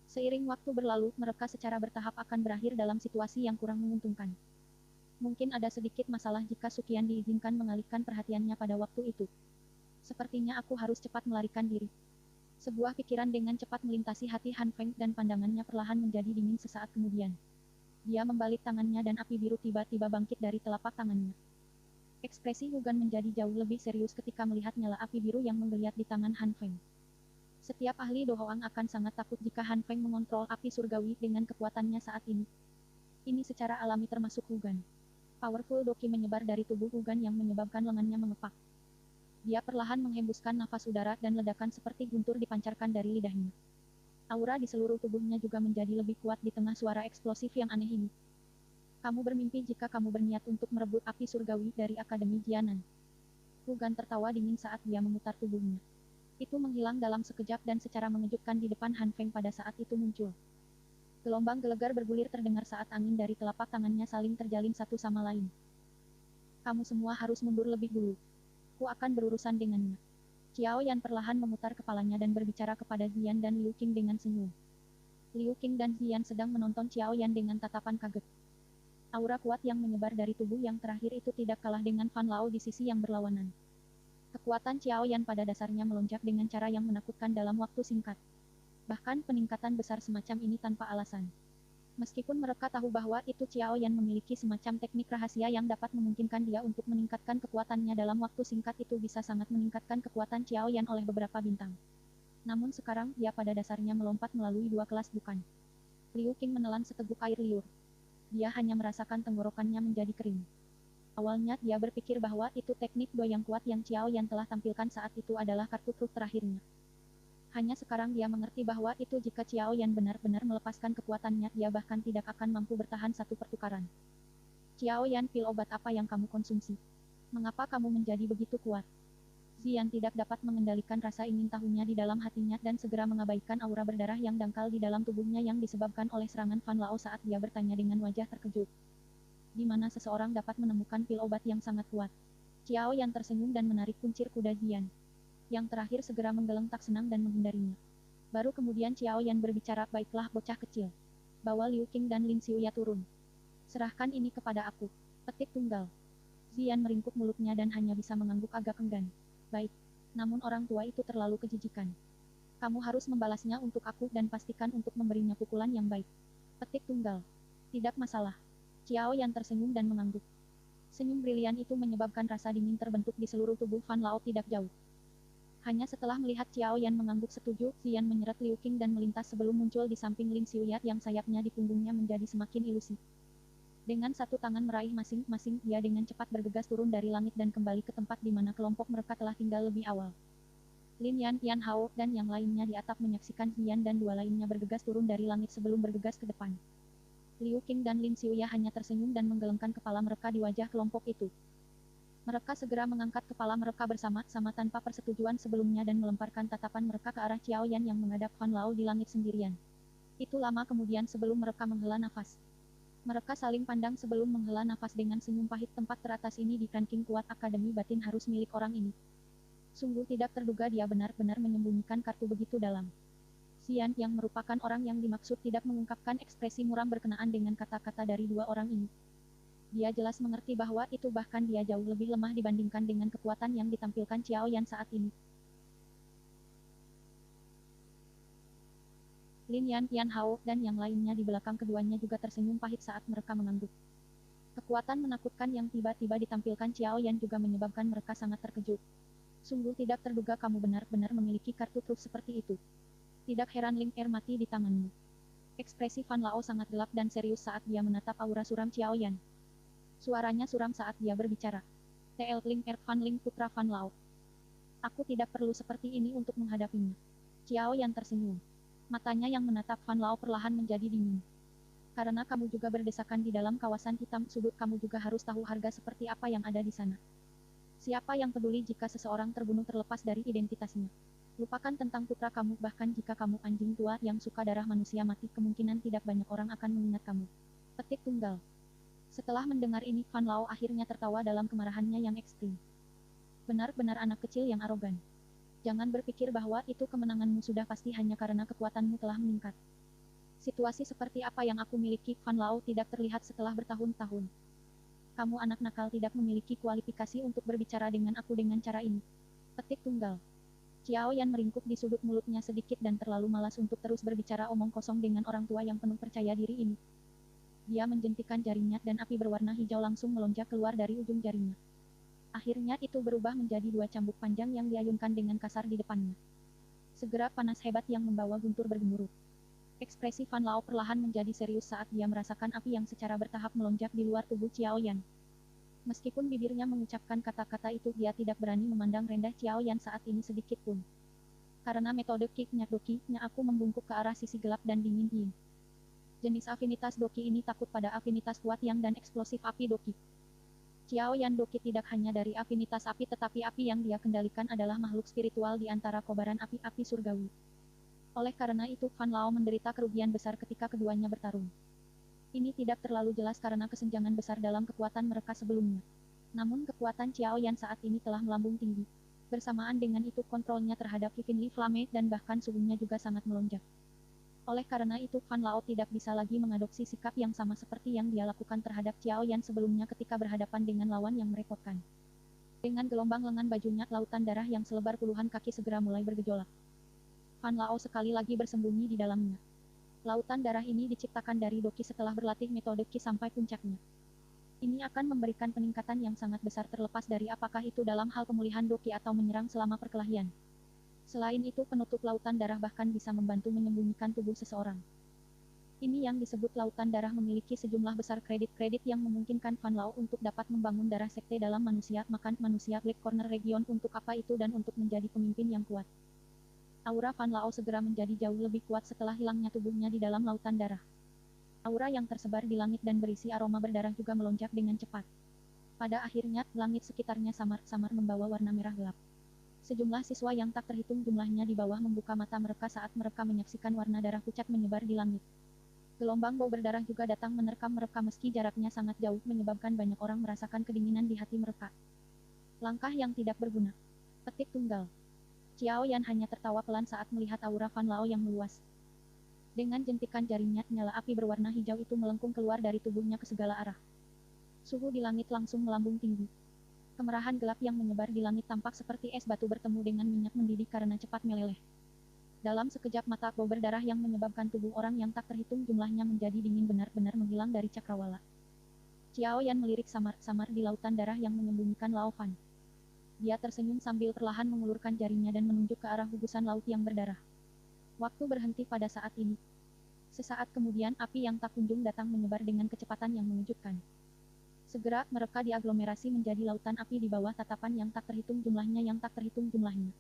Seiring waktu berlalu, mereka secara bertahap akan berakhir dalam situasi yang kurang menguntungkan. Mungkin ada sedikit masalah jika Sukian diizinkan mengalihkan perhatiannya pada waktu itu. Sepertinya aku harus cepat melarikan diri. Sebuah pikiran dengan cepat melintasi hati Han Feng dan pandangannya perlahan menjadi dingin sesaat kemudian. Dia membalik tangannya dan api biru tiba-tiba bangkit dari telapak tangannya. Ekspresi Hugan menjadi jauh lebih serius ketika melihat nyala api biru yang menggeliat di tangan Han Feng. Setiap ahli Do Hoang akan sangat takut jika Han Feng mengontrol api surgawi dengan kekuatannya saat ini. Ini secara alami termasuk Hugan. Powerful doki menyebar dari tubuh Hugan yang menyebabkan lengannya mengepak. Dia perlahan menghembuskan nafas udara dan ledakan seperti guntur dipancarkan dari lidahnya. Aura di seluruh tubuhnya juga menjadi lebih kuat di tengah suara eksplosif yang aneh ini. Kamu bermimpi jika kamu berniat untuk merebut api surgawi dari Akademi Jianan. Hugan tertawa dingin saat dia memutar tubuhnya. Itu menghilang dalam sekejap dan secara mengejutkan di depan Han Feng pada saat itu muncul. Gelombang gelegar bergulir terdengar saat angin dari telapak tangannya saling terjalin satu sama lain. Kamu semua harus mundur lebih dulu. Ku akan berurusan dengannya. Xiao Yan perlahan memutar kepalanya dan berbicara kepada Ziyan dan Liu Qing dengan senyum. Liu Qing dan Ziyan sedang menonton Xiao Yan dengan tatapan kaget. Aura kuat yang menyebar dari tubuh yang terakhir itu tidak kalah dengan Fan Lao di sisi yang berlawanan. Kekuatan Xiao Yan pada dasarnya melonjak dengan cara yang menakutkan dalam waktu singkat. Bahkan peningkatan besar semacam ini tanpa alasan. Meskipun mereka tahu bahwa itu Xiao Yan memiliki semacam teknik rahasia yang dapat memungkinkan dia untuk meningkatkan kekuatannya dalam waktu singkat, itu bisa sangat meningkatkan kekuatan Xiao Yan oleh beberapa bintang. Namun sekarang, dia pada dasarnya melompat melalui dua kelas bukan. Liu Qing menelan seteguk air liur. Dia hanya merasakan tenggorokannya menjadi kering. Awalnya dia berpikir bahwa itu teknik Do yang kuat yang Xiao Yan telah tampilkan saat itu adalah kartu truf terakhirnya. Hanya sekarang dia mengerti bahwa itu jika Xiao Yan benar-benar melepaskan kekuatannya, dia bahkan tidak akan mampu bertahan satu pertukaran. Xiao Yan, pil obat apa yang kamu konsumsi? Mengapa kamu menjadi begitu kuat? Ziyan tidak dapat mengendalikan rasa ingin tahunya di dalam hatinya dan segera mengabaikan aura berdarah yang dangkal di dalam tubuhnya yang disebabkan oleh serangan Fan Lao saat dia bertanya dengan wajah terkejut. Di mana seseorang dapat menemukan pil obat yang sangat kuat? Xiao Yan tersenyum dan menarik kuncir kuda Ziyan. Yang terakhir segera menggeleng tak senang dan menghindarinya. Baru kemudian Xiao Yan berbicara, baiklah bocah kecil. Bawa Liu Qing dan Lin Xiuya turun. Serahkan ini kepada aku. Petik tunggal. Ziyan meringkuk mulutnya dan hanya bisa mengangguk agak enggan. Baik. Namun orang tua itu terlalu kejijikan. Kamu harus membalasnya untuk aku dan pastikan untuk memberinya pukulan yang baik. Petik tunggal. Tidak masalah. Xiao Yan tersenyum dan mengangguk. Senyum brilian itu menyebabkan rasa dingin terbentuk di seluruh tubuh Fan Lao tidak jauh. Hanya setelah melihat Xiao Yan mengangguk setuju, Ziyan menyeret Liu Qing dan melintas sebelum muncul di samping Lin Xiuya yang sayapnya di punggungnya menjadi semakin ilusi. Dengan satu tangan meraih masing-masing, dia dengan cepat bergegas turun dari langit dan kembali ke tempat di mana kelompok mereka telah tinggal lebih awal. Lin Yan, Yan Hao, dan yang lainnya di atap menyaksikan Ziyan dan dua lainnya bergegas turun dari langit sebelum bergegas ke depan. Liu Qing dan Lin Xiuya hanya tersenyum dan menggelengkan kepala mereka di wajah kelompok itu. Mereka segera mengangkat kepala mereka bersama-sama tanpa persetujuan sebelumnya dan melemparkan tatapan mereka ke arah Xiao Yan yang menghadap Fan Lao di langit sendirian. Itu lama kemudian sebelum mereka menghela nafas. Mereka saling pandang sebelum menghela nafas dengan senyum pahit. Tempat teratas ini di ranking kuat Akademi Batin harus milik orang ini. Sungguh tidak terduga dia benar-benar menyembunyikan kartu begitu dalam. Ziyan, yang merupakan orang yang dimaksud, tidak mengungkapkan ekspresi muram berkenaan dengan kata-kata dari dua orang ini. Dia jelas mengerti bahwa itu bahkan dia jauh lebih lemah dibandingkan dengan kekuatan yang ditampilkan Xiao Yan saat ini. Lin Yan, Yan Hao, dan yang lainnya di belakang keduanya juga tersenyum pahit saat mereka mengangguk. Kekuatan menakutkan yang tiba-tiba ditampilkan Xiao Yan juga menyebabkan mereka sangat terkejut. Sungguh tidak terduga kamu benar-benar memiliki kartu truf seperti itu. Tidak heran Ling Er mati di tanganmu. Ekspresi Fan Lao sangat gelap dan serius saat dia menatap aura suram Xiao Yan. Suaranya suram saat dia berbicara. TL Ling Er Fan Ling putra Fan Lao. Aku tidak perlu seperti ini untuk menghadapinya. Xiao Yan tersenyum. Matanya yang menatap Fan Lao perlahan menjadi dingin. Karena kamu juga berdesakan di dalam kawasan hitam sudut, kamu juga harus tahu harga seperti apa yang ada di sana. Siapa yang peduli jika seseorang terbunuh terlepas dari identitasnya? Lupakan tentang putra kamu, bahkan jika kamu anjing tua yang suka darah manusia mati, kemungkinan tidak banyak orang akan mengingat kamu. Petik tunggal. Setelah mendengar ini, Fan Lao akhirnya tertawa dalam kemarahannya yang ekstrim. Benar-benar anak kecil yang arogan. Jangan berpikir bahwa itu kemenanganmu sudah pasti hanya karena kekuatanmu telah meningkat. Situasi seperti apa yang aku miliki, Fan Lao tidak terlihat setelah bertahun-tahun. Kamu anak nakal tidak memiliki kualifikasi untuk berbicara dengan aku dengan cara ini. Petik tunggal. Xiao Yan meringkuk di sudut mulutnya sedikit dan terlalu malas untuk terus berbicara omong kosong dengan orang tua yang penuh percaya diri ini. Dia menjentikan jarinya dan api berwarna hijau langsung melonjak keluar dari ujung jarinya. Akhirnya itu berubah menjadi dua cambuk panjang yang diayunkan dengan kasar di depannya. Segera panas hebat yang membawa guntur bergemuruh. Ekspresi Fan Lao perlahan menjadi serius saat dia merasakan api yang secara bertahap melonjak di luar tubuh Xiao Yan. Meskipun bibirnya mengucapkan kata-kata itu, dia tidak berani memandang rendah Xiao Yan saat ini sedikit pun. Karena metode kick-nya doki-nya, aku membungkuk ke arah sisi gelap dan dingin Yin. Jenis afinitas doki ini takut pada afinitas kuat yang dan eksplosif api doki. Xiao Yan doki tidak hanya dari afinitas api, tetapi api yang dia kendalikan adalah makhluk spiritual di antara kobaran api-api surgawi. Oleh karena itu, Fan Lao menderita kerugian besar ketika keduanya bertarung. Ini tidak terlalu jelas karena kesenjangan besar dalam kekuatan mereka sebelumnya. Namun kekuatan Xiao Yan saat ini telah melambung tinggi. Bersamaan dengan itu, kontrolnya terhadap Heavenly Flame dan bahkan suhunya juga sangat melonjak. Oleh karena itu, Fan Lao tidak bisa lagi mengadopsi sikap yang sama seperti yang dia lakukan terhadap Xiao Yan sebelumnya ketika berhadapan dengan lawan yang merepotkan. Dengan gelombang lengan bajunya, lautan darah yang selebar puluhan kaki segera mulai bergejolak. Fan Lao sekali lagi bersembunyi di dalamnya. Lautan darah ini diciptakan dari doki setelah berlatih metode Ki sampai puncaknya. Ini akan memberikan peningkatan yang sangat besar terlepas dari apakah itu dalam hal pemulihan doki atau menyerang selama perkelahian. Selain itu, penutup lautan darah bahkan bisa membantu menyembunyikan tubuh seseorang. Ini yang disebut lautan darah memiliki sejumlah besar kredit-kredit yang memungkinkan Fan Lao untuk dapat membangun darah sekte dalam manusia, makan manusia Black Corner Region untuk apa itu dan untuk menjadi pemimpin yang kuat. Aura Fan Lao segera menjadi jauh lebih kuat setelah hilangnya tubuhnya di dalam lautan darah. Aura yang tersebar di langit dan berisi aroma berdarah juga melonjak dengan cepat. Pada akhirnya, langit sekitarnya samar-samar membawa warna merah gelap. Sejumlah siswa yang tak terhitung jumlahnya di bawah membuka mata mereka saat mereka menyaksikan warna darah pucat menyebar di langit. Gelombang bau berdarah juga datang menerkam mereka meski jaraknya sangat jauh, menyebabkan banyak orang merasakan kedinginan di hati mereka. Langkah yang tidak berguna. Petik tunggal. Xiao Yan hanya tertawa pelan saat melihat aura Fan Lao yang meluas. Dengan jentikan jarinya, nyala api berwarna hijau itu melengkung keluar dari tubuhnya ke segala arah. Suhu di langit langsung melambung tinggi. Kemerahan gelap yang menyebar di langit tampak seperti es batu bertemu dengan minyak mendidih karena cepat meleleh. Dalam sekejap mata, bau berdarah yang menyebabkan tubuh orang yang tak terhitung jumlahnya menjadi dingin benar-benar menghilang dari cakrawala. Xiao Yan melirik samar-samar di lautan darah yang menyembunyikan Lao Fan. Dia tersenyum sambil perlahan mengulurkan jarinya dan menunjuk ke arah gugusan laut yang berdarah. Waktu berhenti pada saat ini. Sesaat kemudian, api yang tak kunjung datang menyebar dengan kecepatan yang mengejutkan. Segera, mereka diaglomerasi menjadi lautan api di bawah tatapan yang tak terhitung jumlahnya.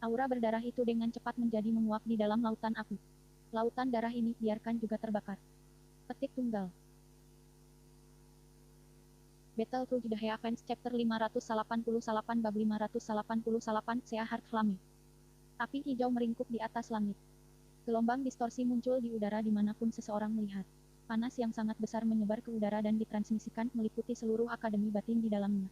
Aura berdarah itu dengan cepat menjadi menguap di dalam lautan api. Lautan darah ini, biarkan juga terbakar. Petik tunggal. Battle Through the Heavens Chapter 588 Bab 588 Sea Heart Flame. Api hijau meringkuk di atas langit. Gelombang distorsi muncul di udara dimanapun seseorang melihat. Panas yang sangat besar menyebar ke udara dan ditransmisikan meliputi seluruh akademi batin di dalamnya.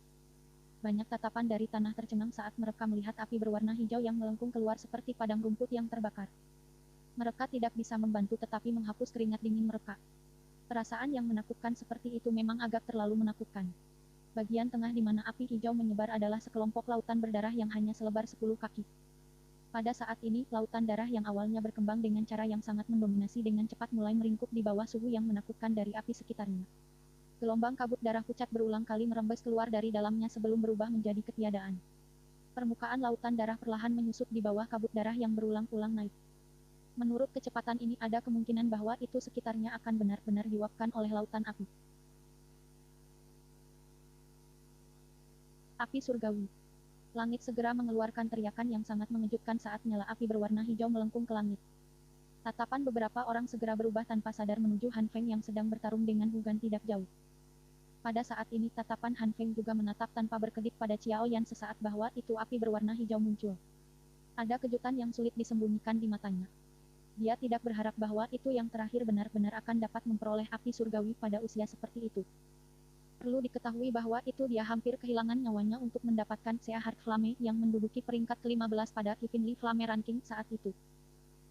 Banyak tatapan dari tanah tercengang saat mereka melihat api berwarna hijau yang melengkung keluar seperti padang rumput yang terbakar. Mereka tidak bisa membantu tetapi menghapus keringat dingin mereka. Perasaan yang menakutkan seperti itu memang agak terlalu menakutkan. Bagian tengah di mana api hijau menyebar adalah sekelompok lautan berdarah yang hanya selebar 10 kaki. Pada saat ini, lautan darah yang awalnya berkembang dengan cara yang sangat mendominasi dengan cepat mulai meringkuk di bawah suhu yang menakutkan dari api sekitarnya. Gelombang kabut darah pucat berulang kali merembes keluar dari dalamnya sebelum berubah menjadi ketiadaan. Permukaan lautan darah perlahan menyusut di bawah kabut darah yang berulang-ulang naik. Menurut kecepatan ini ada kemungkinan bahwa itu sekitarnya akan benar-benar diuapkan oleh lautan api. Api surgawi. Langit segera mengeluarkan teriakan yang sangat mengejutkan saat nyala api berwarna hijau melengkung ke langit. Tatapan beberapa orang segera berubah tanpa sadar menuju Han Feng yang sedang bertarung dengan Hu Gan tidak jauh. Pada saat ini tatapan Han Feng juga menatap tanpa berkedip pada Xiao Yan sesaat bahwa itu api berwarna hijau muncul. Ada kejutan yang sulit disembunyikan di matanya. Dia tidak berharap bahwa itu yang terakhir benar-benar akan dapat memperoleh api surgawi pada usia seperti itu. Perlu diketahui bahwa itu dia hampir kehilangan nyawanya untuk mendapatkan Sea Heart Flame yang menduduki peringkat ke-15 pada Heavenly Flame Ranking saat itu.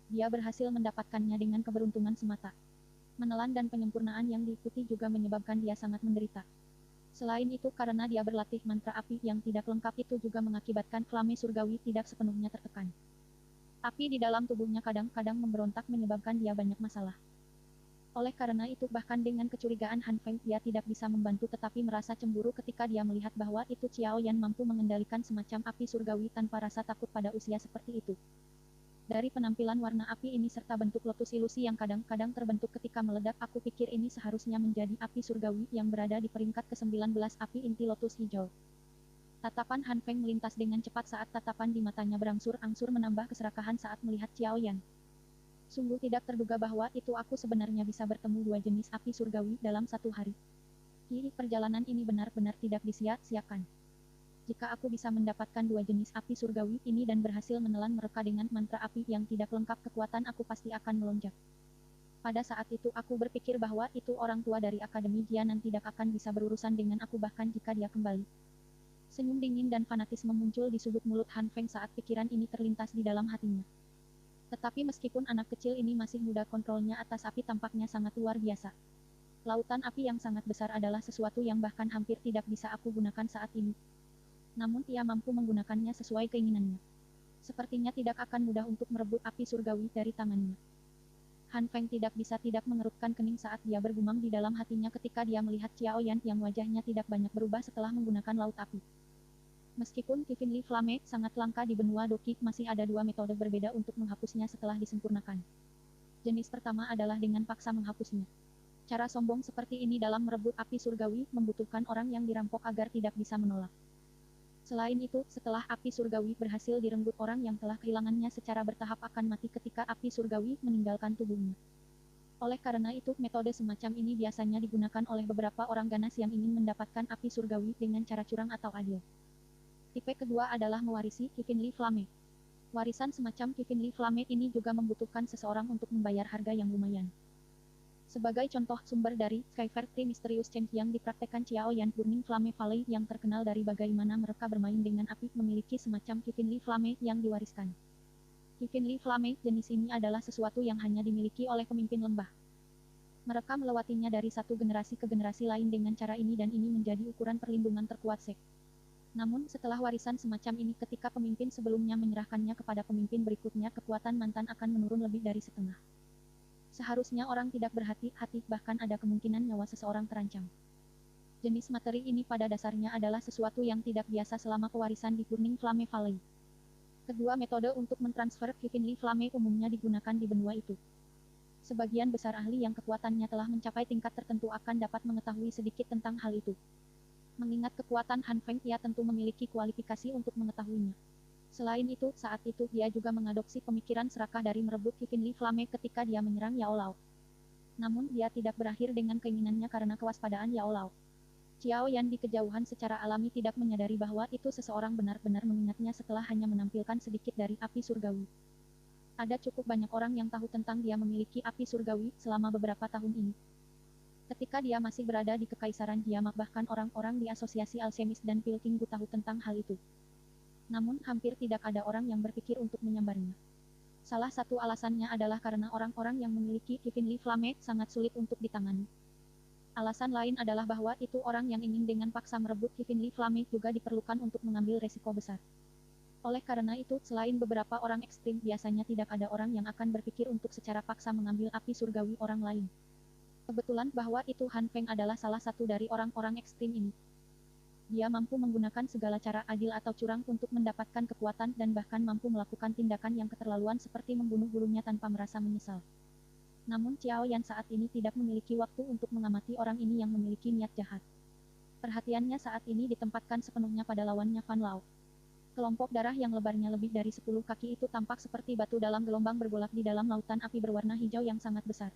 Dia berhasil mendapatkannya dengan keberuntungan semata. Menelan dan penyempurnaan yang diikuti juga menyebabkan dia sangat menderita. Selain itu karena dia berlatih mantra api yang tidak lengkap itu juga mengakibatkan flame surgawi tidak sepenuhnya tertekan. Api di dalam tubuhnya kadang-kadang memberontak menyebabkan dia banyak masalah. Oleh karena itu bahkan dengan kecurigaan Han Feng dia tidak bisa membantu tetapi merasa cemburu ketika dia melihat bahwa itu Xiao Yan mampu mengendalikan semacam api surgawi tanpa rasa takut pada usia seperti itu. Dari penampilan warna api ini serta bentuk lotus ilusi yang kadang-kadang terbentuk ketika meledak aku pikir ini seharusnya menjadi api surgawi yang berada di peringkat ke-19 api inti lotus hijau. Tatapan Han Feng melintas dengan cepat saat tatapan di matanya berangsur-angsur menambah keserakahan saat melihat Xiao Yan. Sungguh tidak terduga bahwa itu aku sebenarnya bisa bertemu dua jenis api surgawi dalam satu hari. Perjalanan ini benar-benar tidak disia-siakan. Jika aku bisa mendapatkan dua jenis api surgawi ini dan berhasil menelan mereka dengan mantra api yang tidak lengkap kekuatan aku pasti akan melonjak. Pada saat itu aku berpikir bahwa itu orang tua dari Akademi Jianan tidak akan bisa berurusan dengan aku bahkan jika dia kembali. Senyum dingin dan fanatisme muncul di sudut mulut Han Feng saat pikiran ini terlintas di dalam hatinya. Tetapi meskipun anak kecil ini masih muda kontrolnya atas api tampaknya sangat luar biasa. Lautan api yang sangat besar adalah sesuatu yang bahkan hampir tidak bisa aku gunakan saat ini. Namun ia mampu menggunakannya sesuai keinginannya. Sepertinya tidak akan mudah untuk merebut api surgawi dari tangannya. Han Feng tidak bisa tidak mengerutkan kening saat dia bergumam di dalam hatinya ketika dia melihat Xiao Yan yang wajahnya tidak banyak berubah setelah menggunakan laut api. Meskipun Heavenly Flame sangat langka di benua Doki, masih ada dua metode berbeda untuk menghapusnya setelah disempurnakan. Jenis pertama adalah dengan paksa menghapusnya. Cara sombong seperti ini dalam merebut api surgawi membutuhkan orang yang dirampok agar tidak bisa menolak. Selain itu, setelah api surgawi berhasil direnggut orang yang telah kehilangannya secara bertahap akan mati ketika api surgawi meninggalkan tubuhnya. Oleh karena itu, metode semacam ini biasanya digunakan oleh beberapa orang ganas yang ingin mendapatkan api surgawi dengan cara curang atau adil. Tipe kedua adalah mewarisi Heavenly Flame. Warisan semacam Heavenly Flame ini juga membutuhkan seseorang untuk membayar harga yang lumayan. Sebagai contoh, sumber dari Skyfire Tree Mysterious Change yang dipraktekkan Xiao Yan Burning Flame Valley yang terkenal dari bagaimana mereka bermain dengan api memiliki semacam Heavenly Flame yang diwariskan. Heavenly Flame jenis ini adalah sesuatu yang hanya dimiliki oleh pemimpin lembah. Mereka melewatinya dari satu generasi ke generasi lain dengan cara ini dan ini menjadi ukuran perlindungan terkuat sek. Namun, setelah warisan semacam ini ketika pemimpin sebelumnya menyerahkannya kepada pemimpin berikutnya kekuatan mantan akan menurun lebih dari setengah. Seharusnya orang tidak berhati-hati, bahkan ada kemungkinan nyawa seseorang terancam. Jenis materi ini pada dasarnya adalah sesuatu yang tidak biasa selama pewarisan di Burning Flame Valley. Kedua metode untuk mentransfer Heavenly Flame umumnya digunakan di benua itu. Sebagian besar ahli yang kekuatannya telah mencapai tingkat tertentu akan dapat mengetahui sedikit tentang hal itu. Mengingat kekuatan Han Feng, ia tentu memiliki kualifikasi untuk mengetahuinya. Selain itu, saat itu dia juga mengadopsi pemikiran serakah dari merebut Heavenly Flame ketika dia menyerang Yao Lao. Namun dia tidak berakhir dengan keinginannya karena kewaspadaan Yao Lao. Xiao Yan di kejauhan secara alami tidak menyadari bahwa itu seseorang benar-benar mengingatnya setelah hanya menampilkan sedikit dari api surgawi. Ada cukup banyak orang yang tahu tentang dia memiliki api surgawi selama beberapa tahun ini. Ketika dia masih berada di Kekaisaran Jiamak bahkan orang-orang di Asosiasi Alchemis dan Pilkinggu tahu tentang hal itu. Namun, hampir tidak ada orang yang berpikir untuk menyambarnya. Salah satu alasannya adalah karena orang-orang yang memiliki Heavenly Flame sangat sulit untuk ditangani. Alasan lain adalah bahwa itu orang yang ingin dengan paksa merebut Heavenly Flame juga diperlukan untuk mengambil resiko besar. Oleh karena itu, selain beberapa orang ekstrim, biasanya tidak ada orang yang akan berpikir untuk secara paksa mengambil api surgawi orang lain. Kebetulan bahwa itu Han Feng adalah salah satu dari orang-orang ekstrim ini. Dia mampu menggunakan segala cara adil atau curang untuk mendapatkan kekuatan dan bahkan mampu melakukan tindakan yang keterlaluan seperti membunuh gurunya tanpa merasa menyesal. Namun Xiao Yan saat ini tidak memiliki waktu untuk mengamati orang ini yang memiliki niat jahat. Perhatiannya saat ini ditempatkan sepenuhnya pada lawannya Fan Lao. Kelompok darah yang lebarnya lebih dari 10 kaki itu tampak seperti batu dalam gelombang bergolak di dalam lautan api berwarna hijau yang sangat besar.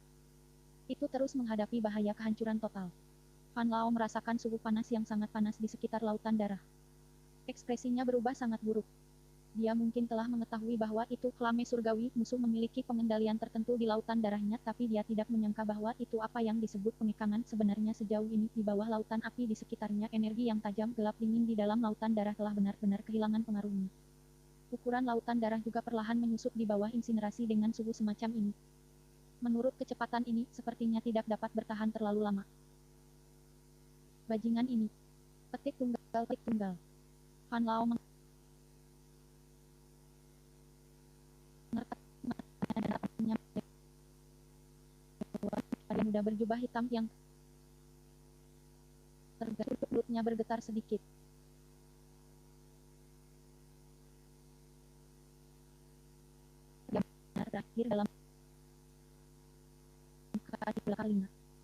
Itu terus menghadapi bahaya kehancuran total. Fan Lao merasakan suhu panas yang sangat panas di sekitar lautan darah. Ekspresinya berubah sangat buruk. Dia mungkin telah mengetahui bahwa itu Flame Surgawi, musuh memiliki pengendalian tertentu di lautan darahnya, tapi dia tidak menyangka bahwa itu apa yang disebut pengekangan sebenarnya sejauh ini. Di bawah lautan api di sekitarnya, energi yang tajam gelap dingin di dalam lautan darah telah benar-benar kehilangan pengaruhnya. Ukuran lautan darah juga perlahan menyusut di bawah insinerasi dengan suhu semacam ini. Menurut kecepatan ini, sepertinya tidak dapat bertahan terlalu lama. Bajingan ini. Petik tunggal, petik tunggal. Fan Lao ada muda berjubah hitam yang tergerak, perutnya bergetar sedikit. Yang terakhir dalam kalinya.